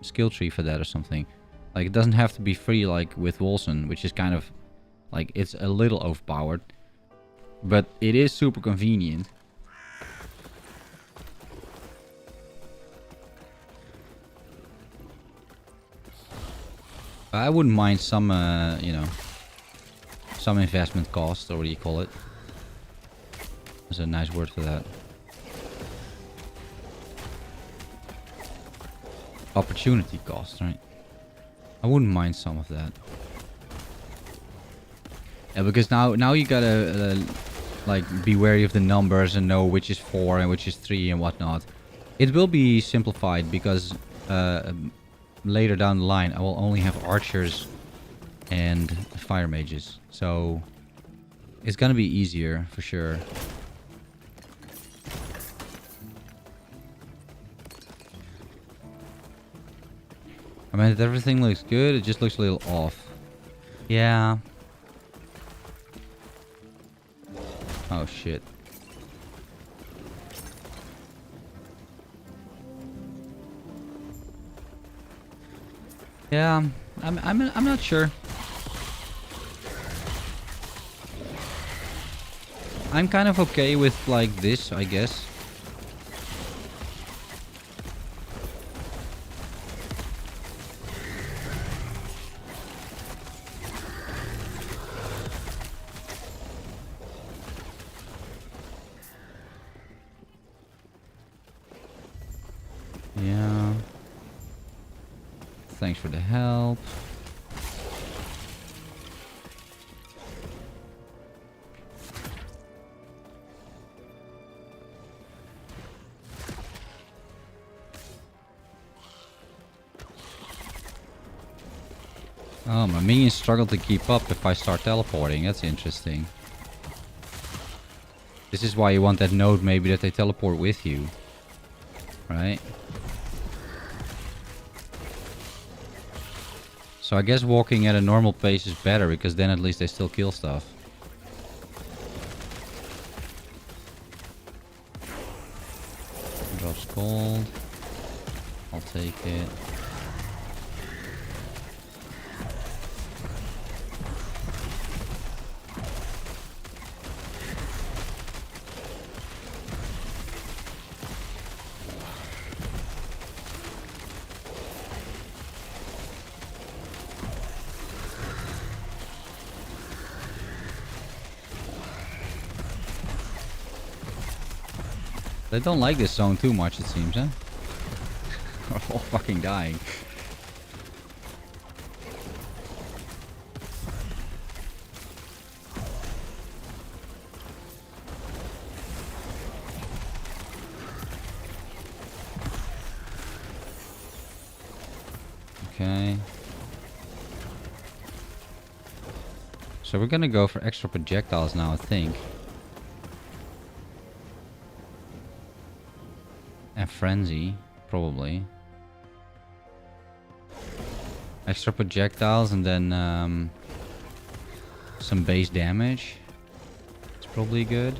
skill tree for that or something. Like, it doesn't have to be free like with Wolson, which is kind of like, it's a little overpowered. But it is super convenient. I wouldn't mind some, you know, some investment cost, or what do you call it? There's a nice word for that. Opportunity cost, right? I wouldn't mind some of that. Yeah, because now you gotta like be wary of the numbers and know which is 4 and which is 3 and whatnot. It will be simplified because later down the line I will only have archers and fire mages, so it's gonna be easier for sure. I mean, everything looks good, it just looks a little off. Yeah. Oh shit. Yeah, I'm not sure. I'm kind of okay with like this, I guess. Yeah. Thanks for the help. Oh, my minions struggle to keep up if I start teleporting. That's interesting. This is why you want that node, maybe, that they teleport with you. Right? So I guess walking at a normal pace is better, because then at least they still kill stuff. Drops gold. I'll take it. They don't like this zone too much, it seems, huh? We're all fucking dying. Okay. So we're gonna go for extra projectiles now, I think. And frenzy, probably. Extra projectiles and then some base damage. It's probably good.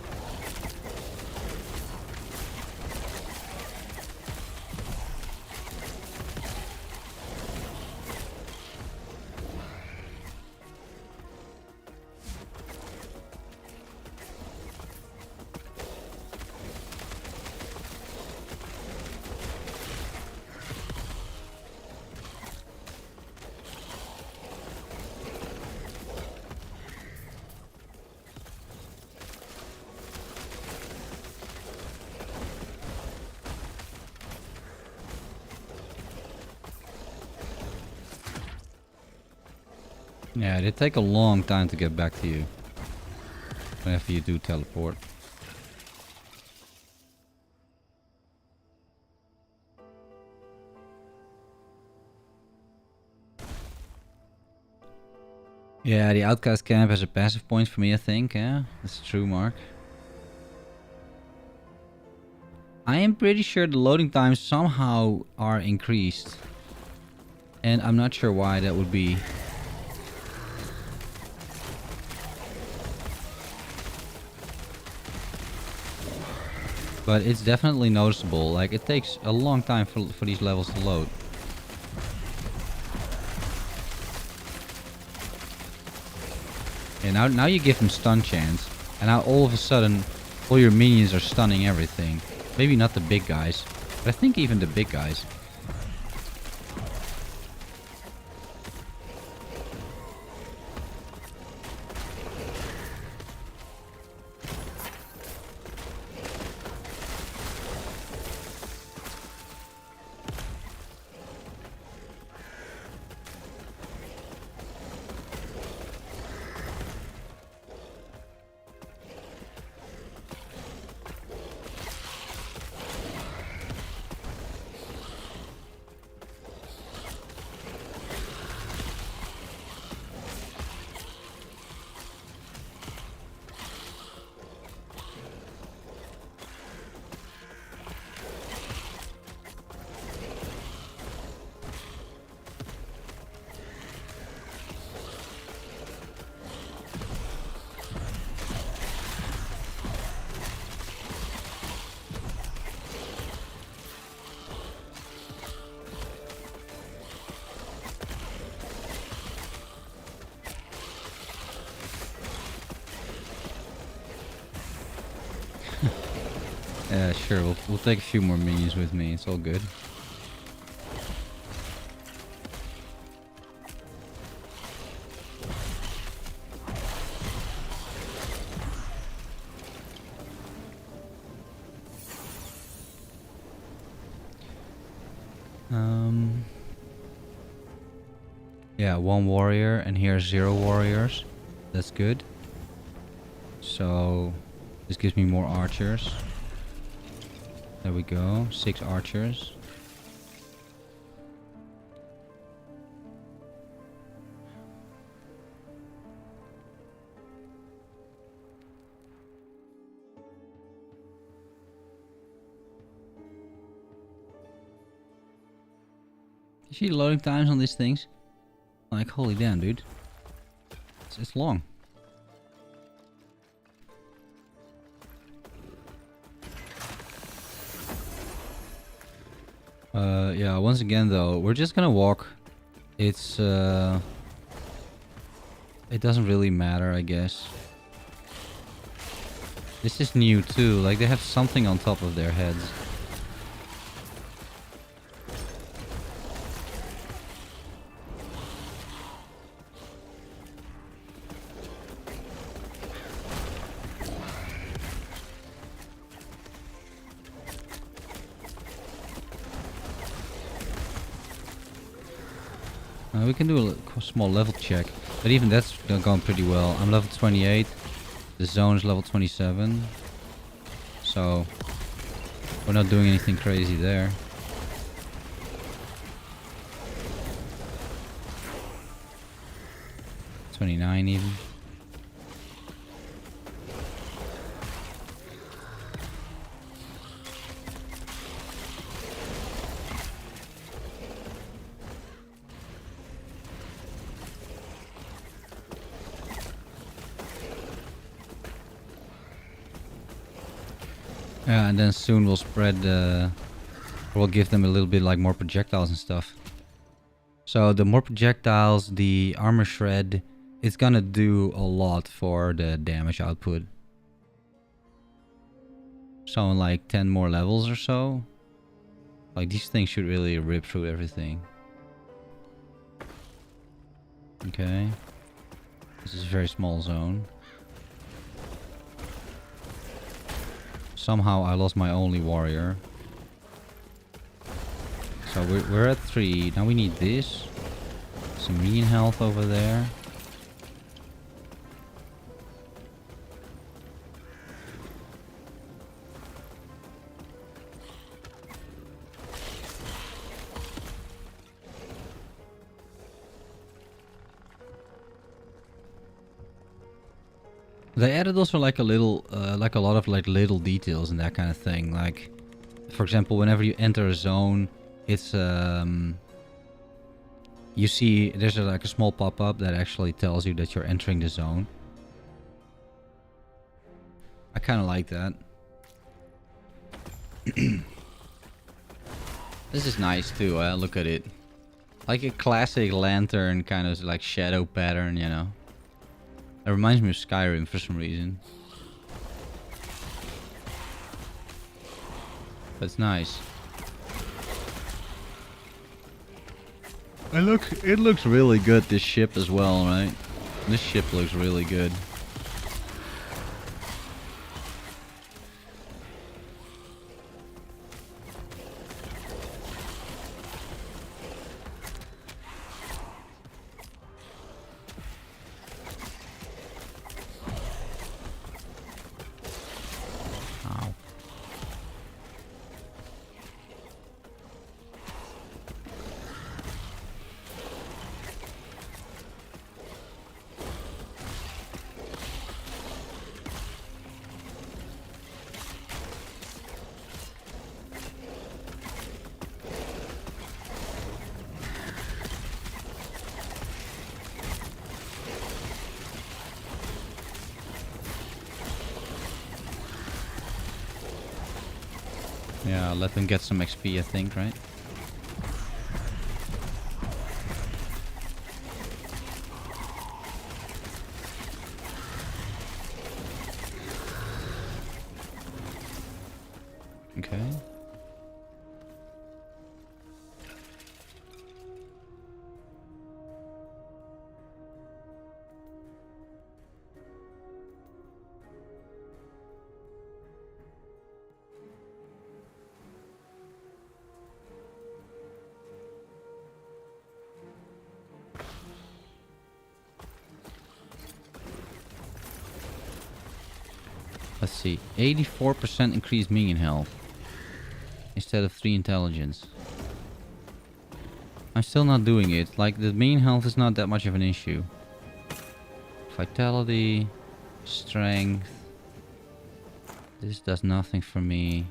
Yeah, it take a long time to get back to you. Whenever you do teleport. Yeah, the outcast camp has a passive point for me, I think. Yeah, that's true, Mark. I am pretty sure the loading times somehow are increased. And I'm not sure why that would be. But it's definitely noticeable. Like, it takes a long time for these levels to load. And now you give them stun chance. And now all of a sudden, all your minions are stunning everything. Maybe not the big guys. But I think even the big guys. Yeah, sure. We'll take a few more minions with me. It's all good. Yeah, 1 warrior, and here's 0 warriors. That's good. So this gives me more archers. There we go, 6 archers. You see the loading times on these things? Like, holy damn, dude. It's long. Yeah, once again though, we're just gonna walk. It's it doesn't really matter, I guess. This is new too, like they have something on top of their heads. We can do a small level check, but even that's going pretty well. I'm level 28, the zone is level 27, so we're not doing anything crazy there. 29 even. Yeah, and then soon we'll spread we'll give them a little bit like more projectiles and stuff. So the more projectiles, the armor shred, it's gonna do a lot for the damage output. So in like 10 more levels or so, like these things should really rip through everything. Okay. This is a very small zone. Somehow I lost my only warrior. So we're at 3. Now we need this. Some minion health over there. They added also like a little, like a lot of like little details and that kind of thing. Like, for example, whenever you enter a zone, it's you see there's like a small pop-up that actually tells you that you're entering the zone. I kind of like that. This is nice too. Look at it, like a classic lantern kind of like shadow pattern, you know. It reminds me of Skyrim for some reason. But it's nice. It looks really good, this ship as well, right? This ship looks really good. Yeah, let them get some XP, I think, right? Okay. Let's see. 84% increased minion health. Instead of 3 intelligence. I'm still not doing it. Like, the minion health is not that much of an issue. Vitality. Strength. This does nothing for me.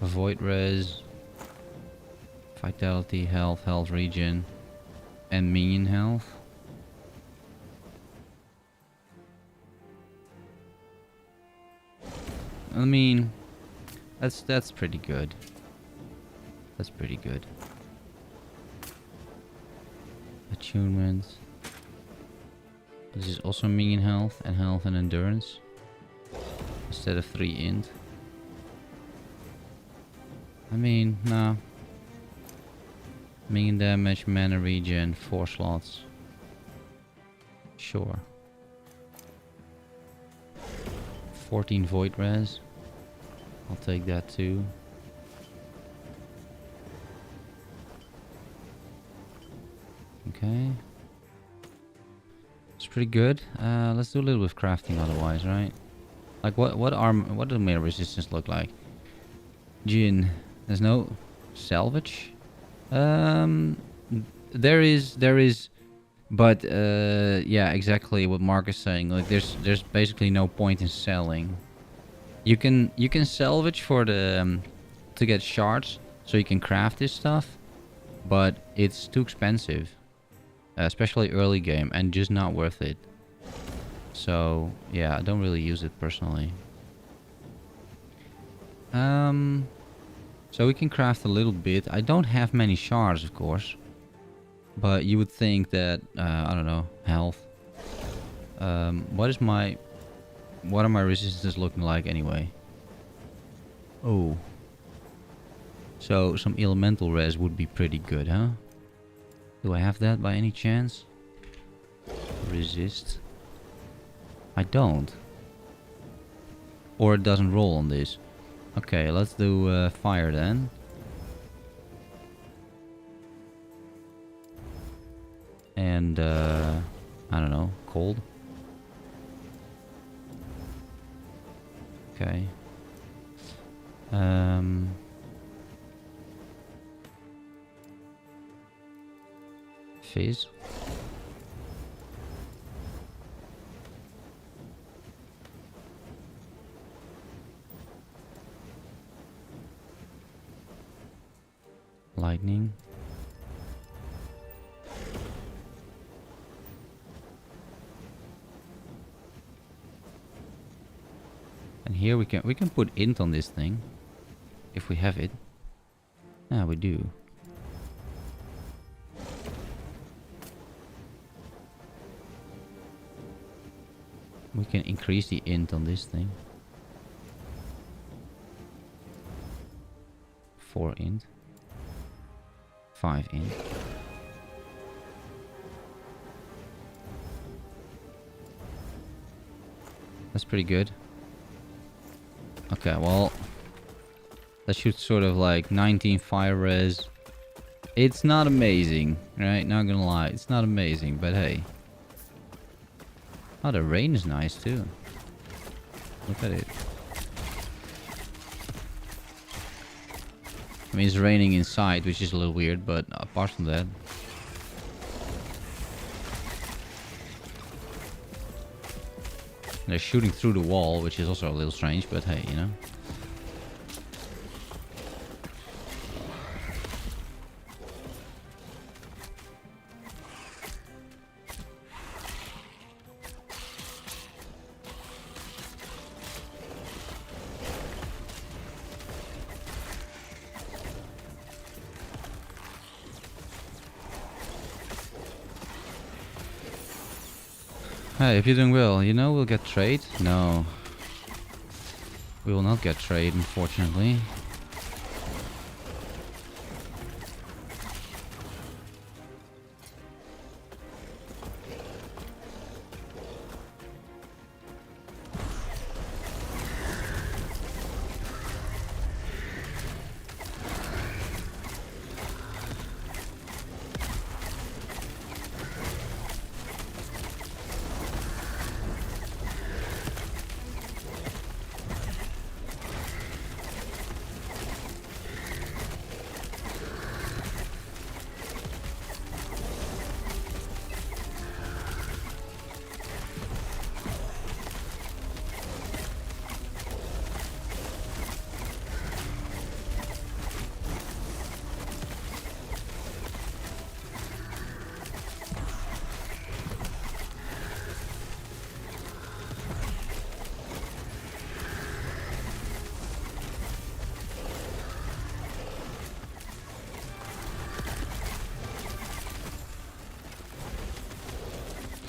Avoid res. Vitality, health, health regen. And minion health. I mean, that's pretty good. That's pretty good. Attunements. This is also minion health and endurance. Instead of 3 int. I mean, no. Minion damage, mana regen, 4 slots. Sure. 14 void res. I'll take that too. Okay. It's pretty good. Let's do a little bit of crafting otherwise, right? Like what do melee resistance look like? Jin. There's no salvage. there is, but yeah, exactly what Mark is saying. Like, there's basically no point in selling. You can salvage for the to get shards, so you can craft this stuff, but it's too expensive, especially early game, and just not worth it. So yeah, I don't really use it personally. So we can craft a little bit. I don't have many shards, of course, but you would think that I don't know, health. What are my resistances looking like anyway? Oh, so some elemental res would be pretty good, huh? Do I have that by any chance? Resist. I don't. Or it doesn't roll on this. Okay, let's do fire then. And I don't know, cold. Okay. Fizz. Lightning. And here we can put int on this thing if we have it. Yeah, we do. We can increase the int on this thing. 4 int. 5 int. That's pretty good. Okay, well, that shoots sort of like 19 fire res. It's not amazing, right? Not gonna lie, it's not amazing, but hey. Oh, the rain is nice too. Look at it. I mean, it's raining inside, which is a little weird, but apart from that. They're shooting through the wall, which is also a little strange, but hey, you know. Hey, if you're doing well, you know we'll get trade? No. We will not get trade, unfortunately.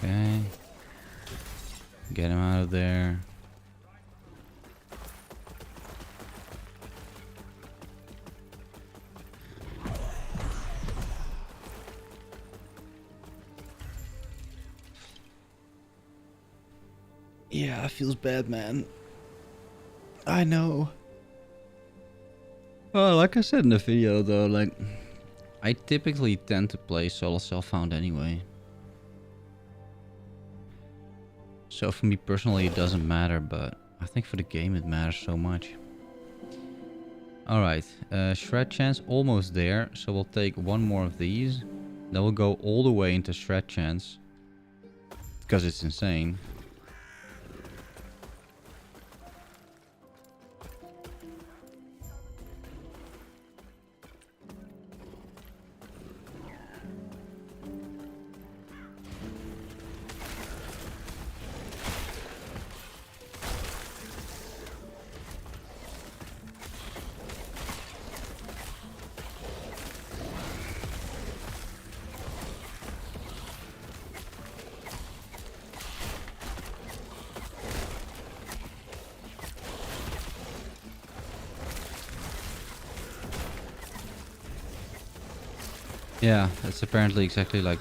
Okay. Get him out of there. Yeah, it feels bad, man. I know. Well, like I said in the video, though, like, I typically tend to play solo self-found anyway. So for me personally, it doesn't matter, but I think for the game it matters so much. Alright, shred chance almost there, so we'll take one more of these. That will go all the way into strat chance. Because it's insane. Yeah, it's apparently exactly like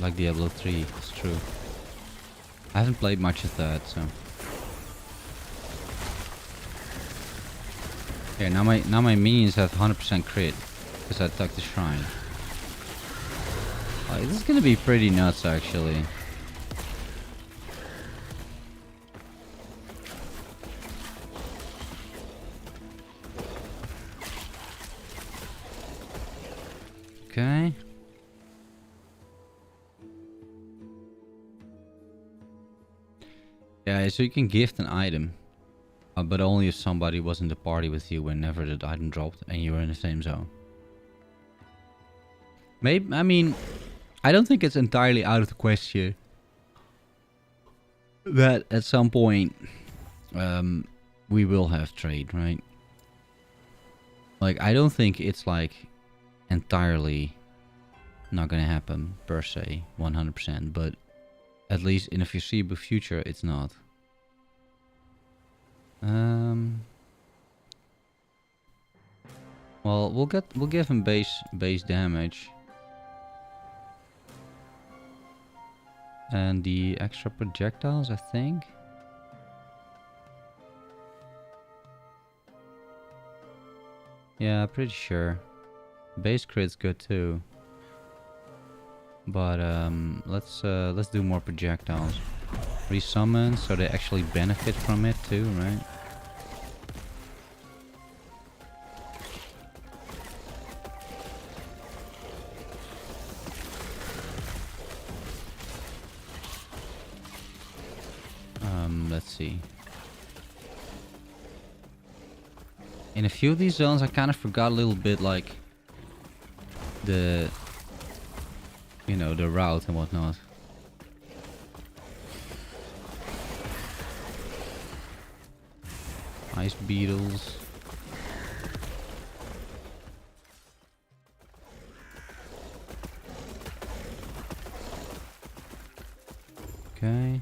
like Diablo 3. It's true. I haven't played much of that, so. Yeah, now my minions have 100% crit because I took the shrine. Like, this is gonna be pretty nuts, actually. Okay. Yeah, so you can gift an item, but only if somebody was in the party with you whenever the item dropped and you were in the same zone. Maybe, I mean, I don't think it's entirely out of the question that at some point we will have trade, right? Like, I don't think it's like entirely not gonna happen per se 100%, but at least in the foreseeable future it's not. Well, we'll give him base damage and the extra projectiles, I think. Yeah, pretty sure. Base crit's good too. But let's do more projectiles. Resummon, so they actually benefit from it too, right? Let's see. In a few of these zones, I kind of forgot a little bit, like the, you know, the route and whatnot. Ice beetles. Okay.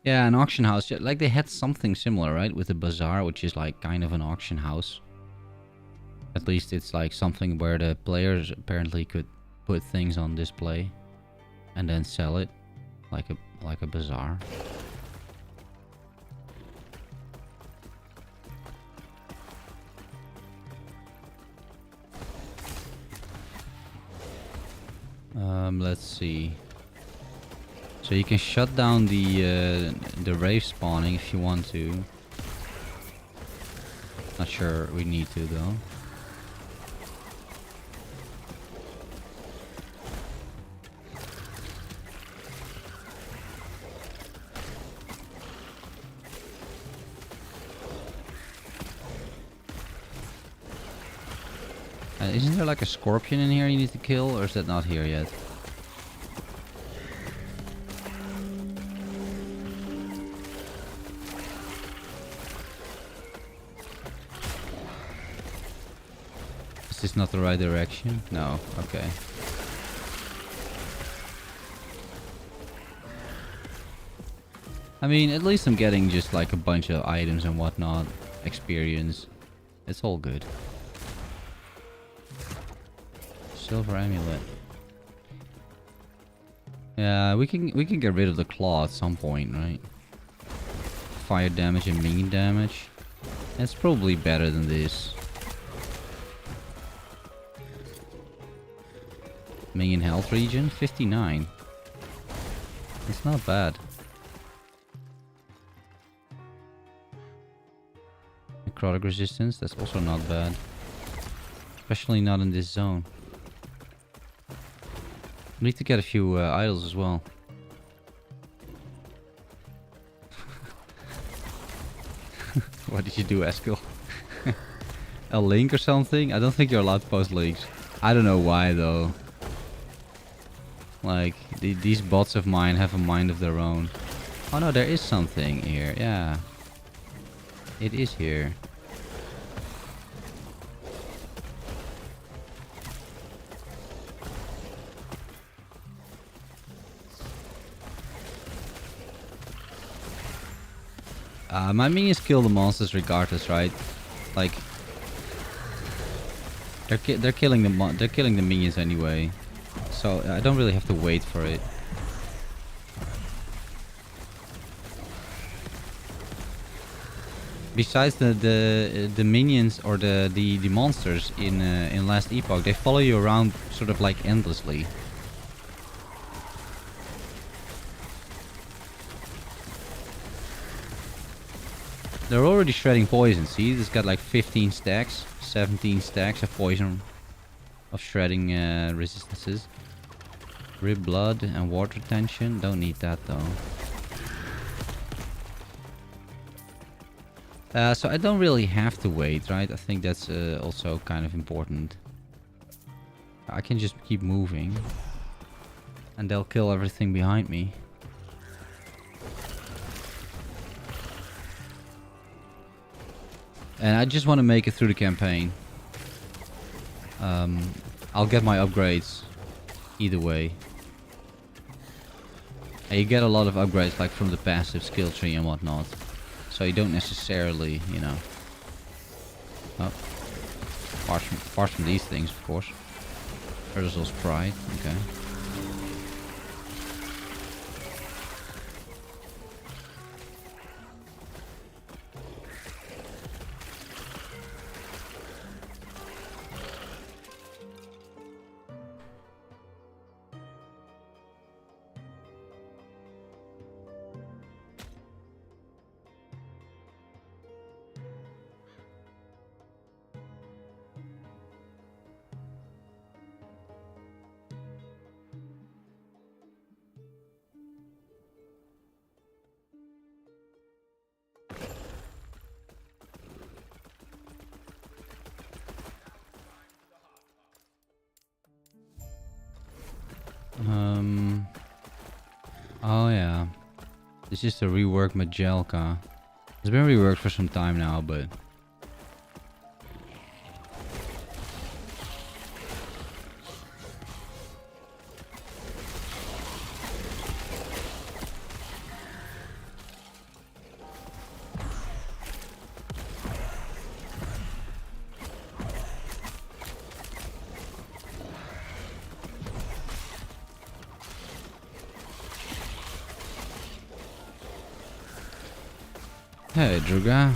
Yeah, an auction house. Yeah, like they had something similar, right? With the bazaar, which is like kind of an auction house. At least it's like something where the players apparently could put things on display and then sell it like a bazaar. Let's see. So you can shut down the rave spawning if you want to. Not sure we need to though. Isn't there like a scorpion in here you need to kill, or is that not here yet? Is this not the right direction? No, okay. I mean, at least I'm getting just like a bunch of items and whatnot, experience. It's all good. Silver amulet. Yeah, we can get rid of the claw at some point, right? Fire damage and minion damage. That's probably better than this. Minion health regen 59. It's not bad. Necrotic resistance, that's also not bad. Especially not in this zone. We need to get a few idols as well. What did you do, Eskil? A link or something? I don't think you're allowed to post links. I don't know why though. Like, these bots of mine have a mind of their own. Oh no, there is something here. Yeah. It is here. My minions kill the monsters regardless, right? Like, they're killing the minions anyway, so I don't really have to wait for it. Besides the minions or the monsters in Last Epoch, they follow you around sort of like endlessly. They're already shredding poison. See, it's got like 15 stacks, 17 stacks of poison, of shredding resistances. Rib blood and water retention. Don't need that though. So I don't really have to wait, right? I think that's also kind of important. I can just keep moving, and they'll kill everything behind me. And I just want to make it through the campaign. I'll get my upgrades either way. And you get a lot of upgrades like from the passive skill tree and whatnot. So you don't necessarily, you know... Oh. Apart from these things, of course. Urzel's Pride, okay. Oh yeah. This is the reworked Majelka. It's been reworked for some time now, but... Hey, Druga.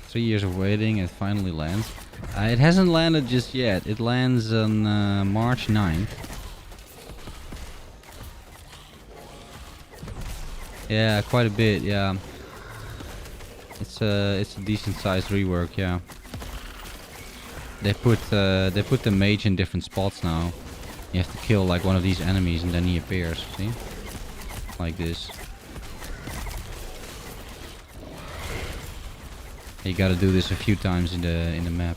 3 years of waiting, it finally lands. It hasn't landed just yet. It lands on March 9th. Yeah, quite a bit, yeah. It's a decent sized rework, yeah. They put the mage in different spots now. You have to kill like one of these enemies and then he appears, see? Like this. You gotta do this a few times in the map.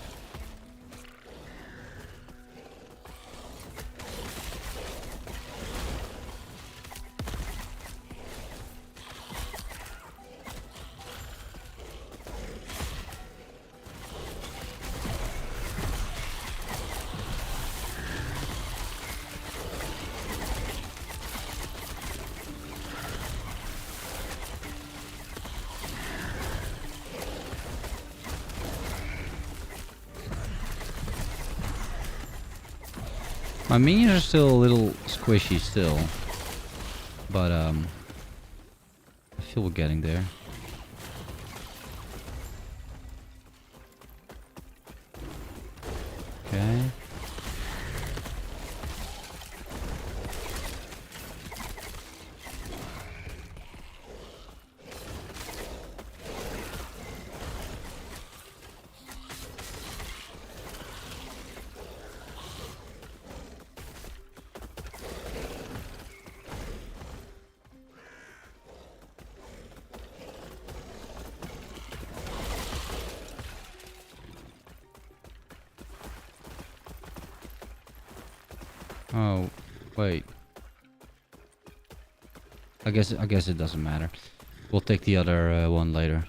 My minions are still a little squishy still, but I feel we're getting there. Okay. Oh, wait. I guess it doesn't matter. We'll take the other one later.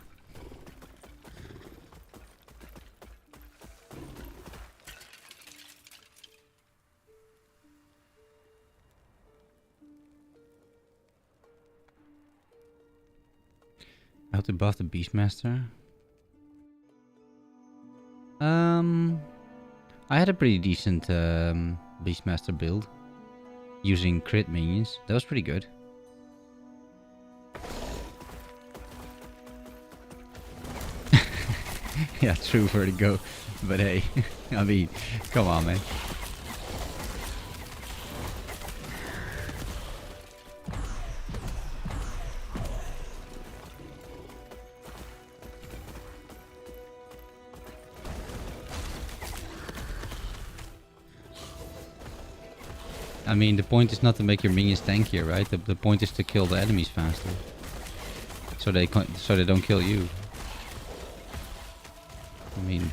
How to buff the Beastmaster? I had a pretty decent Beastmaster build using crit minions. That was pretty good. Yeah, true, vertigo. But hey, I mean, come on, man. I mean, the point is not to make your minions tankier, right? The point is to kill the enemies faster, so they don't kill you. I mean,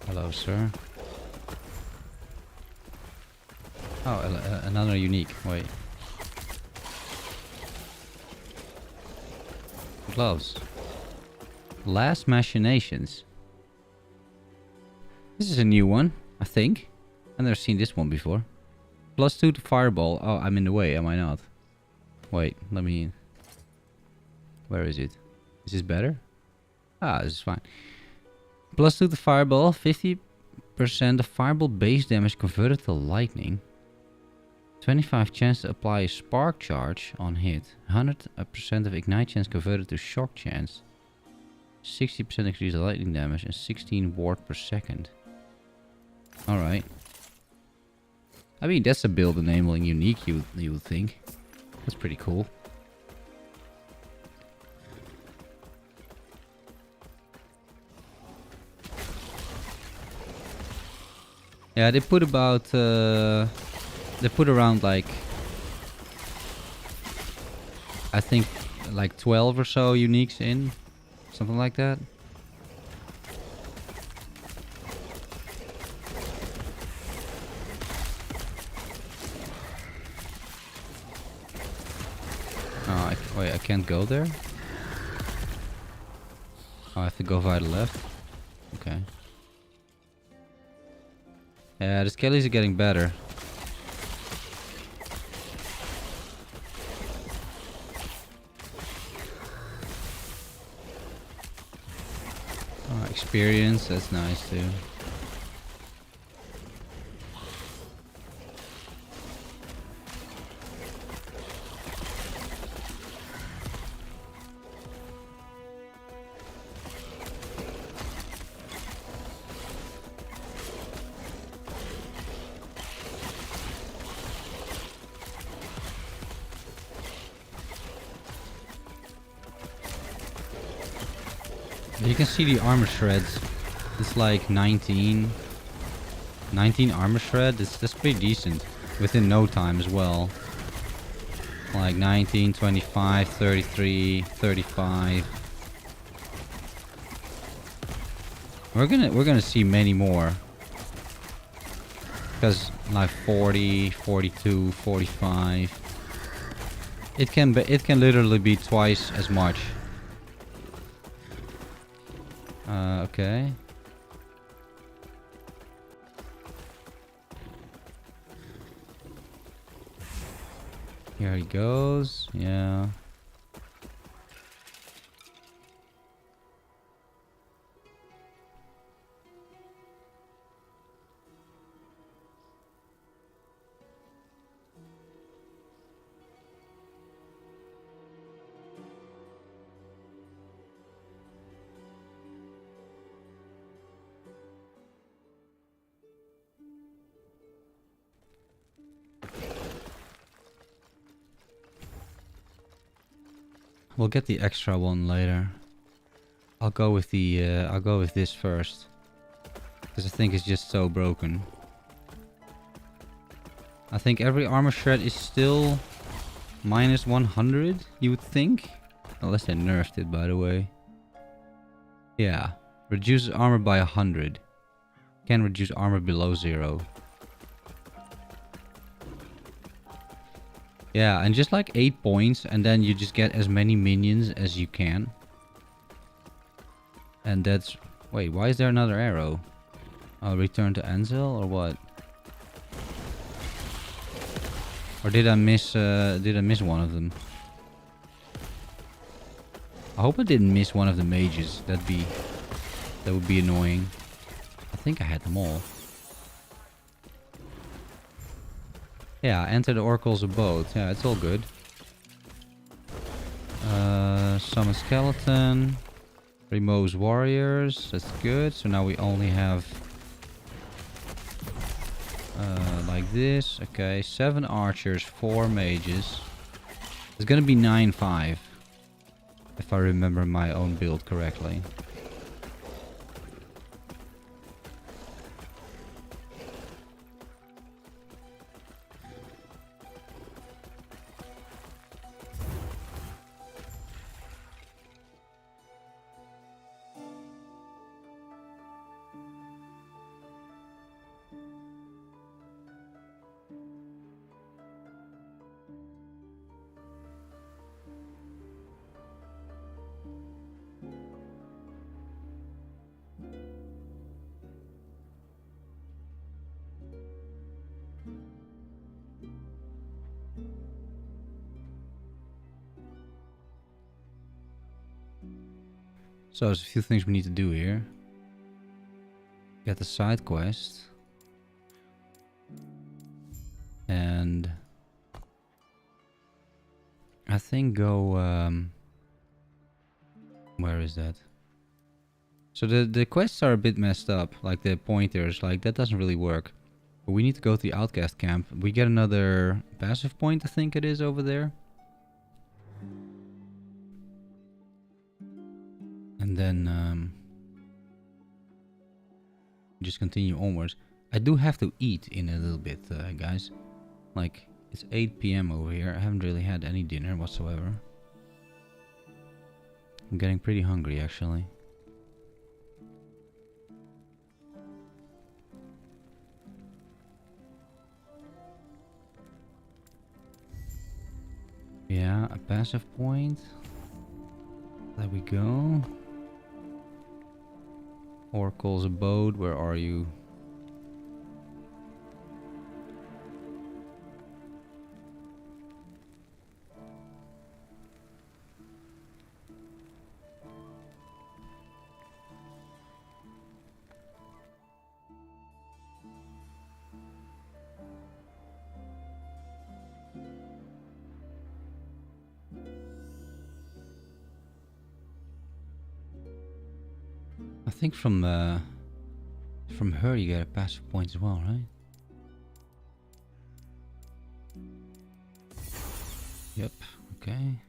hello, sir. Oh, another unique. Wait. Gloves. Last Machinations. This is a new one, I think. I've never seen this one before. +2 to Fireball. Oh, I'm in the way, am I not? Wait, let me... Where is it? Is this better? Ah, this is fine. +2 to Fireball. 50% of Fireball base damage converted to lightning. 25 chance to apply a spark charge on hit. 100% of ignite chance converted to shock chance. 60% increase the lightning damage and 16 ward per second. Alright. I mean, that's a build enabling unique, you would think. That's pretty cool. Yeah, they put about... they put around like... I think like 12 or so uniques in. Something like that. Oh, wait, I can't go there? Oh, I have to go via the left? Okay. Yeah, the skellies are getting better. Oh, experience, that's nice too. You can see the armor shreds. It's like 19 armor shred. That's pretty decent. Within no time as well. Like 19, 25, 33, 35. We're gonna see many more. Because like 40, 42, 45. It can literally be twice as much. Okay. Here he goes. Yeah. We'll get the extra one later. I'll go with the I'll go with this first, because I think it's just so broken. I think every armor shred is still minus 100, you would think, unless they nerfed it, by the way. Yeah, reduces armor by 100. Can reduce armor below 0. Yeah, and just like 8 points, and then you just get as many minions as you can. And that's... Wait, why is there another arrow? Oh, return to Anzel, or what? Or did I miss one of them? I hope I didn't miss one of the mages. That would be annoying. I think I had them all. Yeah, enter the Oracle's abode. Yeah, it's all good. Summon skeleton. Removes warriors. That's good. So now we only have like this. Okay, 7 archers, 4 mages. It's gonna be 9-5. If I remember my own build correctly. So there's a few things we need to do here. Get the side quest. And I think go where is that? So the quests are a bit messed up, like the pointers, like that doesn't really work. But we need to go to the outcast camp. We get another passive point, I think it is over there. And then just continue onwards. I do have to eat in a little bit, guys. Like, it's 8 PM over here. I haven't really had any dinner whatsoever. I'm getting pretty hungry, actually. Yeah, a passive point. There we go. Oracle's abode, where are you? I think from her you get a passive point as well, right? Yep, okay.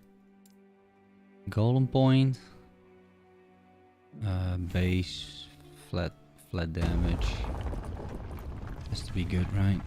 Golem point. Base, flat damage. Has to be good, right?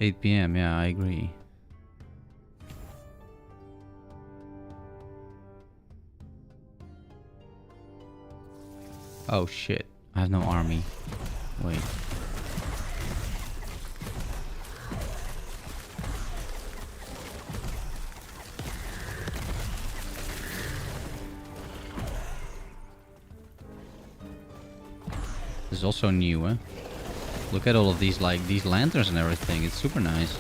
8 PM, yeah, I agree. Oh shit, I have no army. Wait. This is also new, eh? Look at all of these, like, these lanterns and everything. It's super nice.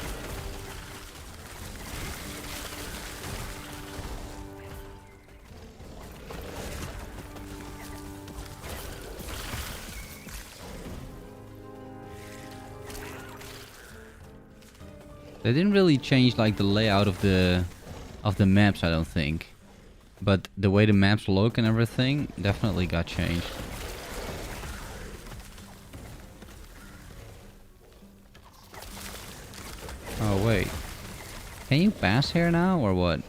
They didn't really change like the layout of the maps, I don't think. But the way the maps look and everything definitely got changed. Oh wait. Can you pass here now or what?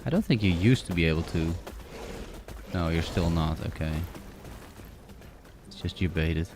I don't think you used to be able to. No, you're still not. Okay. It's just you baited.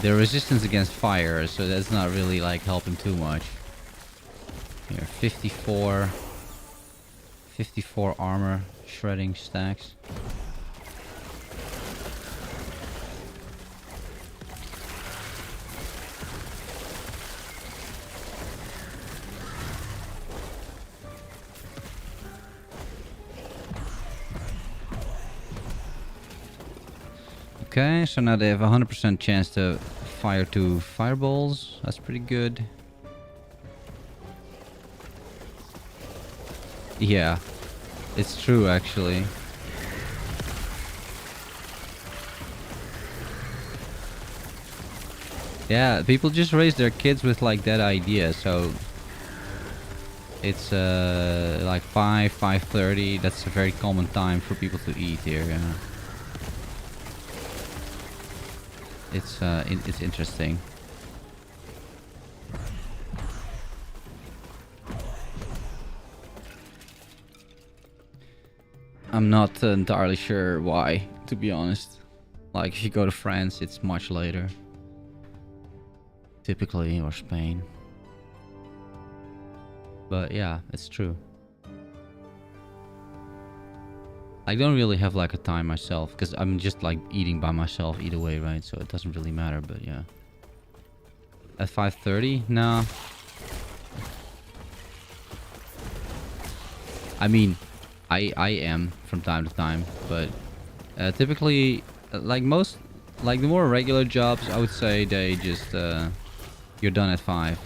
They're resistance against fire, so that's not really like helping too much. Here, 54 armor shredding stacks. Okay, so now they have a 100% chance to fire 2 fireballs. That's pretty good. Yeah, it's true actually. Yeah, people just raise their kids with like that idea, so it's like 5:30. That's a very common time for people to eat here. Yeah. It's interesting. I'm not entirely sure why, to be honest. Like if you go to France, it's much later. Typically, or Spain. But yeah, it's true. I don't really have like a time myself, because I'm just like eating by myself either way, right? So it doesn't really matter, but yeah. At 5:30? No. I mean, I am from time to time, but typically, like most, like the more regular jobs, I would say they just, you're done at 5.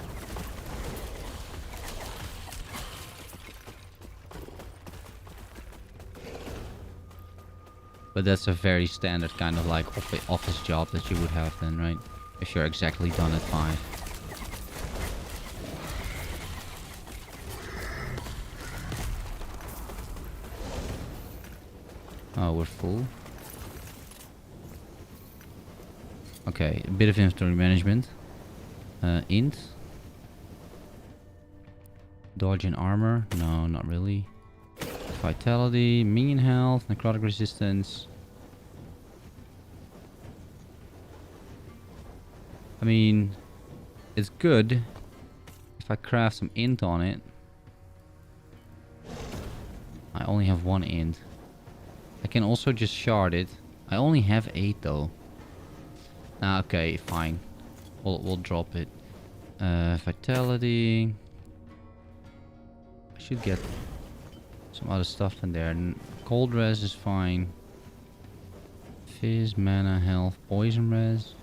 But that's a very standard kind of like office job that you would have then, right? If you're exactly done at 5. Oh, we're full. Okay, a bit of inventory management. Int. Dodge and armor. No, not really. Vitality, minion health, necrotic resistance. I mean, it's good if I craft some int on it. I only have 1 int. I can also just shard it. I only have 8 though. Okay, fine. We'll drop it. Vitality. I should get some other stuff in there. Cold res is fine. Fizz, mana, health, poison res.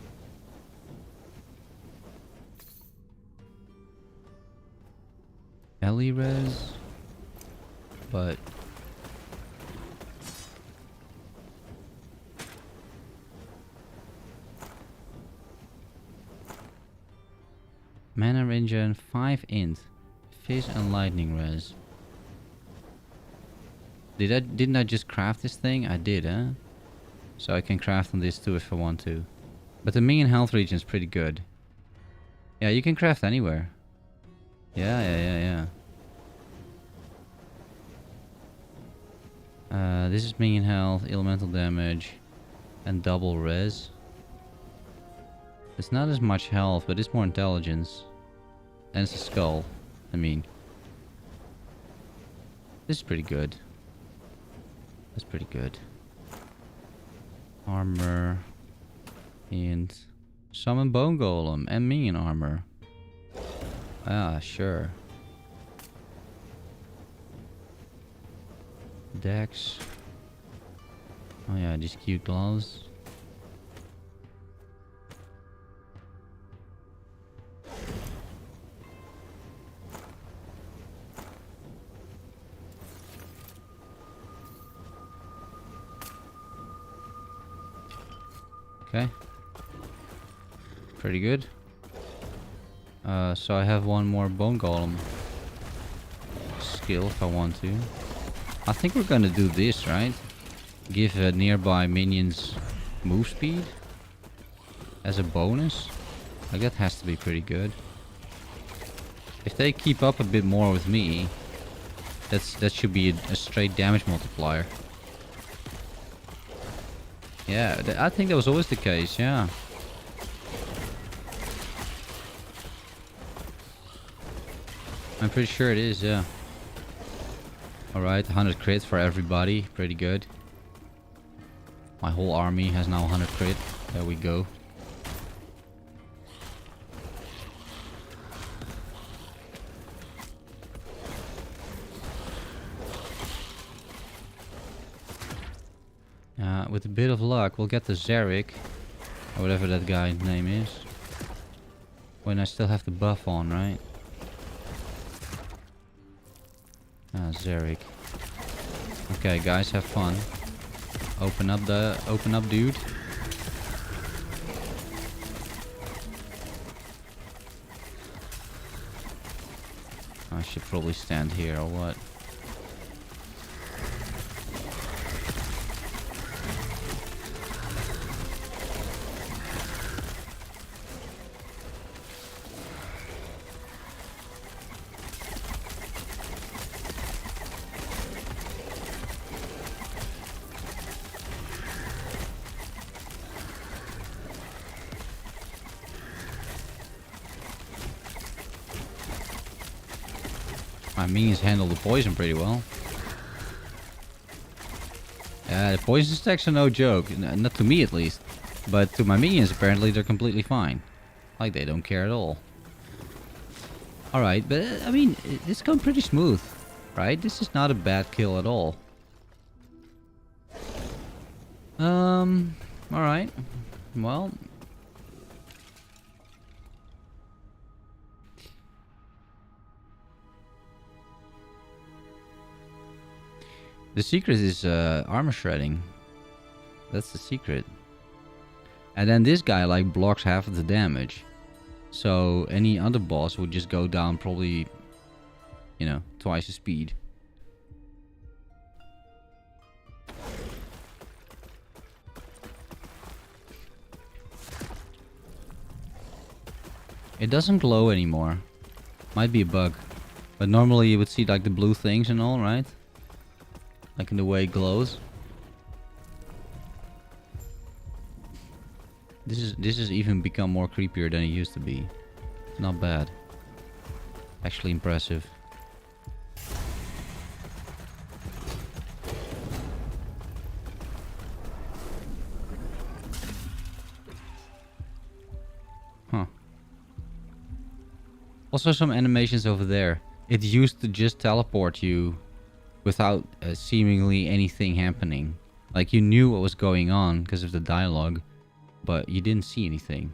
Ellie res. But mana regen 5 int. Fizz and lightning res. Didn't I just craft this thing? I did, huh? So I can craft on this too if I want to. But the minion health regen is pretty good. Yeah, you can craft anywhere. Yeah. This is minion health, elemental damage, and double res. It's not as much health, but it's more intelligence. And it's a skull. I mean, this is pretty good. That's pretty good. Armor. And summon bone golem and minion armor. Ah, sure. Dex. Oh yeah, these cute gloves. Okay. Pretty good. So I have one more bone golem skill if I want to. I think we're gonna do this, right? Give nearby minions move speed as a bonus. Like that has to be pretty good. If they keep up a bit more with me, that should be a straight damage multiplier. Yeah, I think that was always the case, yeah. I'm pretty sure it is, yeah. Alright, 100 crit for everybody. Pretty good. My whole army has now 100 crit. There we go. With a bit of luck, we'll get the Zarek. Or whatever that guy's name is. When I still have the buff on, right? Ah, Zarek. Okay, guys, have fun. Open up, dude. I should probably stand here or what? My minions handle the poison pretty well. Yeah, the poison stacks are no joke. Not to me at least. But to my minions apparently they're completely fine. Like they don't care at all. Alright, but I mean, it's gone pretty smooth. Right? This is not a bad kill at all. Alright. Well... The secret is armor shredding. That's the secret. And then this guy like blocks half of the damage. So any other boss would just go down probably, you know, twice the speed. It doesn't glow anymore. Might be a bug. But normally you would see like the blue things and all, right? Like in the way it glows. This has even become more creepier than it used to be. Not bad. Actually impressive. Huh. Also some animations over there. It used to just teleport you without seemingly anything happening. Like you knew what was going on because of the dialogue, but you didn't see anything.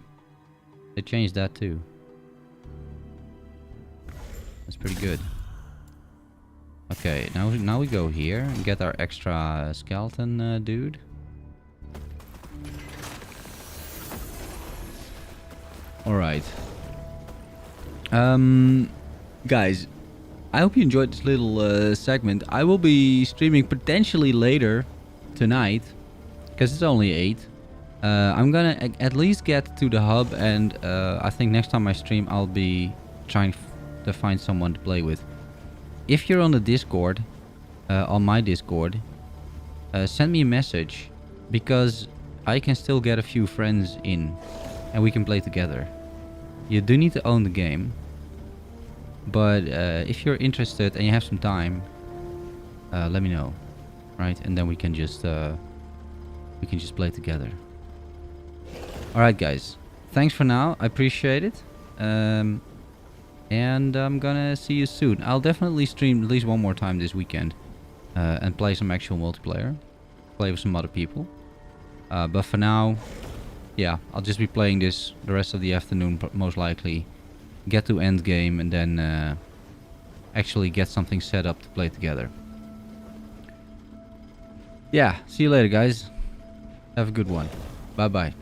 They changed that too. That's pretty good. Okay, now we go here and get our extra skeleton dude. Alright. Guys, I hope you enjoyed this little segment. I will be streaming potentially later tonight, because it's only 8. I'm gonna at least get to the hub, and I think next time I stream I'll be trying to find someone to play with. If you're on the Discord, on my Discord, send me a message, because I can still get a few friends in. and we can play together. You do need to own the game, but if you're interested and you have some time, let me know, right? And then we can just play together. All right, guys. Thanks for now. I appreciate it. And I'm gonna see you soon. I'll definitely stream at least one more time this weekend and play some actual multiplayer. Play with some other people. But for now, yeah, I'll just be playing this the rest of the afternoon, most likely. Get to end game and then actually get something set up to play together. Yeah, see you later, guys. Have a good one. Bye-bye.